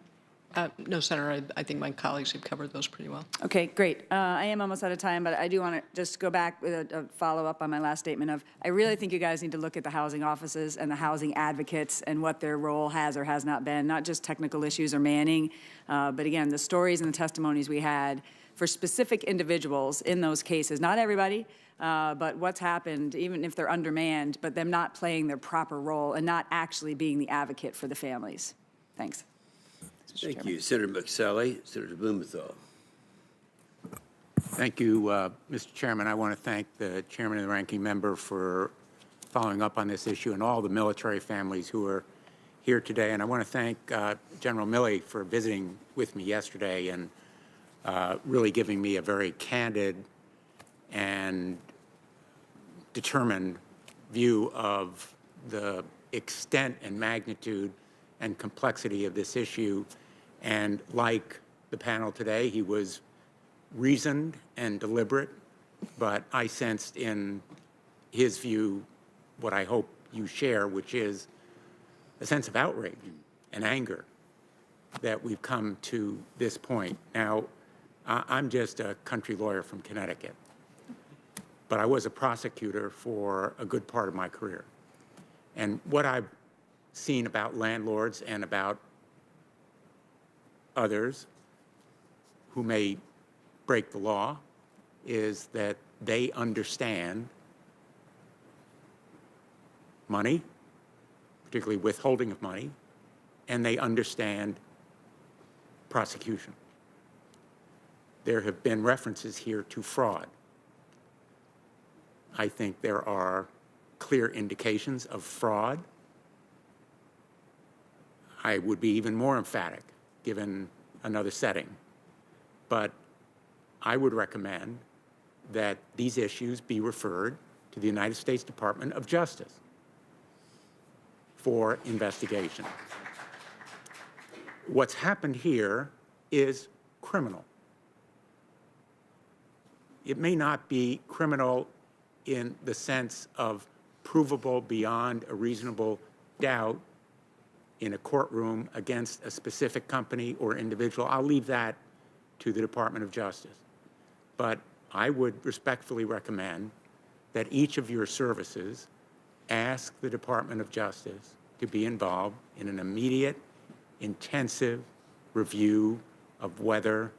F: No, Senator, I think my colleagues have covered those pretty well.
U: Okay, great. I am almost out of time, but I do want to just go back with a follow-up on my last statement of, I really think you guys need to look at the housing offices and the housing advocates and what their role has or has not been, not just technical issues or manning, but again, the stories and the testimonies we had for specific individuals in those cases, not everybody, but what's happened, even if they're undermanned, but them not playing their proper role and not actually being the advocate for the families. Thanks.
B: Thank you. Senator McSally, Senator Blumenthal.
A: Thank you, Mr. Chairman. I want to thank the chairman and the ranking member for following up on this issue and all the military families who are here today. And I want to thank General Milley for visiting with me yesterday and really giving me a very candid and determined view of the extent and magnitude and complexity of this issue. And like the panel today, he was reasoned and deliberate, but I sensed in his view what I hope you share, which is a sense of outrage and anger that we've come to this point. Now, I'm just a country lawyer from Connecticut, but I was a prosecutor for a good part of my career. And what I've seen about landlords and about others who may break the law is that they understand money, particularly withholding of money, and they understand prosecution. There have been references here to fraud. I think there are clear indications of fraud. I would be even more emphatic given another setting. But I would recommend that these issues be referred to the United States Department of Justice for investigation. What's happened here is criminal. It may not be criminal in the sense of provable beyond a reasonable doubt in a courtroom against a specific company or individual. I'll leave that to the Department of Justice. But I would respectfully recommend that each of your services ask the Department of Justice to be involved in an immediate, intensive review of whether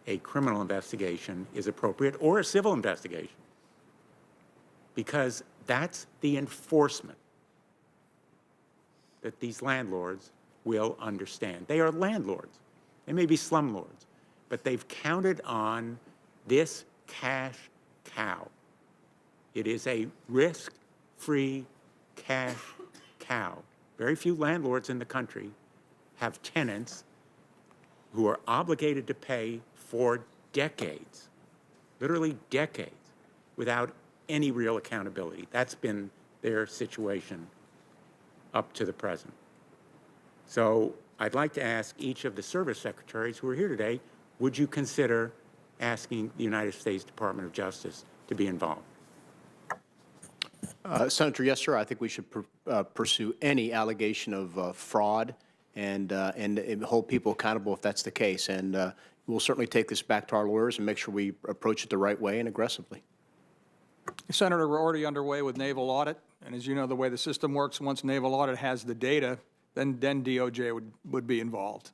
A: a criminal investigation is appropriate or a civil investigation, because that's the enforcement that these landlords will understand. They are landlords. They may be slumlords, but they've counted on this cash cow. It is a risk-free cash cow. Very few landlords in the country have tenants who are obligated to pay for decades, literally decades, without any real accountability. That's been their situation up to the present. So I'd like to ask each of the service secretaries who are here today, would you consider asking the United States Department of Justice to be involved?
D: Senator, yes, sir. I think we should pursue any allegation of fraud and hold people accountable if that's the case. And we'll certainly take this back to our lawyers and make sure we approach it the right way and aggressively.
E: Senator, we're already underway with naval audit. And as you know, the way the system works, once naval audit has the data, then DOJ would be involved.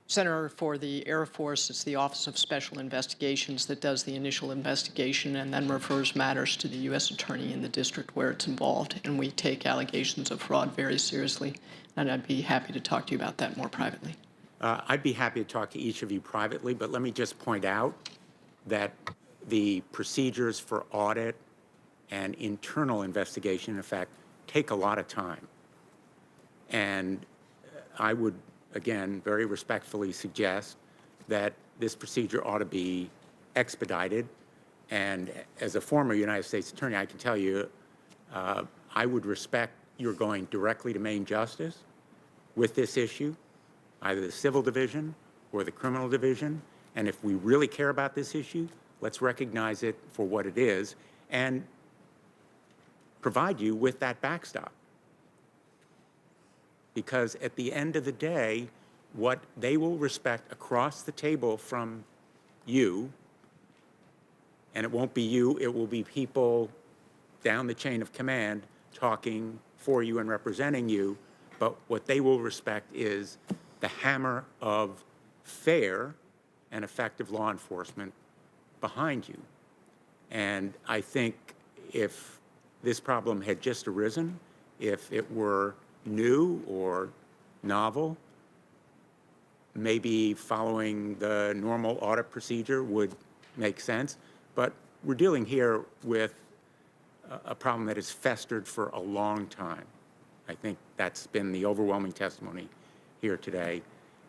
F: Senator, for the Air Force, it's the Office of Special Investigations that does the initial investigation and then refers matters to the U.S. Attorney in the district where it's involved. And we take allegations of fraud very seriously. And I'd be happy to talk to you about that more privately.
A: I'd be happy to talk to each of you privately, but let me just point out that the procedures for audit and internal investigation, in fact, take a lot of time. And I would, again, very respectfully suggest that this procedure ought to be expedited. And as a former United States Attorney, I can tell you, I would respect your going directly to Main Justice with this issue, either the Civil Division or the Criminal Division. And if we really care about this issue, let's recognize it for what it is and provide you with that backstop. Because at the end of the day, what they will respect across the table from you, and it won't be you, it will be people down the chain of command talking for you and representing you, but what they will respect is the hammer of fair and effective law enforcement behind you. And I think if this problem had just arisen, if it were new or novel, maybe following the normal audit procedure would make sense. But we're dealing here with a problem that has festered for a long time. I think that's been the overwhelming testimony here today.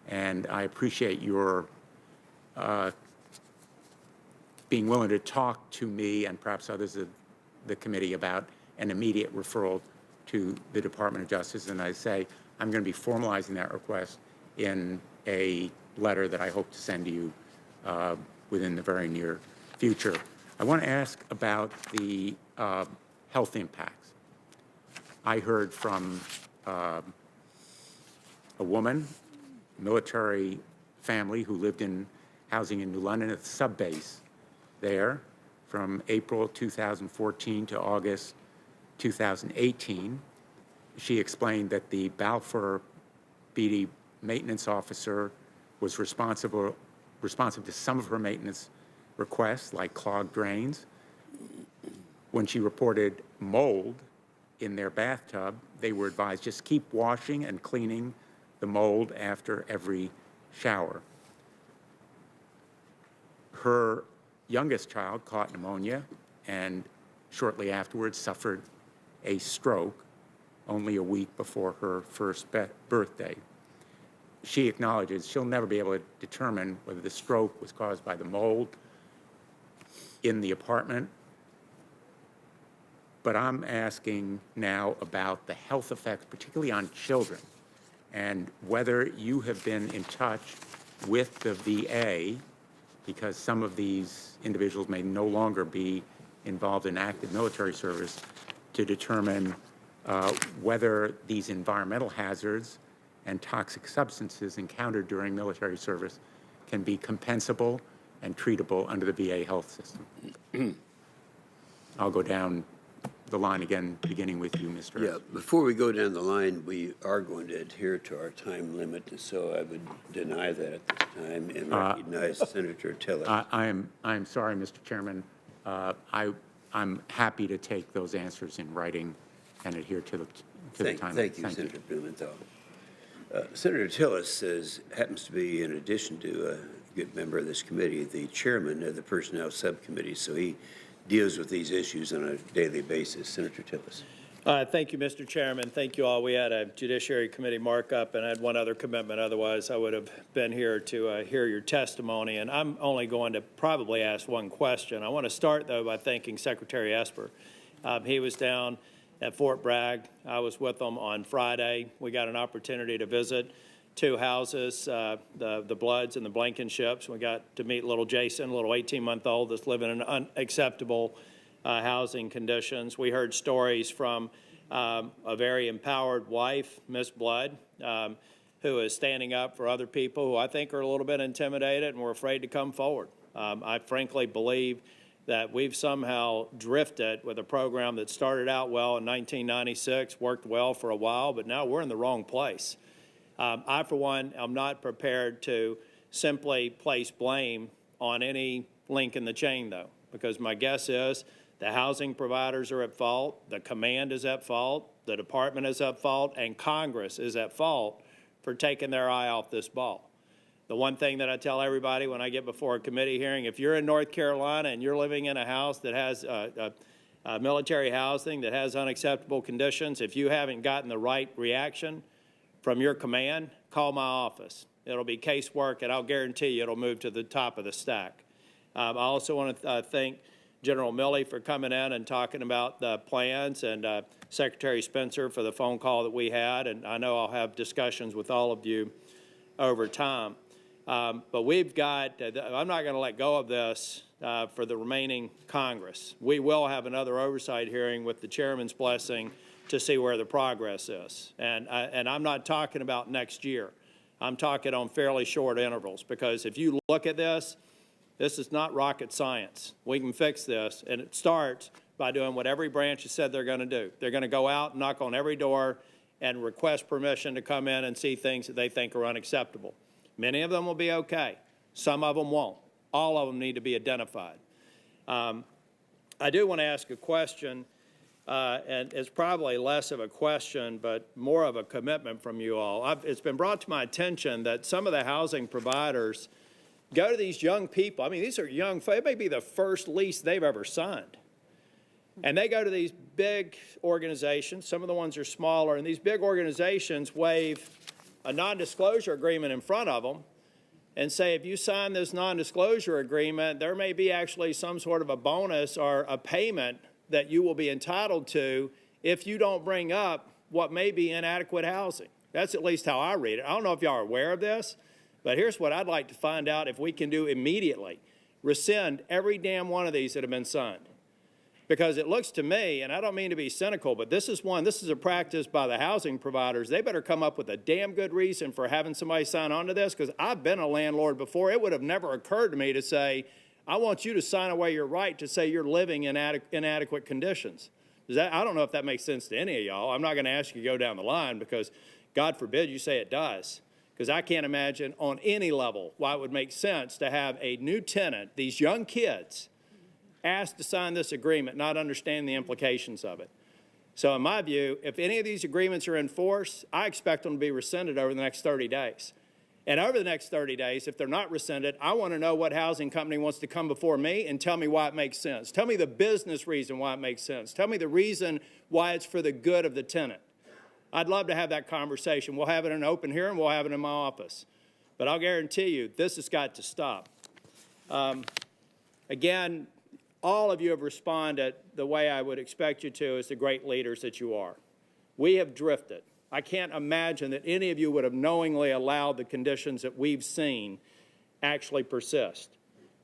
A: And I appreciate your being willing to talk to me and perhaps others of the committee about an immediate referral to the Department of Justice. And I say I'm going to be formalizing that request in a letter that I hope to send to you within the very near future. I want to ask about the health impacts. I heard from a woman, military family who lived in housing in New London at the subbase there from April 2014 to August 2018. She explained that the Balfour Beatty maintenance officer was responsive to some of her maintenance requests, like clogged drains. When she reported mold in their bathtub, they were advised just keep washing and cleaning the mold after every shower. Her youngest child caught pneumonia and shortly afterwards suffered a stroke only a week before her first birthday. She acknowledges she'll never be able to determine whether the stroke was caused by the mold in the apartment, but I'm asking now about the health effects, particularly on children, and whether you have been in touch with the VA, because some of these individuals may no longer be involved in active military service, to determine whether these environmental hazards and toxic substances encountered during military service can be compensable and treatable under the VA health system. I'll go down the line again, beginning with you, Mr.
B: Yeah, before we go down the line, we are going to adhere to our time limit, so I would deny that at this time and recognize Senator Tillis.
A: I'm sorry, Mr. Chairman. I'm happy to take those answers in writing and adhere to the time.
B: Thank you, Senator Blumenthal. Senator Tillis happens to be, in addition to a good member of this committee, the chairman of the Personnel Subcommittee, so he deals with these issues on a daily basis. Senator Tillis.
C: Thank you, Mr. Chairman. Thank you all. We had a Judiciary Committee markup, and I had one other commitment. Otherwise, I would have been here to hear your testimony. And I'm only going to probably ask one question. I want to start, though, by thanking Secretary Esper. He was down at Fort Bragg. I was with him on Friday. We got an opportunity to visit two houses, the Bloods and the Blankenships. We got to meet little Jason, a little 18-month-old that's living in unacceptable housing conditions. We heard stories from a very empowered wife, Miss Blood, who is standing up for other people who I think are a little bit intimidated and were afraid to come forward. I frankly believe that we've somehow drifted with a program that started out well in 1996, worked well for a while, but now we're in the wrong place. I, for one, am not prepared to simply place blame on any link in the chain, though, because my guess is the housing providers are at fault, the command is at fault, the department is at fault, and Congress is at fault for taking their eye off this ball. The one thing that I tell everybody when I get before a committee hearing, if you're in North Carolina and you're living in a house that has military housing that has unacceptable conditions, if you haven't gotten the right reaction from your command, call my office. It'll be casework, and I'll guarantee you it'll move to the top of the stack. I also want to thank General Milley for coming in and talking about the plans, and Secretary Spencer for the phone call that we had, and I know I'll have discussions with all of you over time. But we've got, I'm not going to let go of this for the remaining Congress. We will have another oversight hearing with the chairman's blessing to see where the progress is. And I'm not talking about next year. I'm talking on fairly short intervals, because if you look at this is not rocket science. We can fix this, and it starts by doing what every branch has said they're going to do. They're going to go out and knock on every door and request permission to come in and see things that they think are unacceptable. Many of them will be okay. Some of them won't. All of them need to be identified. I do want to ask a question, and it's probably less of a question, but more of a commitment from you all. It's been brought to my attention that some of the housing providers go to these young people. I mean, these are young folks. It may be the first lease they've ever signed. And they go to these big organizations. Some of the ones are smaller, and these big organizations waive a non-disclosure agreement in front of them and say, if you sign this non-disclosure agreement, there may be actually some sort of a bonus or a payment that you will be entitled to if you don't bring up what may be inadequate housing. That's at least how I read it. I don't know if y'all are aware of this, but here's what I'd like to find out if we can do immediately. Rescind every damn one of these that have been signed. Because it looks to me, and I don't mean to be cynical, but this is a practice by the housing providers. They better come up with a damn good reason for having somebody sign on to this, because I've been a landlord before. It would have never occurred to me to say, I want you to sign away your right to say you're living in inadequate conditions. I don't know if that makes sense to any of y'all. I'm not going to ask you to go down the line because God forbid you say it does. Because I can't imagine on any level why it would make sense to have a new tenant, these young kids, asked to sign this agreement, not understand the implications of it. So in my view, if any of these agreements are in force, I expect them to be rescinded over the next 30 days. And over the next 30 days, if they're not rescinded, I want to know what housing company wants to come before me and tell me why it makes sense. Tell me the business reason why it makes sense. Tell me the reason why it's for the good of the tenant. I'd love to have that conversation. We'll have it in an open hearing. We'll have it in my office. But I'll guarantee you, this has got to stop. Again, all of you have responded the way I would expect you to as the great leaders that you are. We have drifted. I can't imagine that any of you would have knowingly allowed the conditions that we've seen actually persist.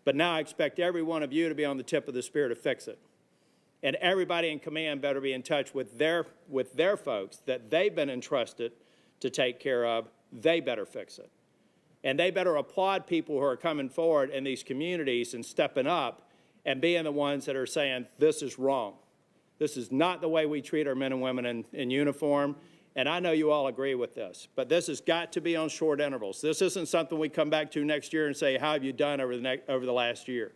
C: But now I expect every one of you to be on the tip of the spear to fix it. And everybody in command better be in touch with their folks that they've been entrusted to take care of. They better fix it. And they better applaud people who are coming forward in these communities and stepping up and being the ones that are saying, this is wrong. This is not the way we treat our men and women in uniform. And I know you all agree with this, but this has got to be on short intervals. This isn't something we come back to next year and say, how have you done over the last year?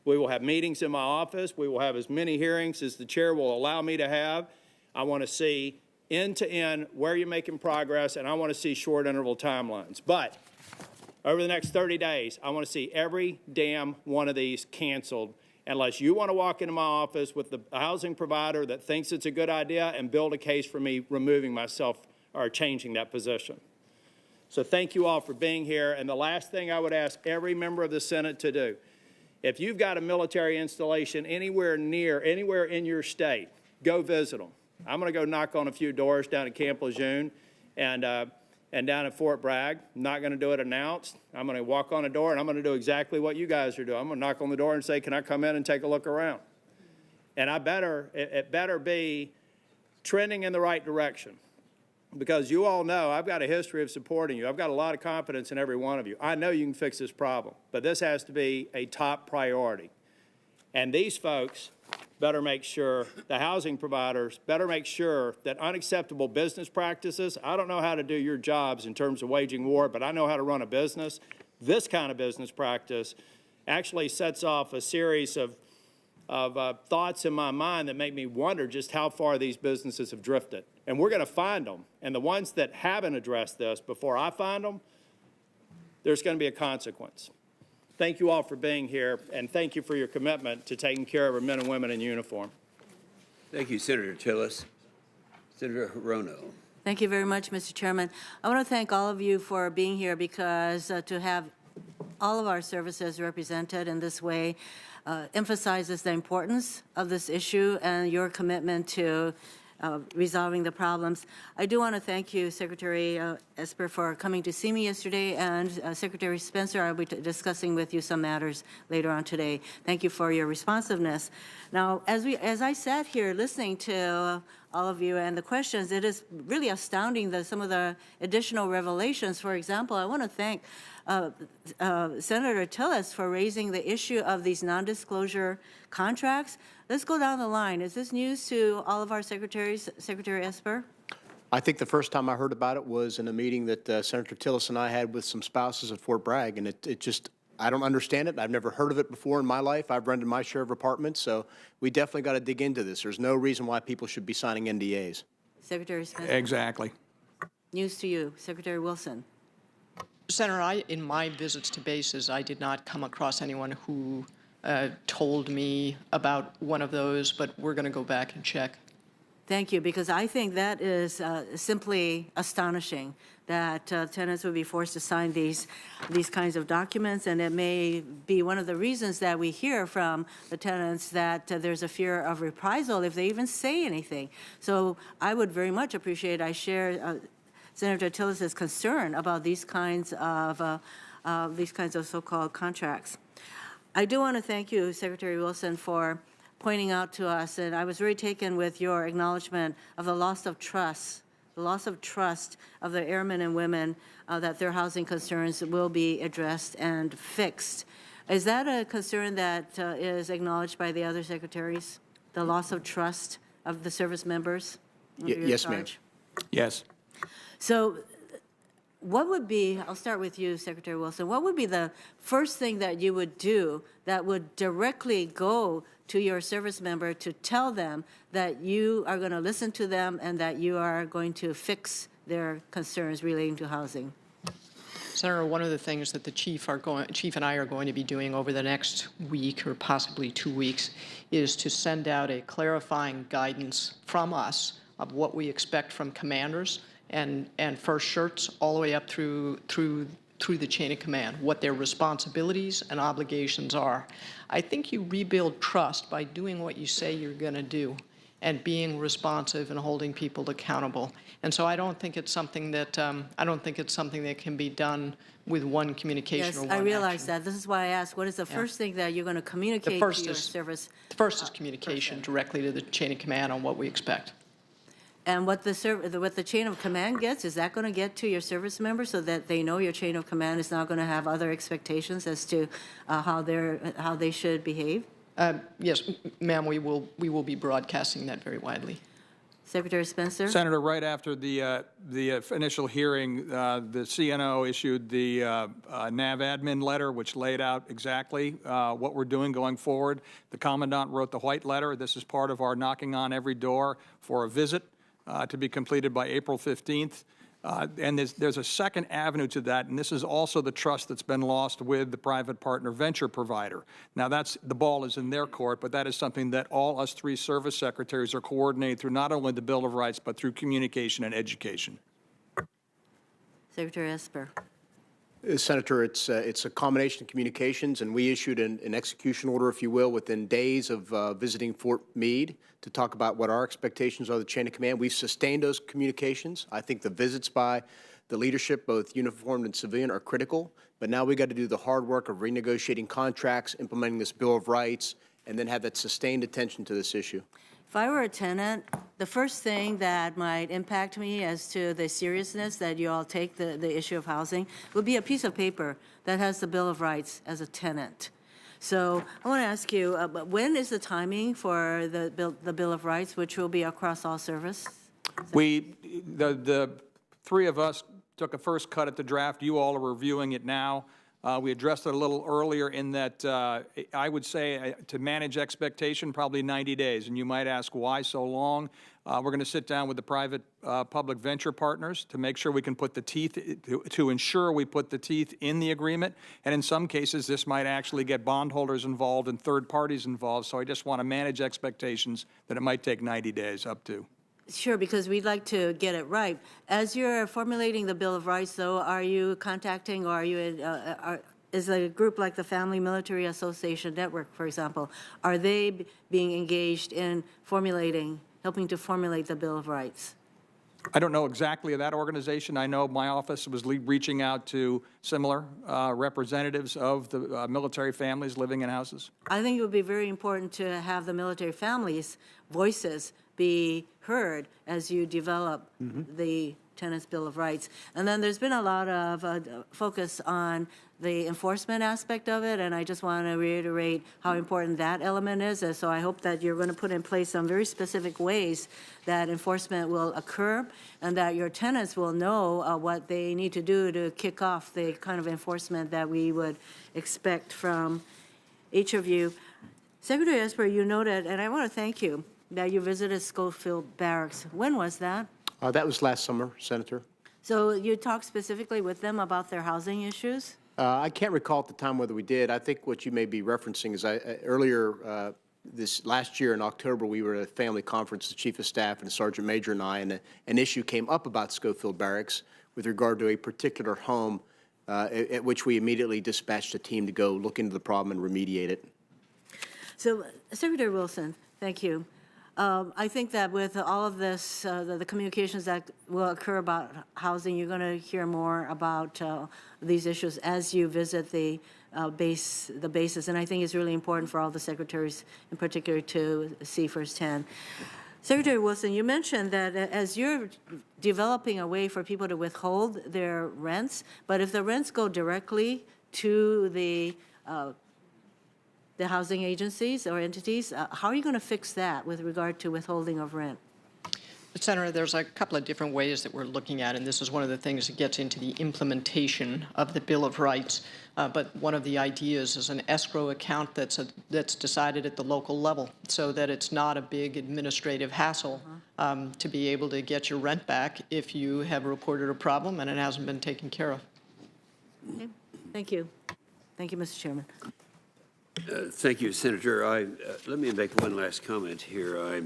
C: We will have meetings in my office. We will have as many hearings as the chair will allow me to have. I want to see end to end where you're making progress, and I want to see short interval timelines. But over the next 30 days, I want to see every damn one of these canceled unless you want to walk into my office with the housing provider that thinks it's a good idea and build a case for me removing myself or changing that position. So thank you all for being here. And the last thing I would ask every member of the Senate to do, if you've got a military installation anywhere in your state, go visit them. I'm going to go knock on a few doors down at Camp Lejeune and down at Fort Bragg. I'm not going to do it announced. I'm going to walk on a door, and I'm going to do exactly what you guys are doing. I'm going to knock on the door and say, can I come in and take a look around? And it better be trending in the right direction. Because you all know I've got a history of supporting you. I've got a lot of confidence in every one of you. I know you can fix this problem, but this has to be a top priority. And these folks better make sure, the housing providers better make sure that unacceptable business practices, I don't know how to do your jobs in terms of waging war, but I know how to run a business. This kind of business practice actually sets off a series of thoughts in my mind that make me wonder just how far these businesses have drifted. And we're going to find them. And the ones that haven't addressed this before I find them, there's going to be a consequence. Thank you all for being here, and thank you for your commitment to taking care of our men and women in uniform.
B: Thank you, Senator Tillis. Senator Hirono.
J: Thank you very much, Mr. Chairman. I want to thank all of you for being here because to have all of our services represented in this way emphasizes the importance of this issue and your commitment to resolving the problems. I do want to thank you, Secretary Esper, for coming to see me yesterday, and Secretary Spencer, I'll be discussing with you some matters later on today. Thank you for your responsiveness. Now, as I sat here listening to all of you and the questions, it is really astounding that some of the additional revelations. For example, I want to thank Senator Tillis for raising the issue of these non-disclosure contracts. Let's go down the line. Is this news to all of our secretaries, Secretary Esper?
D: I think the first time I heard about it was in a meeting that Senator Tillis and I had with some spouses at Fort Bragg, and it just, I don't understand it. I've never heard of it before in my life. I've rented my share of apartments, so we definitely got to dig into this. There's no reason why people should be signing NDAs.
J: Secretary Spencer?
E: Exactly.
J: News to you, Secretary Wilson.
F: Senator, in my visits to bases, I did not come across anyone who told me about one of those, but we're going to go back and check.
J: Thank you, because I think that is simply astonishing that tenants would be forced to sign these kinds of documents, and it may be one of the reasons that we hear from the tenants that there's a fear of reprisal if they even say anything. So I would very much appreciate, I share Senator Tillis's concern about these kinds of so-called contracts. I do want to thank you, Secretary Wilson, for pointing out to us, and I was very taken with your acknowledgement of the loss of trust of the airmen and women that their housing concerns will be addressed and fixed. Is that a concern that is acknowledged by the other secretaries, the loss of trust of the service members under your
D: Yes, ma'am.
J: charge?
E: Yes.
J: So what would be, I'll start with you, Secretary Wilson, what would be the first thing that you would do that would directly go to your service member to tell them that you are going to listen to them and that you are going to fix their concerns relating to housing?
F: Senator, one of the things that the chief and I are going to be doing over the next week or possibly 2 weeks is to send out a clarifying guidance from us of what we expect from commanders and first shirts all the way up through the chain of command, what their responsibilities and obligations are. I think you rebuild trust by doing what you say you're going to do and being responsive and holding people accountable. And so I don't think it's something that can be done with one communication
J: Yes,
F: or one
J: I realize
F: action.
J: that. This is why I asked, what is the first thing that you're going to communicate to your service?
F: The first is communication directly to the chain of command on what we expect.
J: And what the chain of command gets, is that going to get to your service members so that they know your chain of command is not going to have other expectations as to how they should behave?
F: Yes, ma'am, we will be broadcasting that very widely.
J: Secretary Spencer?
E: Senator, right after the initial hearing, the CNO issued the NAV admin letter, which laid out exactly what we're doing going forward. The Commandant wrote the white letter. This is part of our knocking on every door for a visit to be completed by April 15th. And there's a second avenue to that, and this is also the trust that's been lost with the private partner venture provider. Now, the ball is in their court, but that is something that all us three service secretaries are coordinating through not only the Bill of Rights, but through communication and education.
J: Secretary Esper.
D: Senator, it's a combination of communications, and we issued an execution order, if you will, within days of visiting Fort Meade to talk about what our expectations are of the chain of command. We've sustained those communications. I think the visits by the leadership, both uniformed and civilian, are critical, but now we've got to do the hard work of renegotiating contracts, implementing this Bill of Rights, and then have that sustained attention to this issue.
J: If I were a tenant, the first thing that might impact me as to the seriousness that you all take the issue of housing would be a piece of paper that has the Bill of Rights as a tenant. So I want to ask you, when is the timing for the Bill of Rights, which will be across all service?
E: The three of us took a first cut at the draft. You all are reviewing it now. We addressed it a little earlier in that I would say to manage expectation, probably 90 days. And you might ask why so long. We're going to sit down with the private public venture partners to make sure we can put the teeth, to ensure we put the teeth in the agreement. And in some cases, this might actually get bondholders involved and third parties involved. So I just want to manage expectations that it might take 90 days up to.
J: Sure, because we'd like to get it right. As you're formulating the Bill of Rights, though, are you contacting, or are you is a group like the Family Military Association Network, for example, are they being engaged in helping to formulate the Bill of Rights?
E: I don't know exactly that organization. I know my office was reaching out to similar representatives of the military families living in houses.
J: I think it would be very important to have the military families' voices be heard as you develop the Tenants' Bill of Rights. And then there's been a lot of focus on the enforcement aspect of it, and I just want to reiterate how important that element is. And so I hope that you're going to put in place some very specific ways that enforcement will occur, and that your tenants will know what they need to do to kick off the kind of enforcement that we would expect from each of you. Secretary Esper, you noted, and I want to thank you, that you visited Schofield Barracks. When was that?
D: That was last summer, Senator.
J: So you talked specifically with them about their housing issues?
D: I can't recall at the time whether we did. I think what you may be referencing is earlier this last year in October, we were at a family conference, the Chief of Staff and the Sergeant Major and I, and an issue came up about Schofield Barracks with regard to a particular home at which we immediately dispatched a team to go look into the problem and remediate it.
J: So, Secretary Wilson, thank you. I think that with all of this, the communications that will occur about housing, you're going to hear more about these issues as you visit the bases, and I think it's really important for all the secretaries, in particular, to see firsthand. Secretary Wilson, you mentioned that as you're developing a way for people to withhold their rents, but if the rents go directly to the the housing agencies or entities. How are you going to fix that with regard to withholding of rent?
F: Senator, there's a couple of different ways that we're looking at, and this is one of the things that gets into the implementation of the Bill of Rights. But one of the ideas is an escrow account that's decided at the local level, so that it's not a big administrative hassle to be able to get your rent back if you have reported a problem and it hasn't been taken care of.
J: Okay. Thank you. Thank you, Mr. Chairman.
B: Thank you, Senator. Let me make one last comment here. I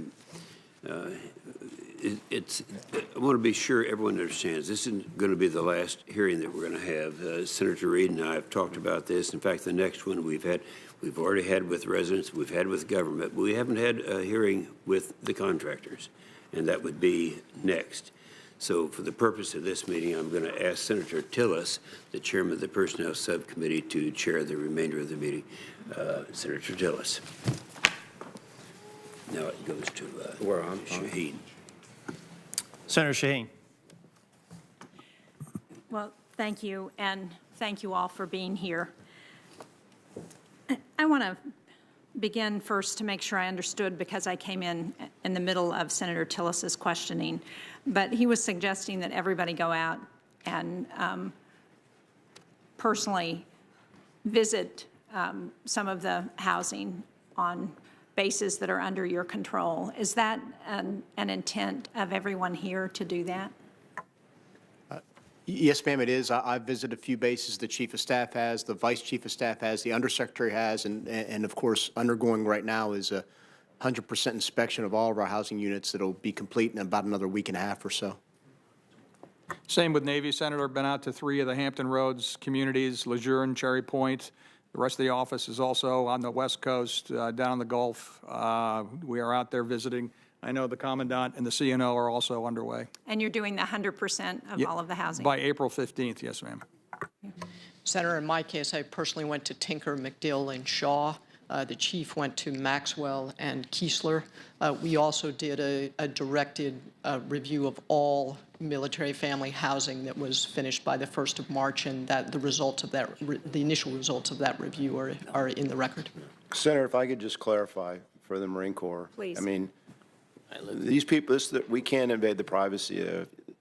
B: want to be sure everyone understands this isn't going to be the last hearing that we're going to have. Senator Reid and I have talked about this. In fact, the next one we've already had with residents, we've had with government, but we haven't had a hearing with the contractors, and that would be next. So for the purpose of this meeting, I'm going to ask Senator Tillis, the chairman of the Personnel Subcommittee, to chair the remainder of the meeting. Senator Tillis. Now it goes to Shaheen.
C: Senator Shaheen.
L: Well, thank you, and thank you all for being here. I want to begin first to make sure I understood, because I came in the middle of Senator Tillis's questioning, but he was suggesting that everybody go out and personally visit some of the housing on bases that are under your control. Is that an intent of everyone here to do that?
D: Yes, ma'am, it is. I've visited a few bases the Chief of Staff has, the Vice Chief of Staff has, the Undersecretary has, and of course, undergoing right now is a 100% inspection of all of our housing units that'll be complete in about another week and a half or so.
E: Same with Navy, Senator. Been out to 3 of the Hampton Roads communities, Lejeune, Cherry Point. The rest of the office is also on the West Coast, down in the Gulf. We are out there visiting. I know the Commandant and the CNO are also underway.
L: And you're doing the 100% of all of the housing?
E: By April 15th, yes, ma'am.
F: Senator, in my case, I personally went to Tinker, McDill, and Shaw. The chief went to Maxwell and Keesler. We also did a directed review of all military family housing that was finished by the 1st of March, and that the results of that, the initial results of that review are in the record.
P: Senator, if I could just clarify for the Marine Corps.
L: Please.
P: I mean, these people, we can't invade the privacy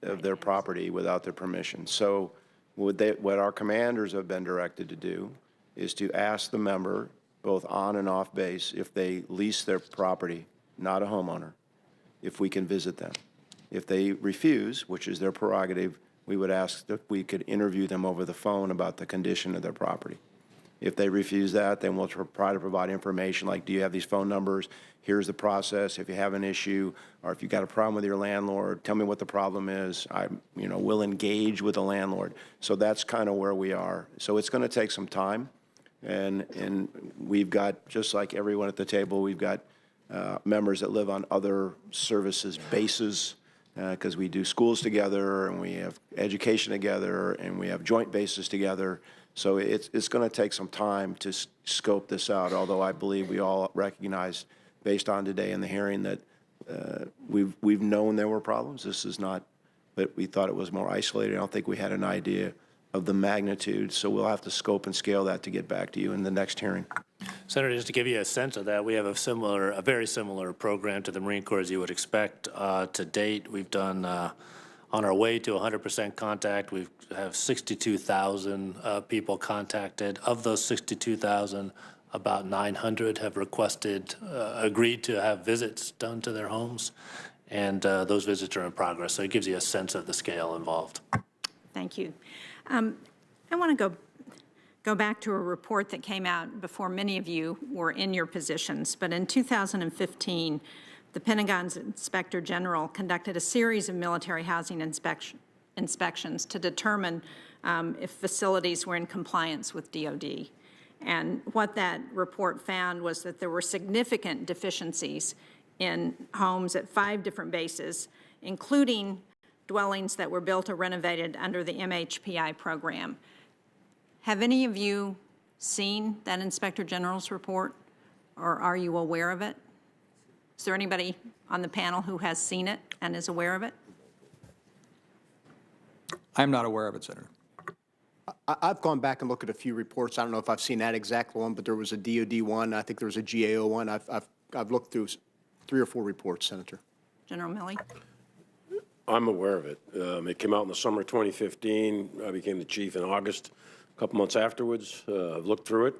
P: of their property without their permission. So what our commanders have been directed to do is to ask the member, both on and off base, if they lease their property, not a homeowner, if we can visit them. If they refuse, which is their prerogative, we would ask if we could interview them over the phone about the condition of their property. If they refuse that, then we'll try to provide information like, do you have these phone numbers? Here's the process. If you have an issue or if you've got a problem with your landlord, tell me what the problem is. We'll engage with the landlord. So that's kind of where we are. So it's going to take some time. And we've got, just like everyone at the table, we've got members that live on other services bases because we do schools together and we have education together and we have joint bases together. So it's going to take some time to scope this out, although I believe we all recognize, based on today in the hearing, that we've known there were problems. This is not, but we thought it was more isolated. I don't think we had an idea of the magnitude, so we'll have to scope and scale that to get back to you in the next hearing.
I: Senator, just to give you a sense of that, we have a very similar program to the Marine Corps as you would expect. To date, we've done, on our way to 100% contact, we have 62,000 people contacted. Of those 62,000, about 900 have agreed to have visits done to their homes, and those visits are in progress. So it gives you a sense of the scale involved.
L: Thank you. I want to go back to a report that came out before many of you were in your positions, but in 2015, the Pentagon's Inspector General conducted a series of military housing inspections to determine if facilities were in compliance with DoD. And what that report found was that there were significant deficiencies in homes at 5 different bases, including dwellings that were built or renovated under the MHPI program. Have any of you seen that Inspector General's report, or are you aware of it? Is there anybody on the panel who has seen it and is aware of it?
E: I'm not aware of it, Senator.
D: I've gone back and looked at a few reports. I don't know if I've seen that exact one, but there was a DOD one. I think there was a GAO one. I've looked through 3 or 4 reports, Senator.
L: General Milley?
G: I'm aware of it. It came out in the summer of 2015. I became the chief in August. A couple months afterwards, I've looked through it,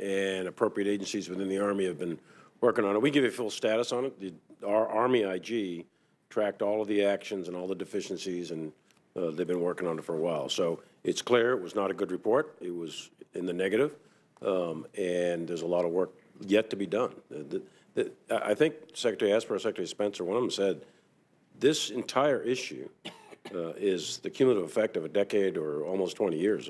G: and appropriate agencies within the Army have been working on it. We give you full status on it. Our Army IG tracked all of the actions and all the deficiencies, and they've been working on it for a while. So it's clear it was not a good report. It was in the negative, and there's a lot of work yet to be done. I think Secretary Esper, Secretary Spencer, one of them said, this entire issue is the cumulative effect of a decade or almost 20 years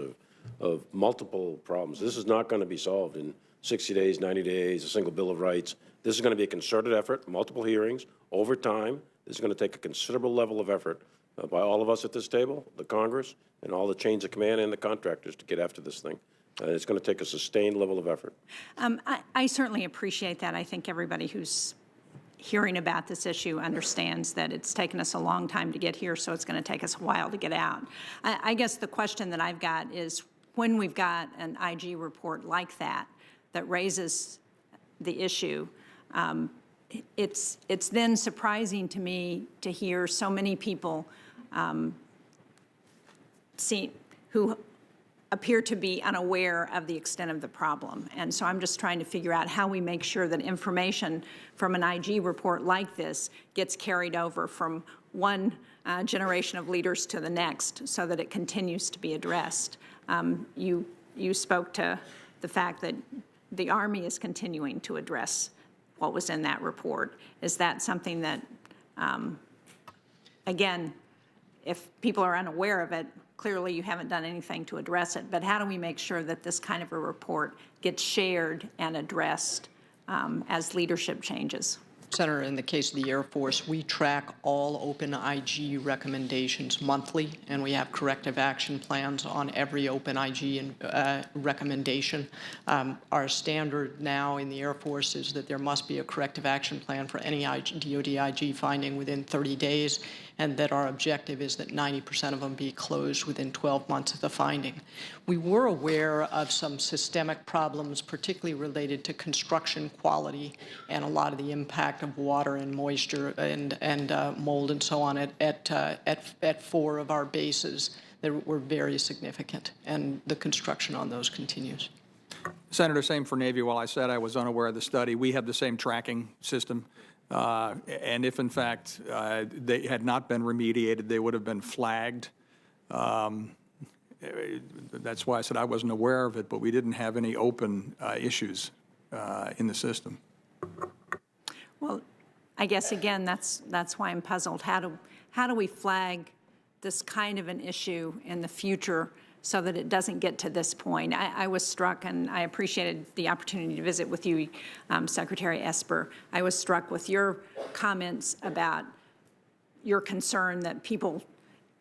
G: of multiple problems. This is not going to be solved in 60 days, 90 days, a single Bill of Rights. This is going to be a concerted effort, multiple hearings, over time. This is going to take a considerable level of effort by all of us at this table, the Congress, and all the chains of command and the contractors to get after this thing. It's going to take a sustained level of effort.
L: I certainly appreciate that. I think everybody who's hearing about this issue understands that it's taken us a long time to get here, so it's going to take us a while to get out. I guess the question that I've got is, when we've got an IG report like that raises the issue, it's then surprising to me to hear so many people who appear to be unaware of the extent of the problem. And so I'm just trying to figure out how we make sure that information from an IG report like this gets carried over from one generation of leaders to the next so that it continues to be addressed. You spoke to the fact that the Army is continuing to address what was in that report. Is that something that, again, if people are unaware of it, clearly you haven't done anything to address it, but how do we make sure that this kind of a report gets shared and addressed as leadership changes?
F: Senator, in the case of the Air Force, we track all open IG recommendations monthly, and we have corrective action plans on every open IG recommendation. Our standard now in the Air Force is that there must be a corrective action plan for any DoD IG finding within 30 days, and that our objective is that 90% of them be closed within 12 months of the finding. We were aware of some systemic problems, particularly related to construction quality and a lot of the impact of water and moisture and mold and so on at 4 of our bases that were very significant, and the construction on those continues.
E: Senator, same for Navy. While I said I was unaware of the study, we have the same tracking system. And if, in fact, they had not been remediated, they would have been flagged. That's why I said I wasn't aware of it, but we didn't have any open issues in the system.
L: Well, I guess, again, that's why I'm puzzled. How do we flag this kind of an issue in the future so that it doesn't get to this point? I was struck, and I appreciated the opportunity to visit with you, Secretary Esper. I was struck with your comments about your concern that people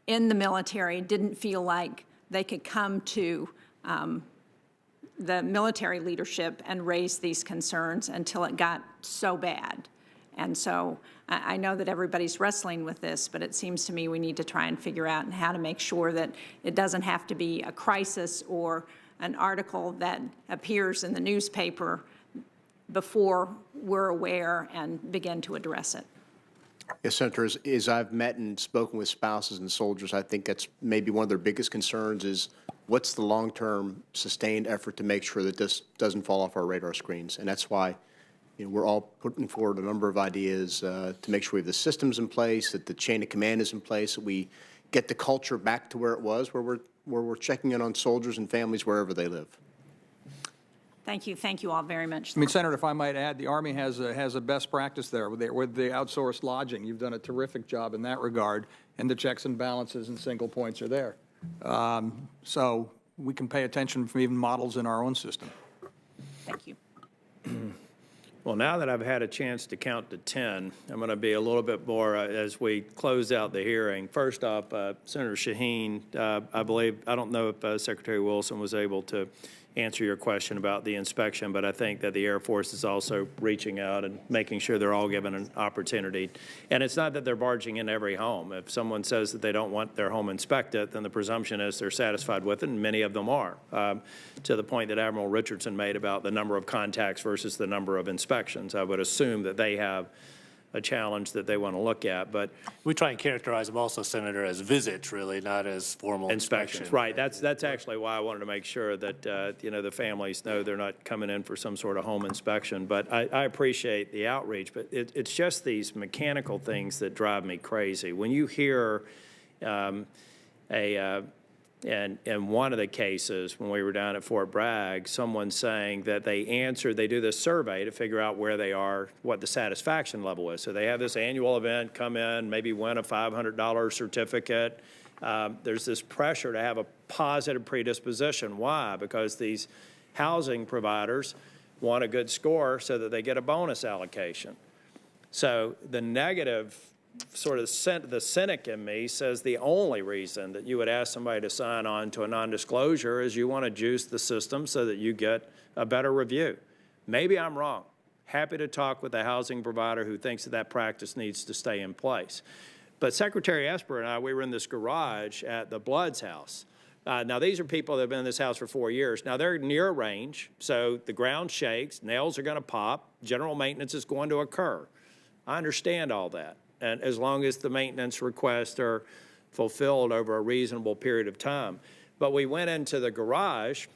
L: in the military didn't feel like they could come to the military leadership and raise these concerns until it got so bad. And so I know that everybody's wrestling with this, but it seems to me we need to try and figure out how to make sure that it doesn't have to be a crisis or an article that appears in the newspaper before we're aware and begin to address it.
D: Yes, Senator, as I've met and spoken with spouses and soldiers, I think that's maybe one of their biggest concerns is what's the long-term sustained effort to make sure that this doesn't fall off our radar screens. And that's why we're all putting forward a number of ideas to make sure we have the systems in place, that the chain of command is in place, that we get the culture back to where it was, where we're checking in on soldiers and families wherever they live.
L: Thank you. Thank you all very much.
E: I mean, Senator, if I might add, the Army has a best practice there with the outsourced lodging. You've done a terrific job in that regard, and the checks and balances and single points are there. So we can pay attention from even models in our own system.
L: Thank you.
C: Well, now that I've had a chance to count to 10, I'm going to be a little bit more as we close out the hearing. First off, Senator Shaheen, I don't know if Secretary Wilson was able to answer your question about the inspection, but I think that the Air Force is also reaching out and making sure they're all given an opportunity. And it's not that they're barging in every home. If someone says that they don't want their home inspected, then the presumption is they're satisfied with it, and many of them are, to the point that Admiral Richardson made about the number of contacts versus the number of inspections. I would assume that they have a challenge that they want to look at, but
I: we try and characterize them also, Senator, as visits, really, not as formal
C: inspections. Right. That's actually why I wanted to make sure that you know, the families know they're not coming in for some sort of home inspection. But I appreciate the outreach, but it's just these mechanical things that drive me crazy. When you hear in one of the cases, when we were down at Fort Bragg, someone saying that they do this survey to figure out where they are, what the satisfaction level is. So they have this annual event, come in, maybe win a $500 certificate. There's this pressure to have a positive predisposition. Why? Because these housing providers want a good score so that they get a bonus allocation. So the negative sort of the cynic in me says the only reason that you would ask somebody to sign on to a non-disclosure is you want to juice the system so that you get a better review. Maybe I'm wrong. Happy to talk with a housing provider who thinks that that practice needs to stay in place. But Secretary Esper and I, we were in this garage at the Blood's house. Now, these are people that have been in this house for 4 years. Now, they're near a range, so the ground shakes, nails are going to pop, general maintenance is going to occur. I understand all that. And as long as the maintenance requests are fulfilled over a reasonable period of time. But we went into the garage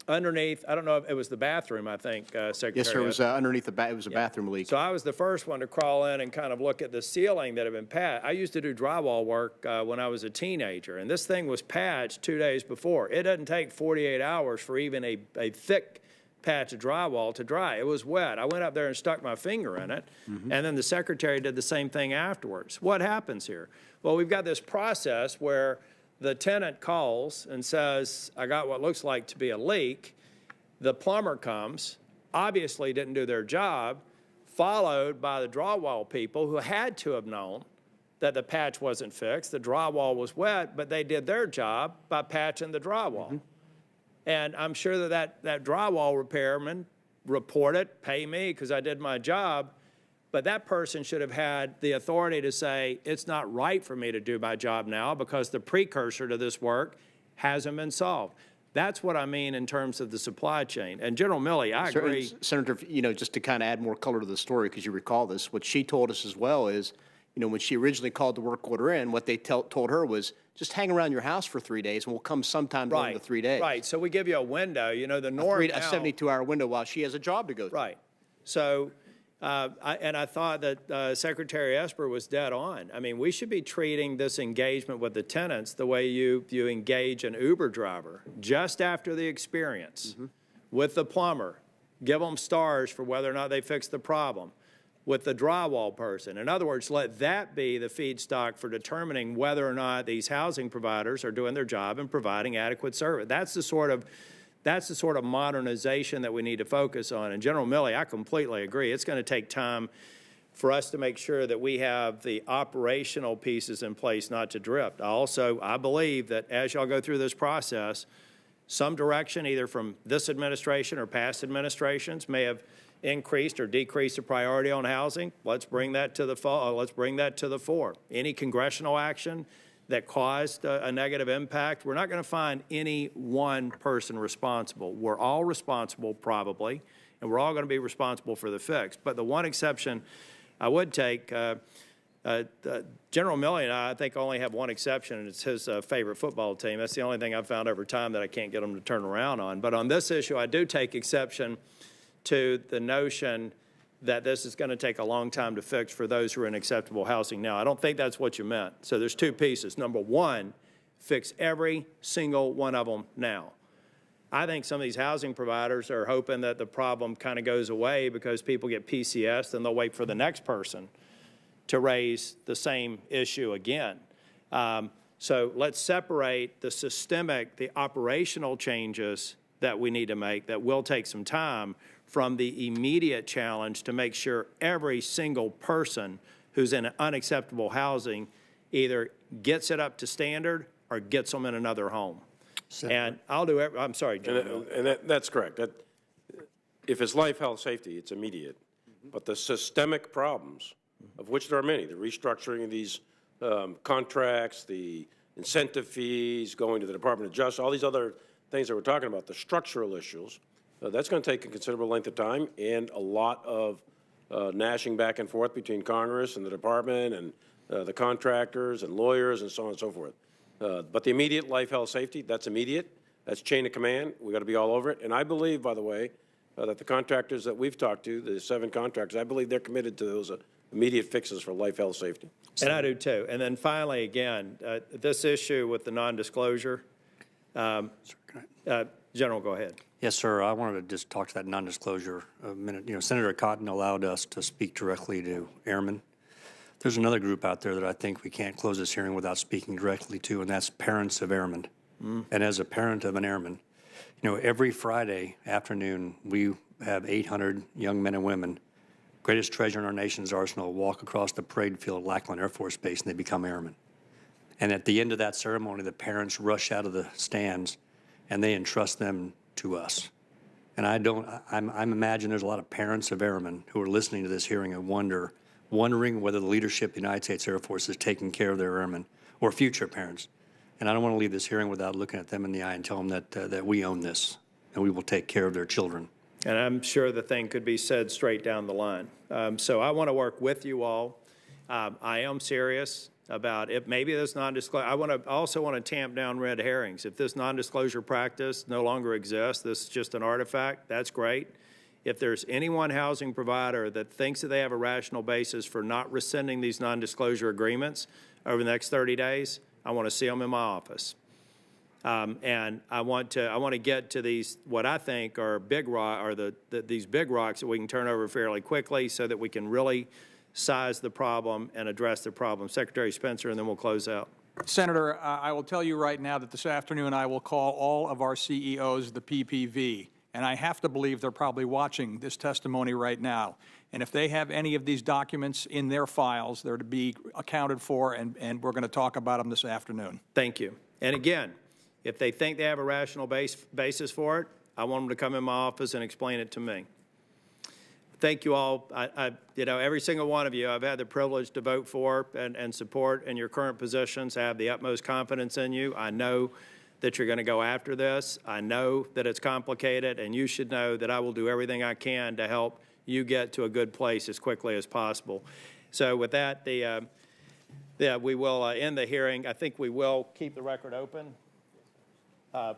C: underneath, I don't know if it was the bathroom, I think, Secretary.
D: Yes, sir, it was underneath it was a bathroom leak.
C: So I was the first one to crawl in and kind of look at the ceiling that had been patched. I used to do drywall work when I was a teenager, and this thing was patched 2 days before. It doesn't take 48 hours for even a thick patch of drywall to dry. It was wet. I went up there and stuck my finger in it, and then the secretary did the same thing afterwards. What happens here? Well, we've got this process where the tenant calls and says, I got what looks like to be a leak. The plumber comes, obviously didn't do their job, followed by the drywall people who had to have known that the patch wasn't fixed. The drywall was wet, but they did their job by patching the drywall. And I'm sure that drywall repairman reported, pay me because I did my job, but that person should have had the authority to say, it's not right for me to do my job now because the precursor to this work hasn't been solved. That's what I mean in terms of the supply chain. And General Milley, I agree.
D: Senator, you know, just to kind of add more color to the story, because you recall this, what she told us as well is, you know, when she originally called the work order in, what they told her was, just hang around your house for 3 days, and we'll come sometime during the 3 days.
C: Right. So we give you a window. You know, the norm
D: a 72-hour window while she has a job to go through.
C: Right. So, I thought that Secretary Esper was dead on. I mean, we should be treating this engagement with the tenants the way you engage an Uber driver just after the experience with the plumber. Give them stars for whether or not they fix the problem. With the drywall person. In other words, let that be the feedstock for determining whether or not these housing providers are doing their job and providing adequate service. That's the sort of modernization that we need to focus on. And General Milley, I completely agree. It's going to take time for us to make sure that we have the operational pieces in place not to drift. I believe that as y'all go through this process, some direction either from this administration or past administrations may have increased or decreased the priority on housing. Let's bring that to the fore. Any congressional action that caused a negative impact, we're not going to find any one person responsible. We're all responsible probably, and we're all going to be responsible for the fix. But the one exception I would take, General Milley and I think only have one exception, and it's his favorite football team. That's the only thing I've found over time that I can't get him to turn around on. But on this issue, I do take exception to the notion that this is going to take a long time to fix for those who are in acceptable housing now. I don't think that's what you meant. So there's two pieces. Number one, fix every single one of them now. I think some of these housing providers are hoping that the problem kind of goes away because people get PCS and they'll wait for the next person to raise the same issue again. So let's separate the systemic, the operational changes that we need to make that will take some time from the immediate challenge to make sure every single person who's in unacceptable housing either gets it up to standard or gets them in another home. And I'll do it. I'm sorry, Jim.
G: And that's correct. If it's life, health, safety, it's immediate. But the systemic problems, of which there are many, the restructuring of these contracts, the incentive fees, going to the Department of Justice, all these other things that we're talking about, the structural issues, that's going to take a considerable length of time and a lot of gnashing back and forth between Congress and the Department and the contractors and lawyers and so on and so forth. But the immediate life, health, safety, that's immediate. That's chain of command. We've got to be all over it. And I believe, by the way, that the contractors that we've talked to, the 7 contractors, I believe they're committed to those immediate fixes for life, health, safety.
C: And I do too. And then finally, again, this issue with the non-disclosure, General, go ahead.
H: Yes, sir. I wanted to just talk to that non-disclosure a minute. You know, Senator Cotton allowed us to speak directly to airmen. There's another group out there that I think we can't close this hearing without speaking directly to, and that's parents of airmen. And as a parent of an airman, you know, every Friday afternoon, we have 800 young men and women, greatest treasure in our nation's arsenal, walk across the parade field at Lackland Air Force Base, and they become airmen. And at the end of that ceremony, the parents rush out of the stands, and they entrust them to us. And I'm imagine there's a lot of parents of airmen who are listening to this hearing and wondering whether the leadership of the United States Air Force is taking care of their airmen or future parents. And I don't want to leave this hearing without looking at them in the eye and tell them that we own this and we will take care of their children.
C: And I'm sure the thing could be said straight down the line. So I want to work with you all. I am serious about it. Maybe this non-disclosure. I also want to tamp down red herrings. If this non-disclosure practice no longer exists, this is just an artifact, that's great. If there's any one housing provider that thinks that they have a rational basis for not rescinding these non-disclosure agreements over the next 30 days, I want to see them in my office. And I want to get to these, what I think are big these big rocks that we can turn over fairly quickly so that we can really size the problem and address the problem. Secretary Spencer, and then we'll close out.
E: Senator, I will tell you right now that this afternoon I will call all of our CEOs the PPV, and I have to believe they're probably watching this testimony right now. And if they have any of these documents in their files, they're to be accounted for, and we're going to talk about them this afternoon.
C: Thank you. And again, if they think they have a rational basis for it, I want them to come in my office and explain it to me. Thank you all. You know, every single one of you I've had the privilege to vote for and support in your current positions. I have the utmost confidence in you. I know that you're going to go after this. I know that it's complicated, and you should know that I will do everything I can to help you get to a good place as quickly as possible. So with that, we will end the hearing. I think we will keep the record open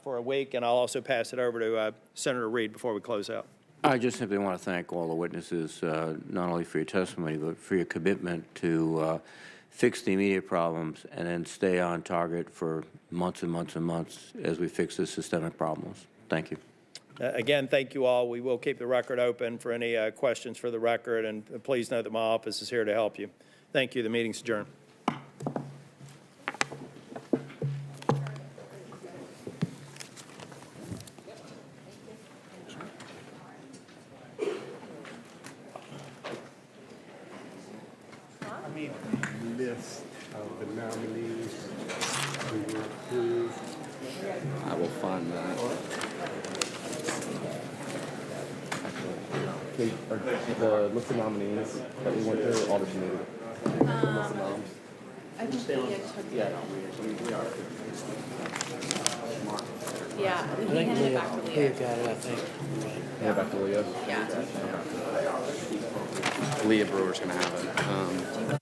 C: for a week, and I'll also pass it over to Senator Reid before we close out.
M: I just simply want to thank all the witnesses, not only for your testimony, but for your commitment to fix the immediate problems and then stay on target for months and months and months as we fix the systemic problems. Thank you.
C: Again, thank you all. We will keep the record open for any questions for the record, and please know that my office is here to help you. Thank you. The meeting's adjourned.
V: List of the nominees who were approved. I will find that. The list of nominees that we went through, all the committee.
W: I think we took that. Yeah, we handed it back to Leah.
V: Got it, I think. Hand it back to Leah?
W: Yeah.
V: Leah Brewer's going to have it.